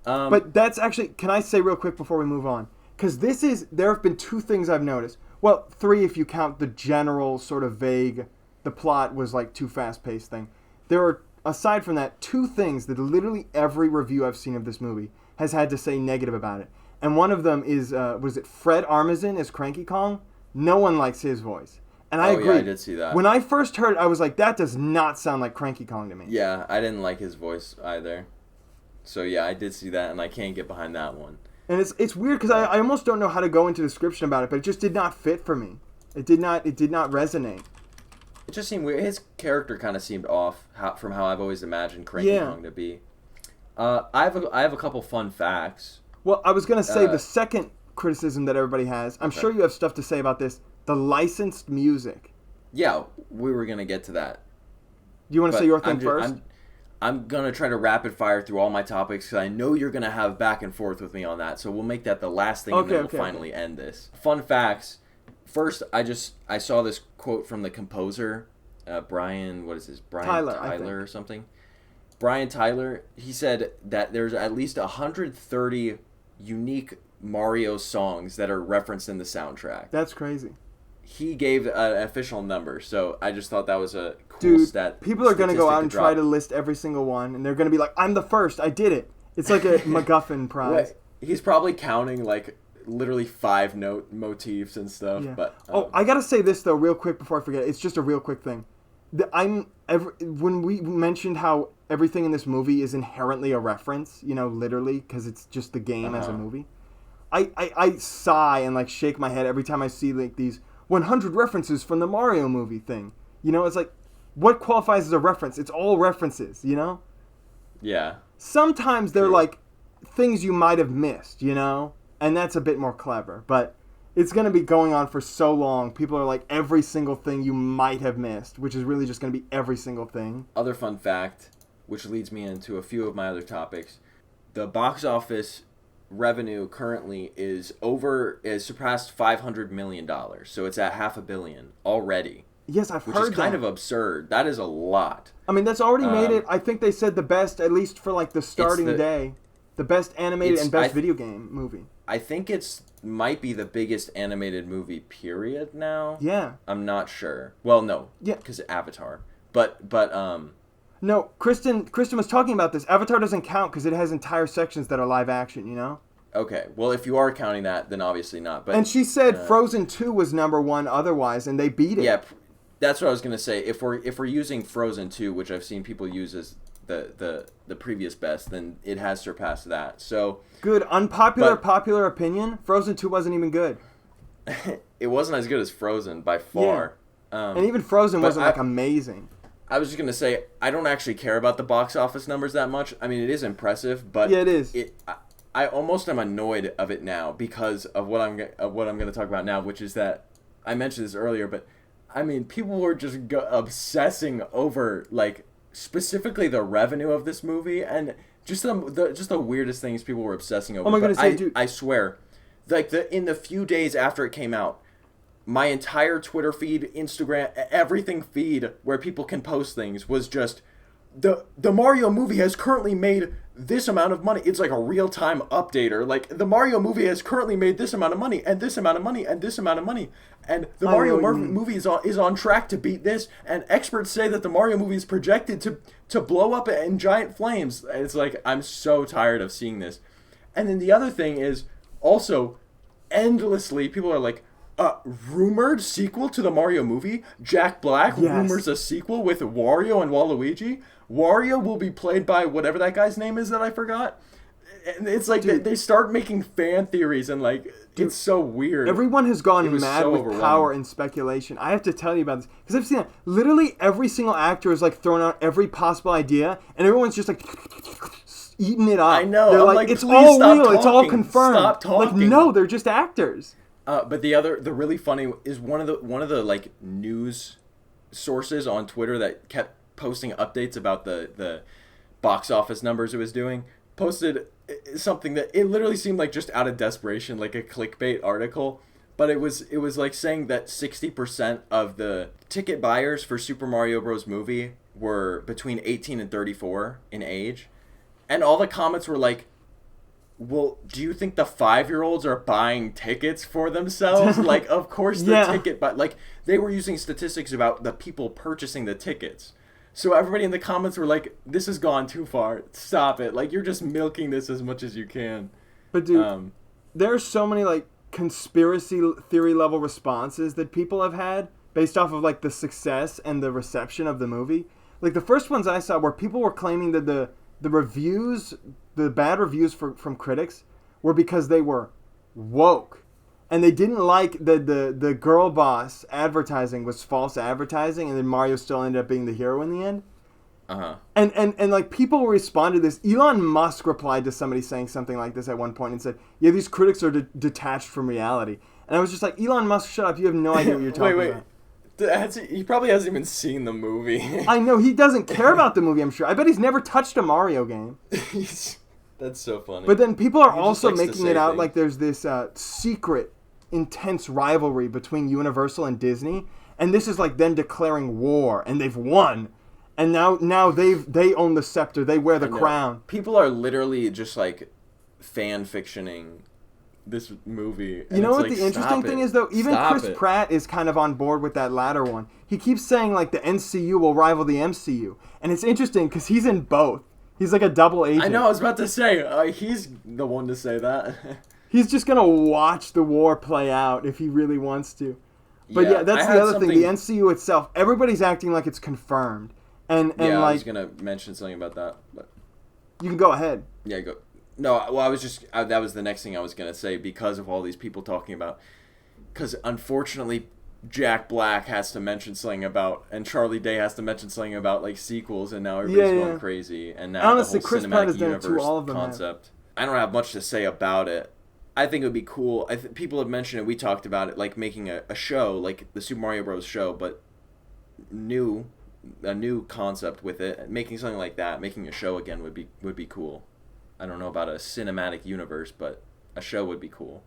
But that's actually... Can I say real quick before we move on? Because there have been two things I've noticed. Well, three if you count the general sort of vague, the plot was like too fast-paced thing. There are, aside from that, two things that literally every review I've seen of this movie has had to say negative about it. And one of them is, was it Fred Armisen as Cranky Kong? No one likes his voice. And I agree. Yeah, I did see that. When I first heard it, I was like, that does not sound like Cranky Kong to me. Yeah, I didn't like his voice either. So yeah, I did see that, and I can't get behind that one. And it's weird because I almost don't know how to go into description about it, but it just did not fit for me. It did not resonate. It just seemed weird. His character kind of seemed off from how I've always imagined Cranky Kong to be. I have a couple fun facts. Well, I was gonna say the second criticism that everybody has. I'm sure you have stuff to say about this. The licensed music. Yeah, we were gonna get to that. Do you want to say your thing first? I'm going to try to rapid fire through all my topics because I know you're going to have back and forth with me on that. So we'll make that the last thing and then we'll finally end this. Fun facts. First, I saw this quote from the composer, Brian Tyler or something. Brian Tyler, he said that there's at least 130 unique Mario songs that are referenced in the soundtrack. That's crazy. He gave an official number, so I just thought that was a cool stat. People are going to go out and try to list every single one, and they're going to be like, I'm the first, I did it. It's like a MacGuffin prize. He's probably counting, like, literally 5 note motifs and stuff. Yeah. But I got to say this, though, real quick before I forget. It's just a real quick thing. When we mentioned how everything in this movie is inherently a reference, you know, literally, because it's just the game as a movie, I sigh and, like, shake my head every time I see, like, these 100 references from the Mario movie thing. You know, it's like, what qualifies as a reference? It's all references, you know? Yeah. Sometimes they're like things you might have missed, you know? And that's a bit more clever. But it's going to be going on for so long. People are like, every single thing you might have missed, which is really just going to be every single thing. Other fun fact, which leads me into a few of my other topics. The box office revenue currently is surpassed $500 million. So it's at $500 million already. Yes, I've heard that. Which is kind of absurd. That is a lot. I mean, that's already made it, I think they said the best, at least for like the starting day, the best animated and best video game movie. I think might be the biggest animated movie period now. Yeah. I'm not sure. Well, no. Yeah. Because Avatar. But No, Kristen was talking about this. Avatar doesn't count because it has entire sections that are live action, you know? Okay. Well, if you are counting that, then obviously not. But and she said Frozen 2 was number 1 otherwise, and they beat it. Yeah, that's what I was going to say. If we're using Frozen 2, which I've seen people use as the previous best, then it has surpassed that. So good. Popular opinion, Frozen 2 wasn't even good. It wasn't as good as Frozen by far. Yeah. And even Frozen wasn't like amazing. I was just going to say, I don't actually care about the box office numbers that much. I mean, it is impressive, but yeah, it is. I almost am annoyed of it now because of what I'm going to talk about now, which is that I mentioned this earlier, but I mean, people were just obsessing over, like, specifically the revenue of this movie, and just the weirdest things people were obsessing over. Oh my goodness, dude. I swear, like, in the few days after it came out, my entire Twitter feed, Instagram, everything feed where people can post things was just, the Mario movie has currently made this amount of money. It's like a real-time updater. Like, the Mario movie has currently made this amount of money, and this amount of money, and this amount of money. And the Mario movie is on track to beat this, and experts say that the Mario movie is projected to blow up in giant flames. And it's like, I'm so tired of seeing this. And then the other thing is, also, endlessly, people are like, rumored sequel to the Mario movie? Jack Black rumors a sequel with Wario and Waluigi? Wario will be played by whatever that guy's name is that I forgot. And it's like, they start making fan theories, and like, it's so weird. Everyone has gone mad with power and speculation. I have to tell you about this, because I've seen it. Literally every single actor is like throwing out every possible idea, and everyone's just like eating it up. I know. They're I'm like, it's all real, talking. it's all confirmed. Stop talking. Like, no, they're just actors. But the really funny is one of the like news sources on Twitter that kept posting updates about the box office numbers it was doing, posted something that it literally seemed like just out of desperation, like a clickbait article, but it was like saying that 60% of the ticket buyers for Super Mario Bros. Movie were between 18 and 34 in age, and all the comments were like, well, do you think the 5-year-olds are buying tickets for themselves? Like, of course ticket, but like, they were using statistics about the people purchasing the tickets. So everybody in the comments were like, this has gone too far. Stop it. Like, you're just milking this as much as you can. But dude, there's so many like conspiracy theory level responses that people have had based off of like the success and the reception of the movie. Like, the first ones I saw where people were claiming that the reviews, the bad reviews from critics, were because they were woke, and they didn't like the girl boss advertising was false advertising, and then Mario still ended up being the hero in the end. And like, people responded to this. Elon Musk replied to somebody saying something like this at one point and said, yeah, these critics are detached from reality. And I was just like, Elon Musk, shut up, you have no idea what you're talking about. He probably hasn't even seen the movie. I know, he doesn't care about the movie, I'm sure. I bet he's never touched a Mario game. That's so funny. But then people are also making it out like there's this secret, intense rivalry between Universal and Disney, and this is like them declaring war, and they've won. And now they own the scepter, they wear the crown. People are literally just like fan fictioning this movie. You know what the interesting thing is, though? Even Chris Pratt is kind of on board with that latter one. He keeps saying, like, the NCU will rival the MCU. And it's interesting because he's in both. He's like a double agent. I know, I was about to say, he's the one to say that. He's just going to watch the war play out if he really wants to. But yeah, that's the other thing. The MCU itself, everybody's acting like it's confirmed. And like, I was going to mention something about that. But you can go ahead. Yeah, go. No, well, I was just, that was the next thing I was going to say, because of all these people talking about, because unfortunately Jack Black has to mention something about, and Charlie Day has to mention something about, like, sequels, and now everybody's going crazy, and now honestly, the whole Chris Pratt has cinematic done it universe too, all of them concept. I don't have much to say about it. I think it would be cool. People have mentioned it, we talked about it, like making a show, like the Super Mario Bros. Show, but a new concept with it, making something like that, making a show again would be cool. I don't know about a cinematic universe, but a show would be cool.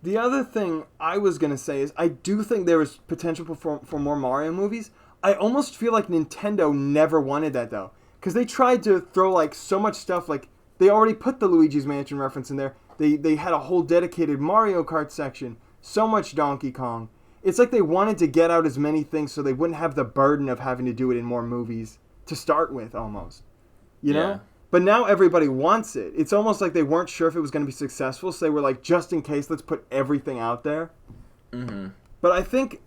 The other thing I was going to say is I do think there is potential for more Mario movies. I almost feel like Nintendo never wanted that, though. Because they tried to throw, like, so much stuff. Like, they already put the Luigi's Mansion reference in there. They had a whole dedicated Mario Kart section. So much Donkey Kong. It's like they wanted to get out as many things so they wouldn't have the burden of having to do it in more movies to start with, almost. You know? But now everybody wants it. It's almost like they weren't sure if it was going to be successful, so they were like, just in case, let's put everything out there. Mm-hmm. But I think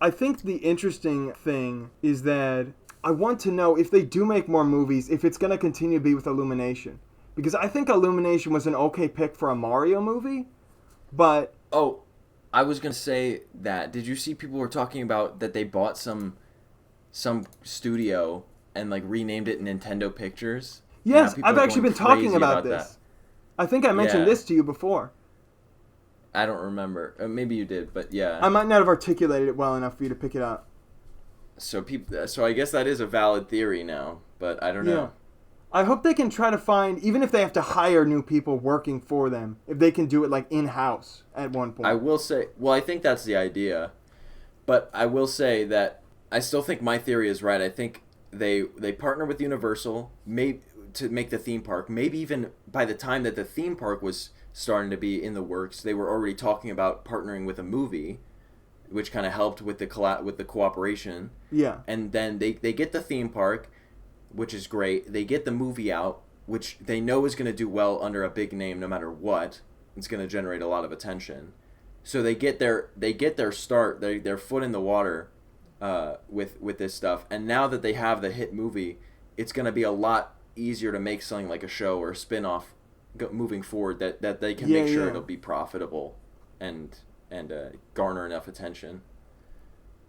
the interesting thing is that I want to know if they do make more movies, if it's going to continue to be with Illumination. Because I think Illumination was an okay pick for a Mario movie, but... Oh, I was going to say that. Did you see people were talking about that they bought some studio and, like, renamed it Nintendo Pictures? Yes, I've actually been talking about this. That. I think I mentioned this to you before. I don't remember. Maybe you did, but yeah. I might not have articulated it well enough for you to pick it up. So I guess that is a valid theory now, but I don't know. Yeah. I hope they can try to find, even if they have to hire new people working for them, if they can do it like in-house at one point. I will say, well, I think that's the idea, but I will say that I still think my theory is right. I think they partner with Universal to make the theme park. Maybe even by the time that the theme park was starting to be in the works, they were already talking about partnering with a movie, which kind of helped with the cooperation. Yeah. And then they get the theme park, which is great. They get the movie out, which they know is going to do well under a big name no matter what. It's going to generate a lot of attention. So they get their start, their foot in the water with this stuff. And now that they have the hit movie, it's going to be a lot easier to make something like a show or a spin-off moving forward that they can make sure it'll be profitable and garner enough attention.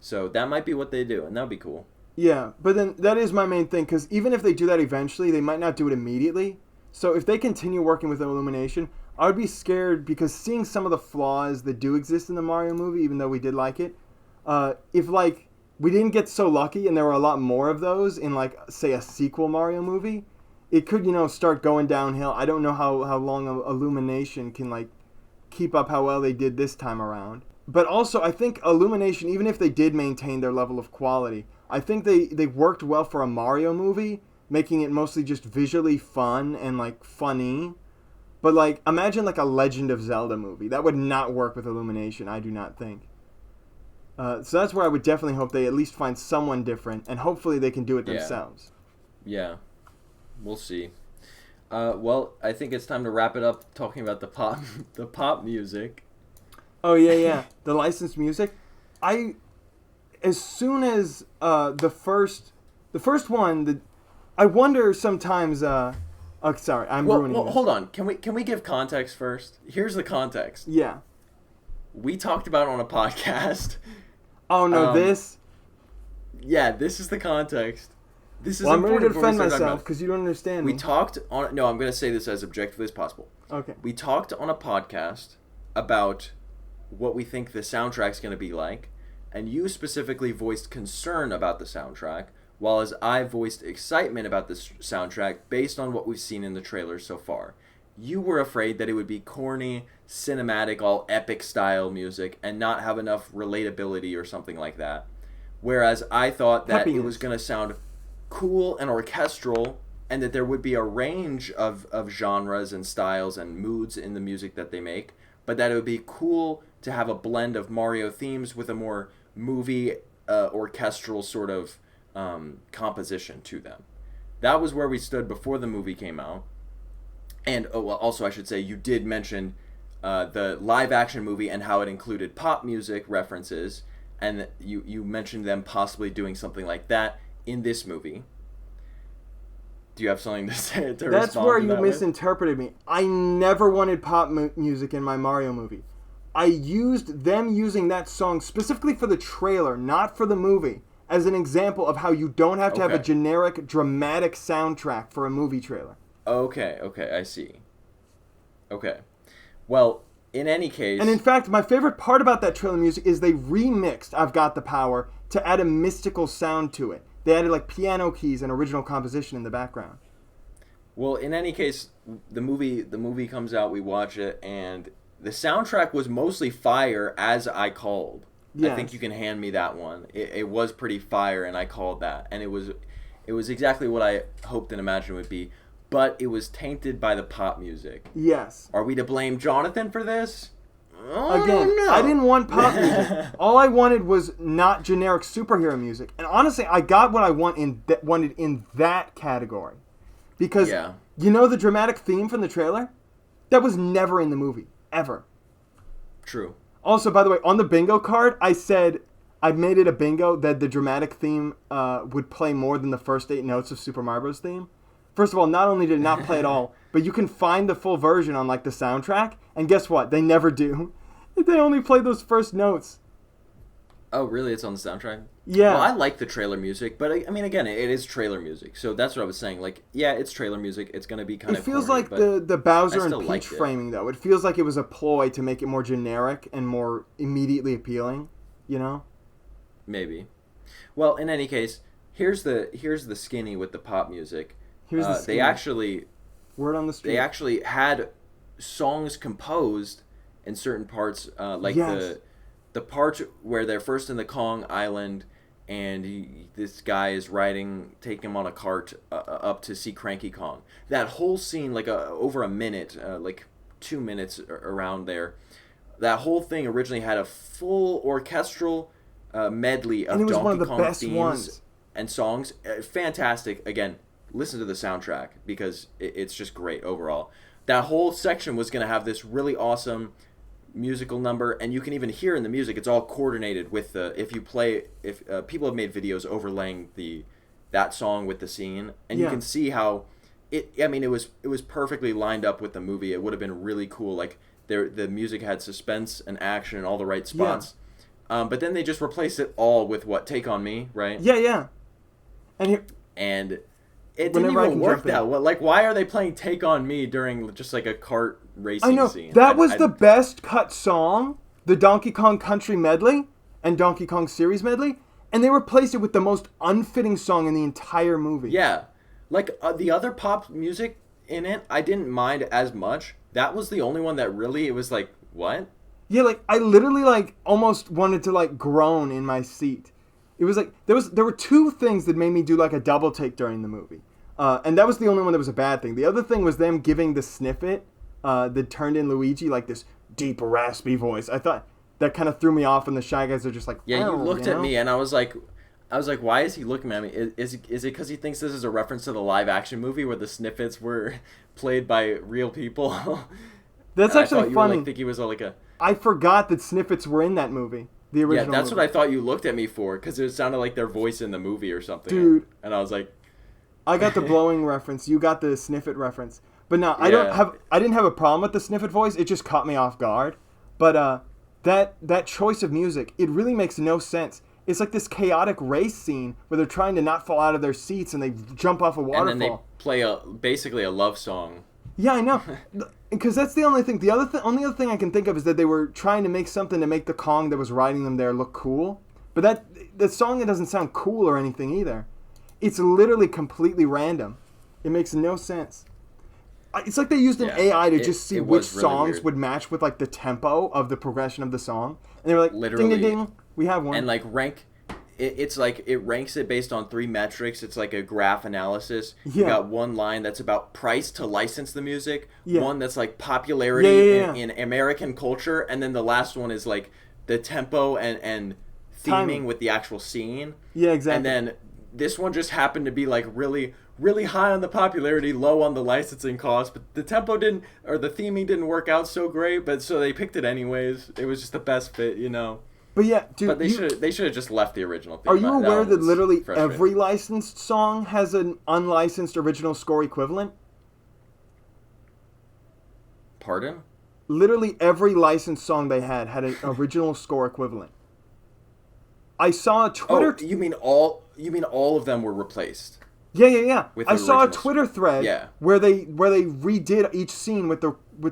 So that might be what they do, and that'll be cool. Yeah, but then that is my main thing, because even if they do that eventually, they might not do it immediately. So if they continue working with Illumination, I would be scared, because seeing some of the flaws that do exist in the Mario movie, even though we did like it, if like we didn't get so lucky and there were a lot more of those in like, say, a sequel Mario movie, it could, start going downhill. I don't know how long Illumination can like keep up how well they did this time around. But also, I think Illumination, even if they did maintain their level of quality, I think they worked well for a Mario movie, making it mostly just visually fun and like funny. But like, imagine like a Legend of Zelda movie. That would not work with Illumination, I do not think. So that's where I would definitely hope they at least find someone different, and hopefully they can do it themselves. Yeah, we'll see. Well, I think it's time to wrap it up talking about the pop music. Oh yeah, the licensed music. As soon as the first one, I wonder sometimes. Sorry, I'm ruining this. Hold on. Can we give context first? Here's the context. Yeah. We talked about it on a podcast. Oh no, this. Yeah, this is the context. This is I'm ready to important defend myself because you don't understand me. We talked on. No, I'm going to say this as objectively as possible. Okay. We talked on a podcast about what we think the soundtrack's going to be like, and you specifically voiced concern about the soundtrack, while as I voiced excitement about the soundtrack based on what we've seen in the trailers so far. You were afraid that it would be corny, cinematic, all epic style music and not have enough relatability or something like that. Whereas I thought that it was going to sound cool and orchestral, and that there would be a range of genres and styles and moods in the music that they make, but that it would be cool to have a blend of Mario themes with a more movie orchestral sort of composition to them. That was where we stood before the movie came out. And also I should say, you did mention the live action movie and how it included pop music references, and you mentioned them possibly doing something like that in this movie. Do you have something to say to That's respond where to you that misinterpreted me. I never wanted pop music in my Mario movie. I used them using that song specifically for the trailer, not for the movie, as an example of how you don't have to have a generic, dramatic soundtrack for a movie trailer. Okay, I see. Okay. Well, in any case... And in fact, my favorite part about that trailer music is they remixed I've Got the Power to add a mystical sound to it. They added like piano keys and original composition in the background. Well, in any case, the movie comes out, we watch it, and the soundtrack was mostly fire, as I called. Yes. I think you can hand me that one. It was pretty fire, and I called that. And it was exactly what I hoped and imagined it would be. But it was tainted by the pop music. Yes. Are we to blame Jonathan for this? Again, I didn't want pop music. All I wanted was not generic superhero music. And honestly, I got what I wanted in that category. Because, you know the dramatic theme from the trailer? That was never in the movie. Ever. True. Also, by the way, on the bingo card, I said I made it a bingo that the dramatic theme would play more than the first 8 notes of Super Mario Bros. Theme. First of all, not only did it not play at all, but you can find the full version on like the soundtrack, and guess what? They never do. They only play those first notes. Oh, really? It's on the soundtrack? Yeah. Well, I like the trailer music, but I mean, again, it is trailer music, so that's what I was saying. Like, yeah, it's trailer music. It's going to be kind of corny. It feels like the Bowser and Peach framing, though. It feels like it was a ploy to make it more generic and more immediately appealing, you know? Maybe. Well, in any case, here's the skinny with the pop music. Here's the they skinny. actually Word on the street. they actually had songs composed in certain parts, like Yes. the part where they're first in the Kong Island, and this guy is taking him on a cart up to see Cranky Kong. That whole scene, like over a minute, like 2 minutes around there. That whole thing originally had a full orchestral medley of And it was Donkey one of the Kong best themes ones. and songs. Fantastic. Again, listen to the soundtrack because it's just great overall. That whole section was going to have this really awesome musical number, and you can even hear in the music it's all coordinated with the if people have made videos overlaying that song with the scene, and you Yeah. can see how it was perfectly lined up with the movie. It would have been really cool. Like the music had suspense and action in all the right spots. But then they just replaced it all with Take On Me, right? Yeah. And here, And it didn't Whenever I even can work jump in. that well. Like, why are they playing Take On Me during just like a cart racing I know scene? that was the best cut song, the Donkey Kong Country medley and Donkey Kong Series medley, and they replaced it with the most unfitting song in the entire movie. Yeah. Like, the other pop music in it, I didn't mind as much. That was the only one that really, it was like, what? Yeah, like I literally like almost wanted to like groan in my seat. It was like there were two things that made me do like a double take during the movie, and that was the only one that was a bad thing. The other thing was them giving the snippet that turned in Luigi like this deep raspy voice. I thought that kind of threw me off, and the Shy Guys are just like, Yeah, you "Oh," looked know? at me and I was like, why is he looking at me? Is it because he thinks this is a reference to the live action movie where the snippets were played by real people? That's And I actually thought you funny. were, like, think he was like a... I forgot that snippets were in that movie. The Yeah, original. that's movie. what I thought you looked at me for, because it sounded like their voice in the movie or something. Dude. And I was like... I got the blowing reference. You got the sniffet reference. But no, I Yeah. didn't have a problem with the sniffet voice. It just caught me off guard. But that choice of music, it really makes no sense. It's like this chaotic race scene where they're trying to not fall out of their seats and they jump off a waterfall. And then they play basically a love song. Yeah, I know. Because that's the only thing. Only other thing I can think of is that they were trying to make something to make the Kong that was riding them there look cool. But the song, it doesn't sound cool or anything either. It's literally completely random. It makes no sense. It's like they used an Yeah, AI to just see it which was really songs weird. would match with like the tempo of the progression of the song. And they were like, Literally. ding, ding, ding, we have one. And like it's like it ranks it based on 3 metrics. It's like a graph analysis. You Yeah. got one line that's about price to license the music, Yeah. one that's like popularity Yeah. In American culture, and then the last one is like the tempo and theming Timing. with the actual scene. Yeah, exactly. And then this one just happened to be like really high on the popularity, low on the licensing cost, but the tempo the theming didn't work out so great, but so they picked it anyways. It was just the best fit, you know. But yeah, dude, But they should have just left the original theme. are you aware one that was literally frustrating. every licensed song has an unlicensed original score equivalent? Pardon? Literally every licensed song they had an original score equivalent. I saw a Twitter. Oh, you mean all of them were replaced? Yeah. With I the saw a originals. Twitter thread Yeah. where they redid each scene with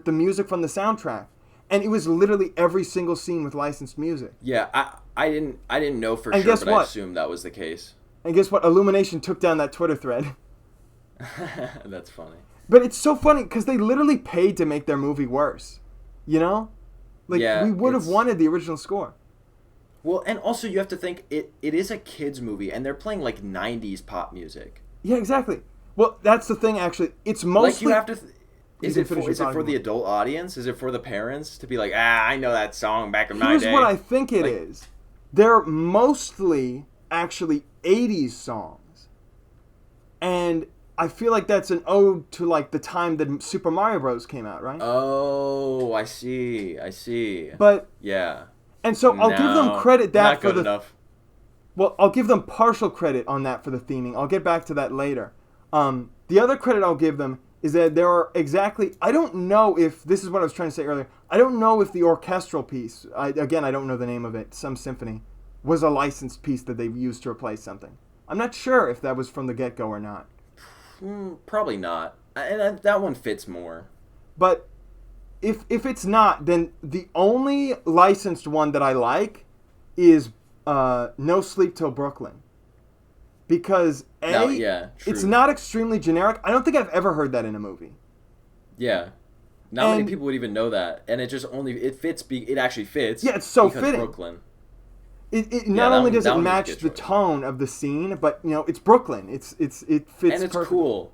the music from the soundtrack, and it was literally every single scene with licensed music. Yeah, I didn't know for And sure, guess but I what? assumed that was the case. And guess what? Illumination took down that Twitter thread. That's funny. But it's so funny because they literally paid to make their movie worse. You know, like Yeah, we would have it's- wanted the original score. Well, and also you have to think it is a kids movie, and they're playing like 90s pop music. Yeah, exactly. Well, that's the thing. Actually, it's mostly. Like you have to. Is can it for finish your the argument. adult audience? Is it for the parents to be like, I know that song back in my Here's day? what I think it Like- is. They're mostly actually 80s songs. And I feel like that's an ode to like the time that Super Mario Bros. Came out, right? Oh, I see. But Yeah. and so I'll give them No, credit that not for good the enough. Well, I'll give them partial credit on that for the theming. I'll get back to that later. The other credit I'll give them is that there are exactly... I don't know if... This is what I was trying to say earlier. I don't know if the orchestral piece... I don't know the name of it. Some symphony. Was a licensed piece that they used to replace something. I'm not sure if that was from the get-go or not. Probably not. And that one fits more. But if it's not, then the only licensed one that I like is No Sleep Till Brooklyn. Because true. it's not extremely generic. I don't think I've ever heard that in a movie. Yeah. Not many people would even know that. And it actually fits. Yeah, it's so because fitting. Brooklyn. It not only does it match the tone of the scene, but it's Brooklyn. It fits and it's perfect. cool.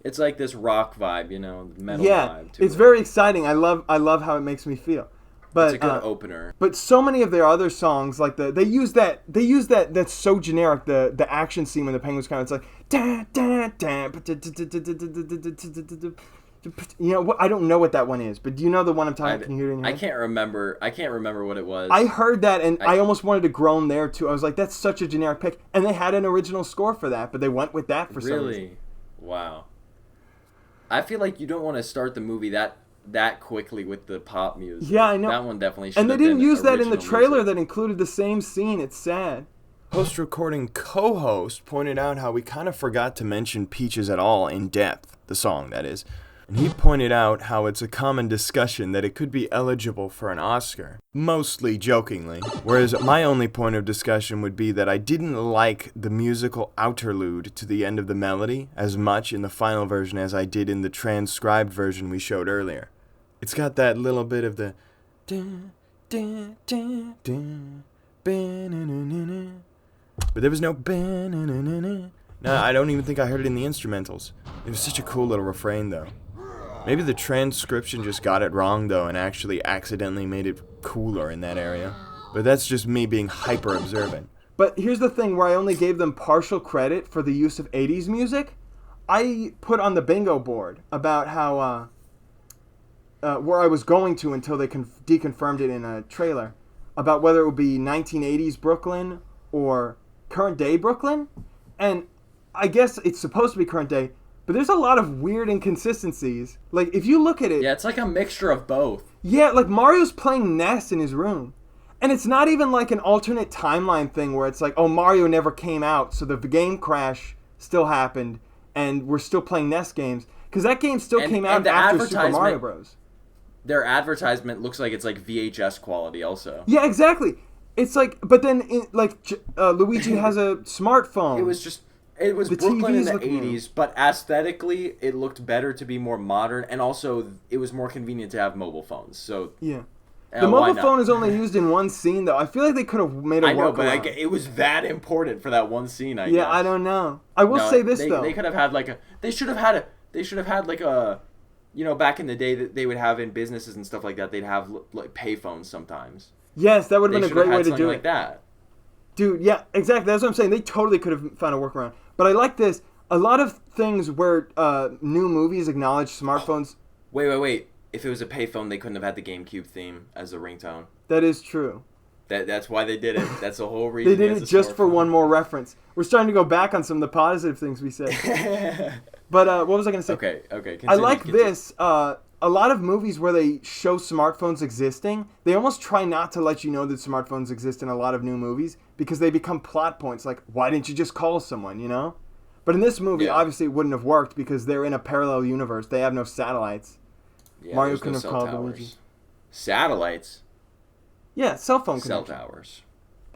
It's like this rock vibe, metal vibe too. It's very exciting. I love how it makes me feel. But it's a good opener. But so many of their other songs, like they use that that's so generic. The action scene when the penguins come, it's like da da da. I don't know what that one is, but do you know the one I'm talking about? Can you hear it in your I head? can't remember what it was. I heard that, and I almost wanted to groan there too. I was like, that's such a generic pick, and they had an original score for that, but they went with that for some reason. Really? Wow. I feel like you don't want to start the movie that quickly with the pop music. Yeah, I know. That one definitely should. And they have didn't been use that in the original trailer music. that included the same scene. It's sad. Post-recording co-host pointed out how we kind of forgot to mention Peaches at all in depth, the song that is. And he pointed out how it's a common discussion that it could be eligible for an Oscar, mostly jokingly. Whereas my only point of discussion would be that I didn't like the musical interlude to the end of the melody as much in the final version as I did in the transcribed version we showed earlier. It's got that little bit of the but there was no no, I don't even think I heard it in the instrumentals. It was such a cool little refrain though. Maybe the transcription just got it wrong though and actually accidentally made it cooler in that area. But that's just me being hyper observant. But here's the thing where I only gave them partial credit for the use of 80s music. I put on the bingo board about how where I was going to until they deconfirmed it in a trailer, about whether it would be 1980s Brooklyn or current day Brooklyn. And I guess it's supposed to be current day, but there's a lot of weird inconsistencies. Like, if you look at it... Yeah, it's like a mixture of both. Yeah, like Mario's playing Ness in his room. And it's not even like an alternate timeline thing where it's like, oh, Mario never came out, so the game crash still happened, and we're still playing NES games. Because that game still came out after Super Mario Bros. Their advertisement looks like it's like VHS quality also. Yeah, exactly. It's like, but then Luigi has a smartphone. It was The Brooklyn in TVs the look new. 80s, but aesthetically it looked better to be more modern, and also it was more convenient to have mobile phones. So yeah. The why mobile not? phone is only used in one scene, though. I feel like they could have made a I know, workaround. but it was that important for that one scene. I guess. Yeah, I don't know. I will say this though. They could have had like a. They should have had like a. Back in the day that they would have in businesses and stuff like that, they'd have like payphones sometimes. Yes, that would have been a great way to do it. Like that. Dude, yeah, exactly. That's what I'm saying. They totally could have found a workaround. But I like this. A lot of things where new movies acknowledge smartphones. Wait. If it was a payphone, they couldn't have had the GameCube theme as a ringtone. That is true. That's why they did it. That's the whole reason. They did it just for one more reference. We're starting to go back on some of the positive things we said. But what was I going to say? Okay. I like this. A lot of movies where they show smartphones existing, they almost try not to let you know that smartphones exist in a lot of new movies because they become plot points. Like, why didn't you just call someone, But in this movie, obviously it wouldn't have worked because they're in a parallel universe. They have no satellites. Yeah, Mario there's couldn't have cell called towers. Luigi. Satellites. Yeah, cell phone Cell connection. towers.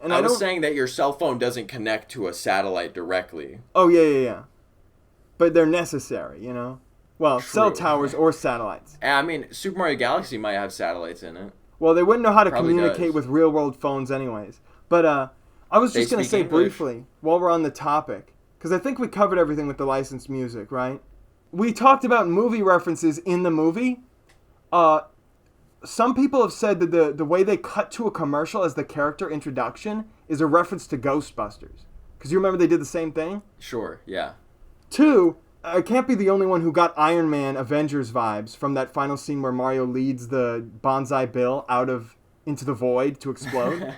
And I was saying that your cell phone doesn't connect to a satellite directly. Oh, yeah. But they're necessary, Well, True. cell towers or satellites. I mean, Super Mario Galaxy might have satellites in it. Well, they wouldn't know how to Probably communicate does. with real-world phones anyways. But I was just going to say speak English. briefly, while we're on the topic, because I think we covered everything with the licensed music, right? We talked about movie references in the movie. Some people have said that the way they cut to a commercial as the character introduction is a reference to Ghostbusters. Because you remember they did the same thing? Sure, yeah. 2, I can't be the only one who got Iron Man Avengers vibes from that final scene where Mario leads the Bonsai Bill into the void to explode.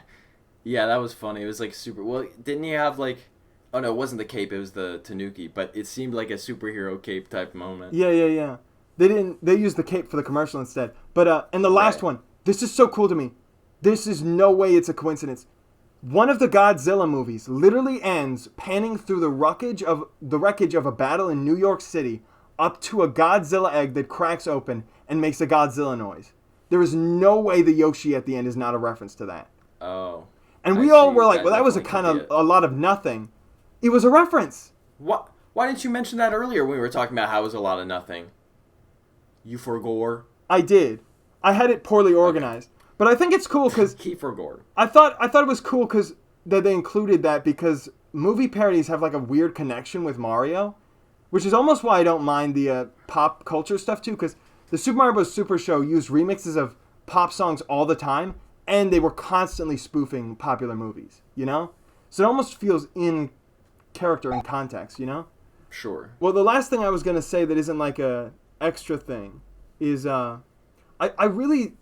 Yeah, that was funny. It was like super... Well, didn't he have like... Oh no, it wasn't the cape, it was the Tanuki, but it seemed like a superhero cape type moment. Yeah. They used the cape for the commercial instead. But and the last one, this is so cool to me. This is no way it's a coincidence. One of the Godzilla movies literally ends panning through the wreckage of a battle in New York City up to a Godzilla egg that cracks open and makes a Godzilla noise. There is no way the Yoshi at the end is not a reference to that. Oh. And we all were like, well, that was a lot of nothing. It was a reference. What? Why didn't you mention that earlier when we were talking about how it was a lot of nothing? You forgore? I did. I had it poorly organized. Okay. But I think it's cool because... He forgore. I thought it was cool because that they included that because movie parodies have like a weird connection with Mario, which is almost why I don't mind the pop culture stuff too, because the Super Mario Bros. Super Show used remixes of pop songs all the time, and they were constantly spoofing popular movies, you know? So it almost feels in character and context, you know? Sure. Well, the last thing I was going to say that isn't like a extra thing is I really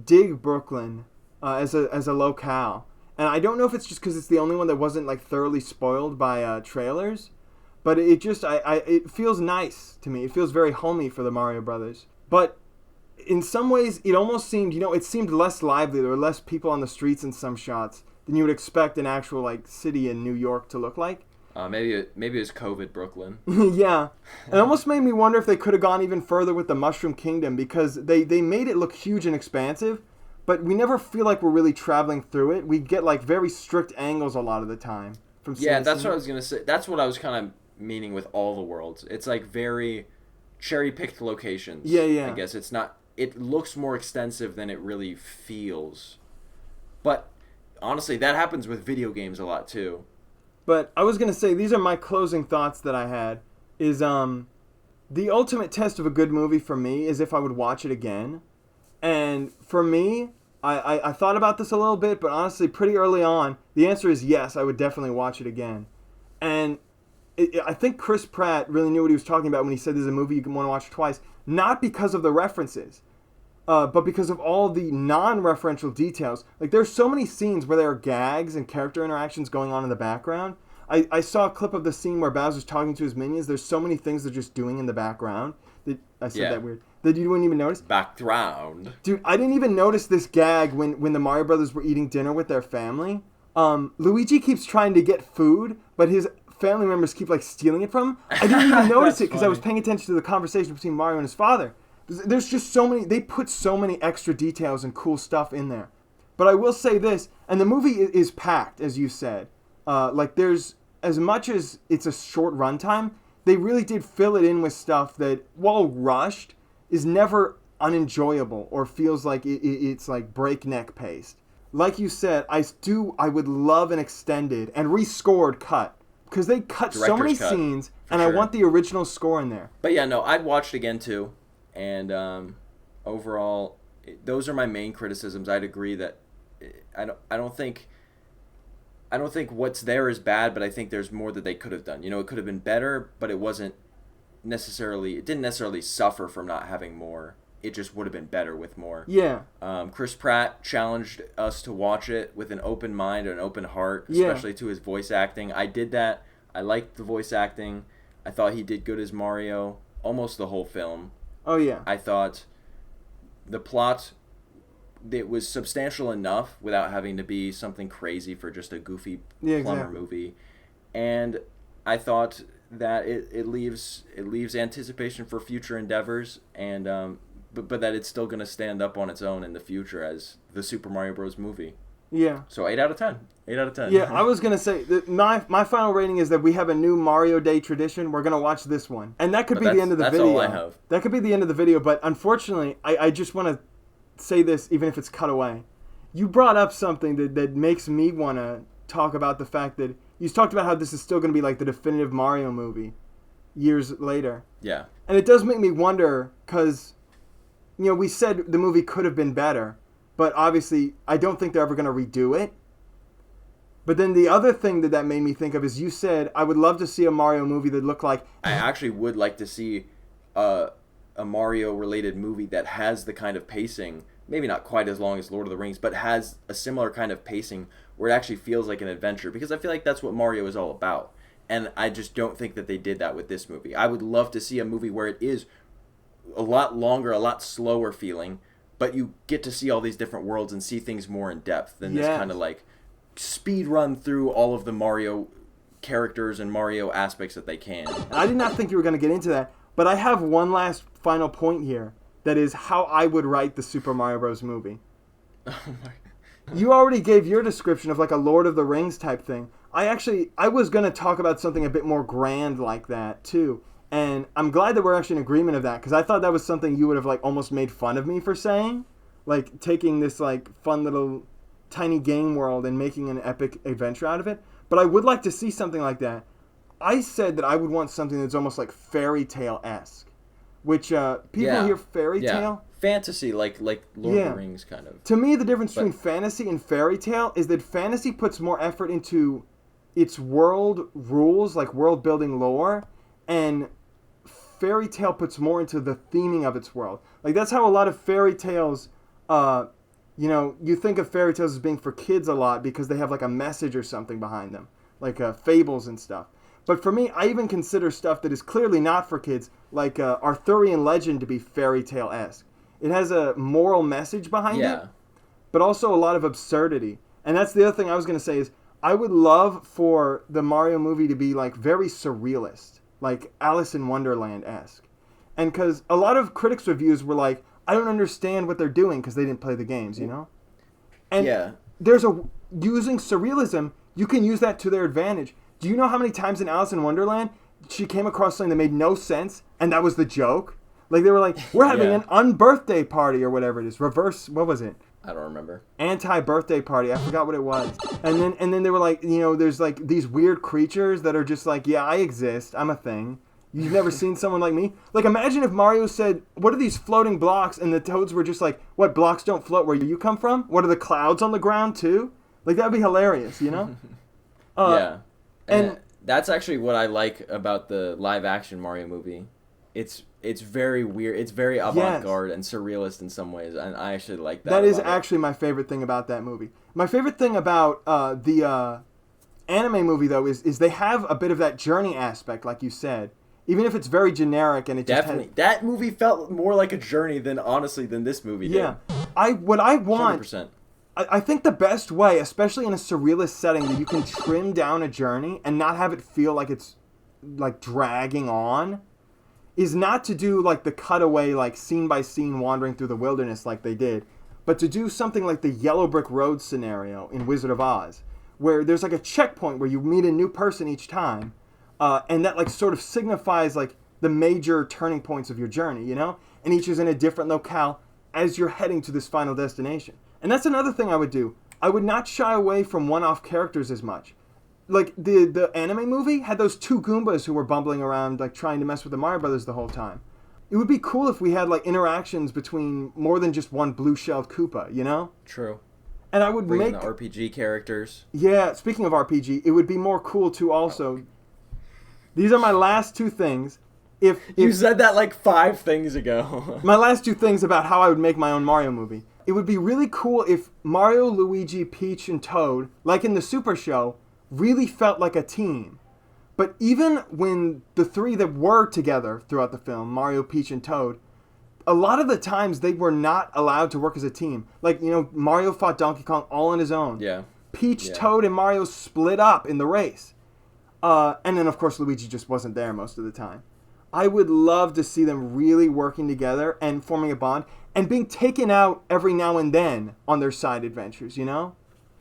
dig Brooklyn as a locale. And I don't know if it's just because it's the only one that wasn't like thoroughly spoiled by trailers, but it just it feels nice to me. It feels very homey for the Mario Brothers. But in some ways, it almost seemed, you know, it seemed less lively. There were less people on the streets in some shots than you would expect an actual like city in New York to look like. Maybe it was COVID Brooklyn. Yeah. It almost made me wonder if they could have gone even further with the Mushroom Kingdom, because they made it look huge and expansive, but we never feel like we're really traveling through it. We get like very strict angles a lot of the time. Yeah, that's what I was going to say. That's what I was kind of meaning with all the worlds. It's like very cherry-picked locations. Yeah. I guess it's not... It looks more extensive than it really feels. But honestly, that happens with video games a lot too. But I was going to say, these are my closing thoughts that I had, is the ultimate test of a good movie for me is if I would watch it again. And for me, I thought about this a little bit, but honestly, pretty early on, the answer is yes, I would definitely watch it again. And I think Chris Pratt really knew what he was talking about when he said there's a movie you can want to watch twice, not because of the references, but because of all the non-referential details. Like, there's so many scenes where there are gags and character interactions going on in the background. I saw a clip of the scene where Bowser's talking to his minions. There's so many things they're just doing in the background. I said that weird. That you wouldn't even notice. Background. Dude, I didn't even notice this gag when the Mario Brothers were eating dinner with their family. Luigi keeps trying to get food, but his family members keep, like, stealing it from him. I didn't even notice it because I was paying attention to the conversation between Mario and his father. There's just so many... They put so many extra details and cool stuff in there. But I will say this, and the movie is packed, as you said. Like, there's... As much as it's a short runtime, they really did fill it in with stuff that, while rushed, is never unenjoyable or feels like it's like breakneck paced. Like you said, I would love an extended and rescored cut, because they cut so many scenes, and I want the original score in there. But yeah, no, I'd watch it again too, and overall, those are my main criticisms. I'd agree that I don't think what's there is bad, but I think there's more that they could have done. You know, it could have been better, but it didn't necessarily suffer from not having more. It just would have been better with more. Yeah. Chris Pratt challenged us to watch it with an open mind and an open heart, especially to his voice acting. I did that. I liked the voice acting. I thought he did good as Mario almost the whole film. Oh, yeah. I thought the plot... It was substantial enough without having to be something crazy for just a goofy plumber movie, and I thought that it leaves anticipation for future endeavors, and but that it's still going to stand up on its own in the future as the Super Mario Bros. Movie. Yeah. So 8 out of 10. 8 out of 10. Yeah, I was going to say that my final rating is that we have a new Mario Day tradition. We're going to watch this one, and that could be the end of the video. That's all I have. That could be the end of the video, but unfortunately, I just want to say this, even if it's cut away. You brought up something that makes me want to talk about the fact that you talked about how this is still going to be like the definitive Mario movie years later. Yeah. And it does make me wonder, because, you know, we said the movie could have been better, but obviously I don't think they're ever going to redo it. But then the other thing that made me think of is you said, I would love to see a Mario movie that looked like... I actually would like to see a Mario-related movie that has the kind of pacing, maybe not quite as long as Lord of the Rings, but has a similar kind of pacing where it actually feels like an adventure, because I feel like that's what Mario is all about. And I just don't think that they did that with this movie. I would love to see a movie where it is a lot longer, a lot slower feeling, but you get to see all these different worlds and see things more in depth than this kind of like speed run through all of the Mario characters and Mario aspects that they can. I did not think you were going to get into that. But I have one last final point here. That is how I would write the Super Mario Bros. Movie. Oh my! You already gave your description of like a Lord of the Rings type thing. I was going to talk about something a bit more grand like that too. And I'm glad that we're actually in agreement of that, because I thought that was something you would have like almost made fun of me for saying. Like taking this like fun little tiny game world and making an epic adventure out of it. But I would like to see something like that. I said that I would want something that's almost like fairy tale-esque, which people hear fairy tale. Fantasy, like Lord of the Rings kind of. To me, the difference between fantasy and fairy tale is that fantasy puts more effort into its world rules, like world building lore, and fairy tale puts more into the theming of its world. Like that's how a lot of fairy tales, you think of fairy tales as being for kids a lot because they have like a message or something behind them, like fables and stuff. But for me, I even consider stuff that is clearly not for kids, like Arthurian legend, to be fairy tale-esque. It has a moral message behind it, but also a lot of absurdity. And that's the other thing I was going to say is I would love for the Mario movie to be like very surrealist, like Alice in Wonderland-esque. And because a lot of critics' reviews were like, I don't understand what they're doing because they didn't play the games, you know? And using surrealism, you can use that to their advantage. Do you know how many times in Alice in Wonderland she came across something that made no sense, and that was the joke? Like, they were like, we're having an unbirthday party or whatever it is. Reverse, what was it? I don't remember. Anti-birthday party. I forgot what it was. And then they were like, there's like these weird creatures that are just like, yeah, I exist. I'm a thing. You've never seen someone like me? Like, imagine if Mario said, what are these floating blocks? And the Toads were just like, what, blocks don't float where you come from? What, are the clouds on the ground too? Like, that'd be hilarious, you know? Yeah. And that's actually what I like about the live-action Mario movie. It's very weird. It's very avant-garde and surrealist in some ways, and I actually like that. That is actually my favorite thing about that movie. My favorite thing about the anime movie, though, is they have a bit of that journey aspect, like you said. Even if it's very generic and it definitely just that movie felt more like a journey than this movie did. Yeah, what I want. 100%. I think the best way, especially in a surrealist setting, that you can trim down a journey and not have it feel like it's like dragging on, is not to do like the cutaway, like scene by scene wandering through the wilderness like they did, but to do something like the Yellow Brick Road scenario in Wizard of Oz, where there's like a checkpoint where you meet a new person each time, and that like sort of signifies like the major turning points of your journey, you know? And each is in a different locale as you're heading to this final destination. And that's another thing I would do. I would not shy away from one-off characters as much. Like, the anime movie had those two Goombas who were bumbling around, like, trying to mess with the Mario Brothers the whole time. It would be cool if we had, like, interactions between more than just one blue-shelled Koopa, you know? True. And I would bring the RPG characters. Yeah, speaking of RPG, it would be more cool to also... These are my last two things. If you said that like 5 things ago. My last two things about how I would make my own Mario movie. It would be really cool if Mario, Luigi, Peach, and Toad, like in the Super Show, really felt like a team. But even when the three that were together throughout the film, Mario, Peach, and Toad, a lot of the times they were not allowed to work as a team. Like, Mario fought Donkey Kong all on his own. Yeah. Peach, Toad, and Mario split up in the race. And then, of course, Luigi just wasn't there most of the time. I would love to see them really working together and forming a bond and being taken out every now and then on their side adventures, you know?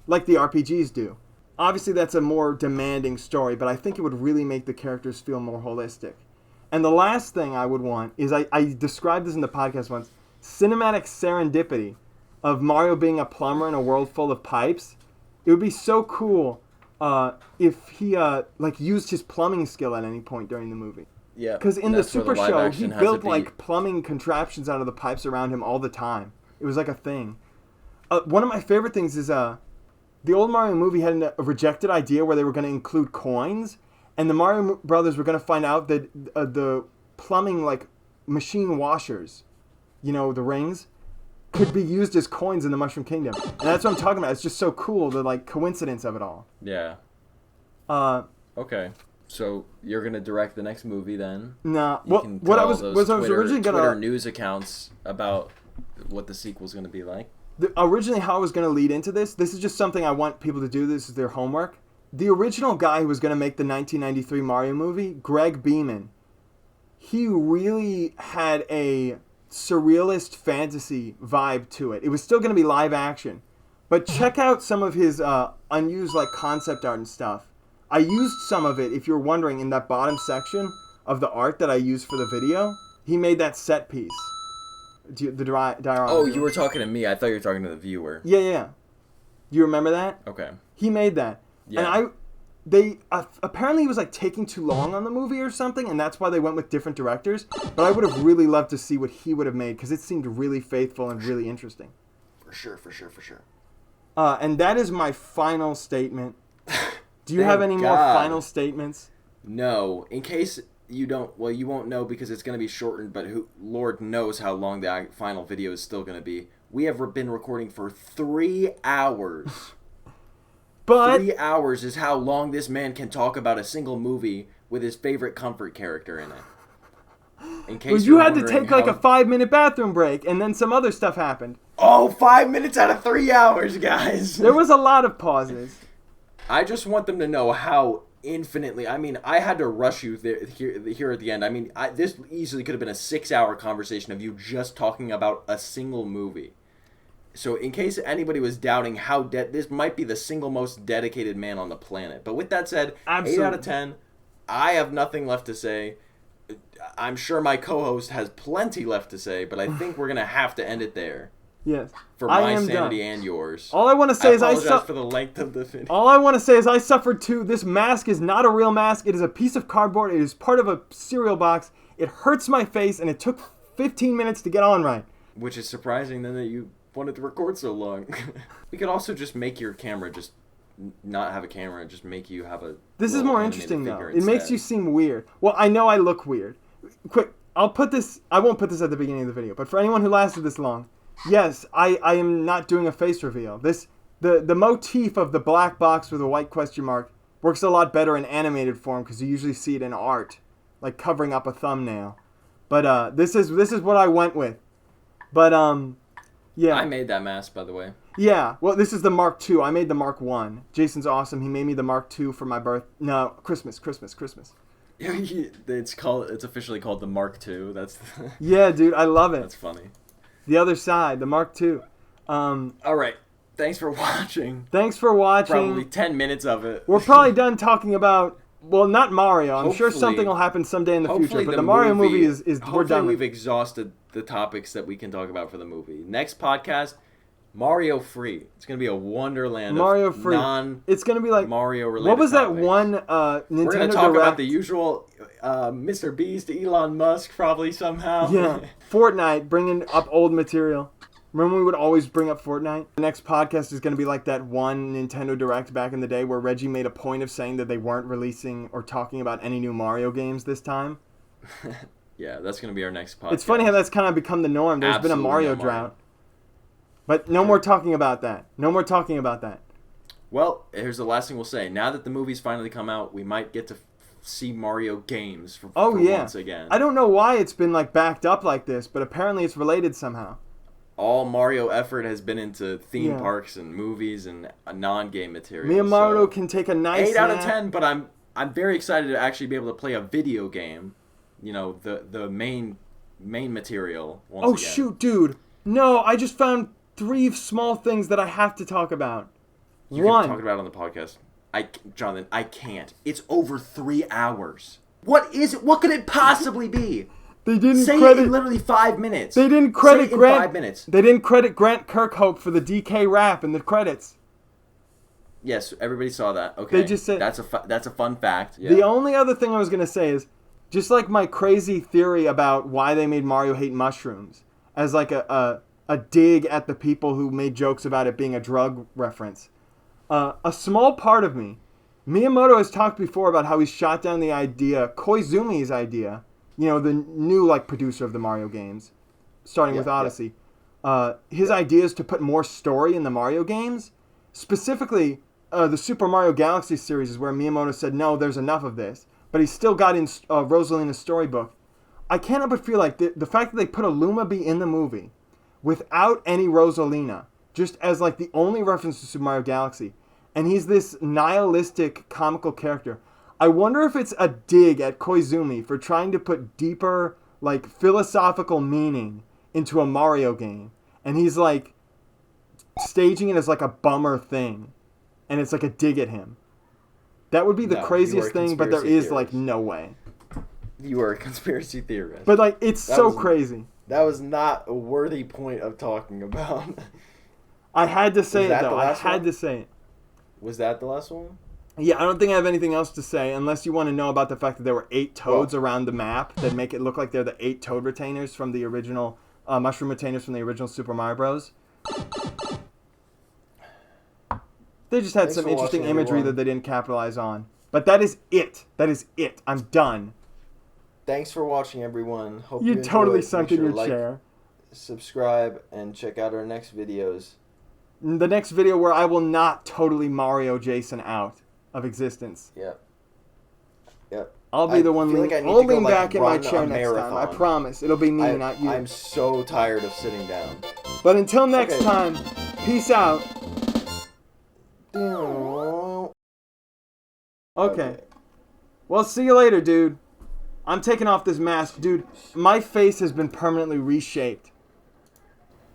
Like the RPGs do. Obviously, that's a more demanding story, but I think it would really make the characters feel more holistic. And the last thing I would want is, I described this in the podcast once, cinematic serendipity of Mario being a plumber in a world full of pipes. It would be so cool if he used his plumbing skill at any point during the movie. Yeah. Because in the Super Show, he built like plumbing contraptions out of the pipes around him all the time. It was like a thing. One of my favorite things is the old Mario movie had a rejected idea where they were going to include coins, and the Mario brothers were going to find out that the plumbing like machine washers, the rings, could be used as coins in the Mushroom Kingdom. And that's what I'm talking about. It's just so cool, the like coincidence of it all. Yeah. Okay. So you're gonna direct the next movie then? Nah. What I was originally gonna Twitter news accounts about what the sequel's gonna be like. Originally, how I was gonna lead into this is just something I want people to do. This is their homework. The original guy who was gonna make the 1993 Mario movie, Greg Beeman, he really had a surrealist fantasy vibe to it. It was still gonna be live action, But check out some of his unused like concept art and stuff. I used some of it, if you're wondering, in that bottom section of the art that I used for the video. He made that set piece. The diorama. Oh, you were talking to me. I thought you were talking to the viewer. Yeah. Do you remember that? Okay. He made that. Yeah. And they apparently he was like taking too long on the movie or something, and that's why they went with different directors. But I would have really loved to see what he would have made, because it seemed really faithful and really interesting. For sure. And that is my final statement. Do you have any more final statements? No. In case you don't, well, you won't know because it's going to be shortened, but Lord knows how long the final video is still going to be. We have been recording for 3 hours. But 3 hours is how long this man can talk about a single movie with his favorite comfort character in it. In case you had to take like a 5-minute bathroom break, and then some other stuff happened. Oh, 5 minutes out of 3 hours, guys. There was a lot of pauses. I just want them to know how infinitely. I mean, I had to rush you here at the end. I mean, this easily could have been a 6-hour conversation of you just talking about a single movie. So in case anybody was doubting how this might be the single most dedicated man on the planet. But with that said, Absolutely. 8 out of 10. I have nothing left to say. I'm sure my co-host has plenty left to say, but I think we're going to have to end it there. Yes. For I my am sanity done. and yours. All I want to say is I apologize for the length of the video. All I want to say is I suffered too. This mask is not a real mask. It is a piece of cardboard. It is part of a cereal box. It hurts my face, and it took 15 minutes to get on right. Which is surprising then that you wanted to record so long. We could also just make your camera just not have a camera and just make you have a... This is more interesting, though. It makes instead. you seem weird. Well, I know I look weird. Quick, I won't put this at the beginning of the video, but for anyone who lasted this long, yes, I am not doing a face reveal. The motif of the black box with a white question mark works a lot better in animated form, because you usually see it in art, like covering up a thumbnail. But this is what I went with. But yeah. I made that mask, by the way. Yeah, well, this is the Mark II. I made the Mark I. Jason's awesome. He made me the Mark II for my Christmas. It's officially called the Mark II. That's Yeah, dude, I love it. That's funny. The other side, the Mark II. All right. Thanks for watching. Thanks for watching. Probably 10 minutes of it. We're probably done talking about, well, not Mario. I'm sure something will happen someday in the future, but the Mario movie is we're done Hopefully with. we've exhausted the topics that we can talk about for the movie. Next podcast, Mario free. It's going to be a wonderland Mario of free. It's going to be like Mario related What was topics. that one Nintendo We're going to talk Direct? about the usual Mr. Beast, Elon Musk, probably somehow. Yeah, Fortnite, bringing up old material. Remember we would always bring up Fortnite? The next podcast is going to be like that one Nintendo Direct back in the day where Reggie made a point of saying that they weren't releasing or talking about any new Mario games this time. Yeah, that's going to be our next podcast. It's funny how that's kind of become the norm. There's been a Mario drought. But no more talking about that. No more talking about that. Well, here's the last thing we'll say. Now that the movie's finally come out, we might get to see Mario games for once again. I don't know why it's been like backed up like this, but apparently it's related somehow. All Mario effort has been into theme parks and movies and non-game material. Miyamoto can take a nice 8 out of 10, but I'm very excited to actually be able to play a video game. You know, the main material once again. Shoot, dude. No, I just found 3 small things that I have to talk about. You can talk about it on the podcast. Jonathan, I can't. It's over 3 hours. What is it? What could it possibly be? They didn't say credit it in literally 5 minutes. They didn't credit say it in Grant. 5 minutes. They didn't credit Grant Kirkhope for the DK rap in the credits. Yes, everybody saw that. Okay, They just said that's a fun fact. Yeah. The only other thing I was gonna say is, just like my crazy theory about why they made Mario hate mushrooms as like a dig at the people who made jokes about it being a drug reference. A small part of me, Miyamoto has talked before about how he shot down the idea, Koizumi's idea. You know, the new like producer of the Mario games, starting with Odyssey. His idea is to put more story in the Mario games. Specifically, the Super Mario Galaxy series is where Miyamoto said, no, there's enough of this. But he still got in Rosalina's storybook. I can't help but feel like the fact that they put a Luma Bee in the movie without any Rosalina, just as like the only reference to Super Mario Galaxy, and he's this nihilistic comical character. I wonder if it's a dig at Koizumi for trying to put deeper, like, philosophical meaning into a Mario game. And he's like, staging it as like a bummer thing, and it's like a dig at him. That would be the No, craziest you are a thing, but there conspiracy is like theorist. no way. You are a conspiracy theorist. But like it's That so was- crazy. That was not a worthy point of talking about. I had to say Was it that though. the I last had one? to say it. Was that the last one? Yeah, I don't think I have anything else to say unless you want to know about the fact that there were 8 toads around the map that make it look like they're the 8 toad retainers from the original mushroom retainers from the original Super Mario Bros. They just had Thanks some for interesting watching, imagery everyone. that they didn't capitalize on. But that is it. That is it. I'm done. Thanks for watching, everyone. Hope You you totally enjoyed. sunk Make in sure your to like, chair. subscribe, and check out our next videos. The next video where I will not totally Mario Jason out of existence. Yep. Yep. I'll be I the one feel lean. like I need I'll to go, lean like, back in my run a chair next time. I marathon. promise. It'll be me, not you. I'm so tired of sitting down. But until next Okay. time, peace out. Okay. Well, see you later, dude. I'm taking off this mask. Dude, my face has been permanently reshaped.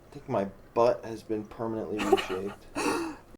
I think my butt has been permanently reshaped.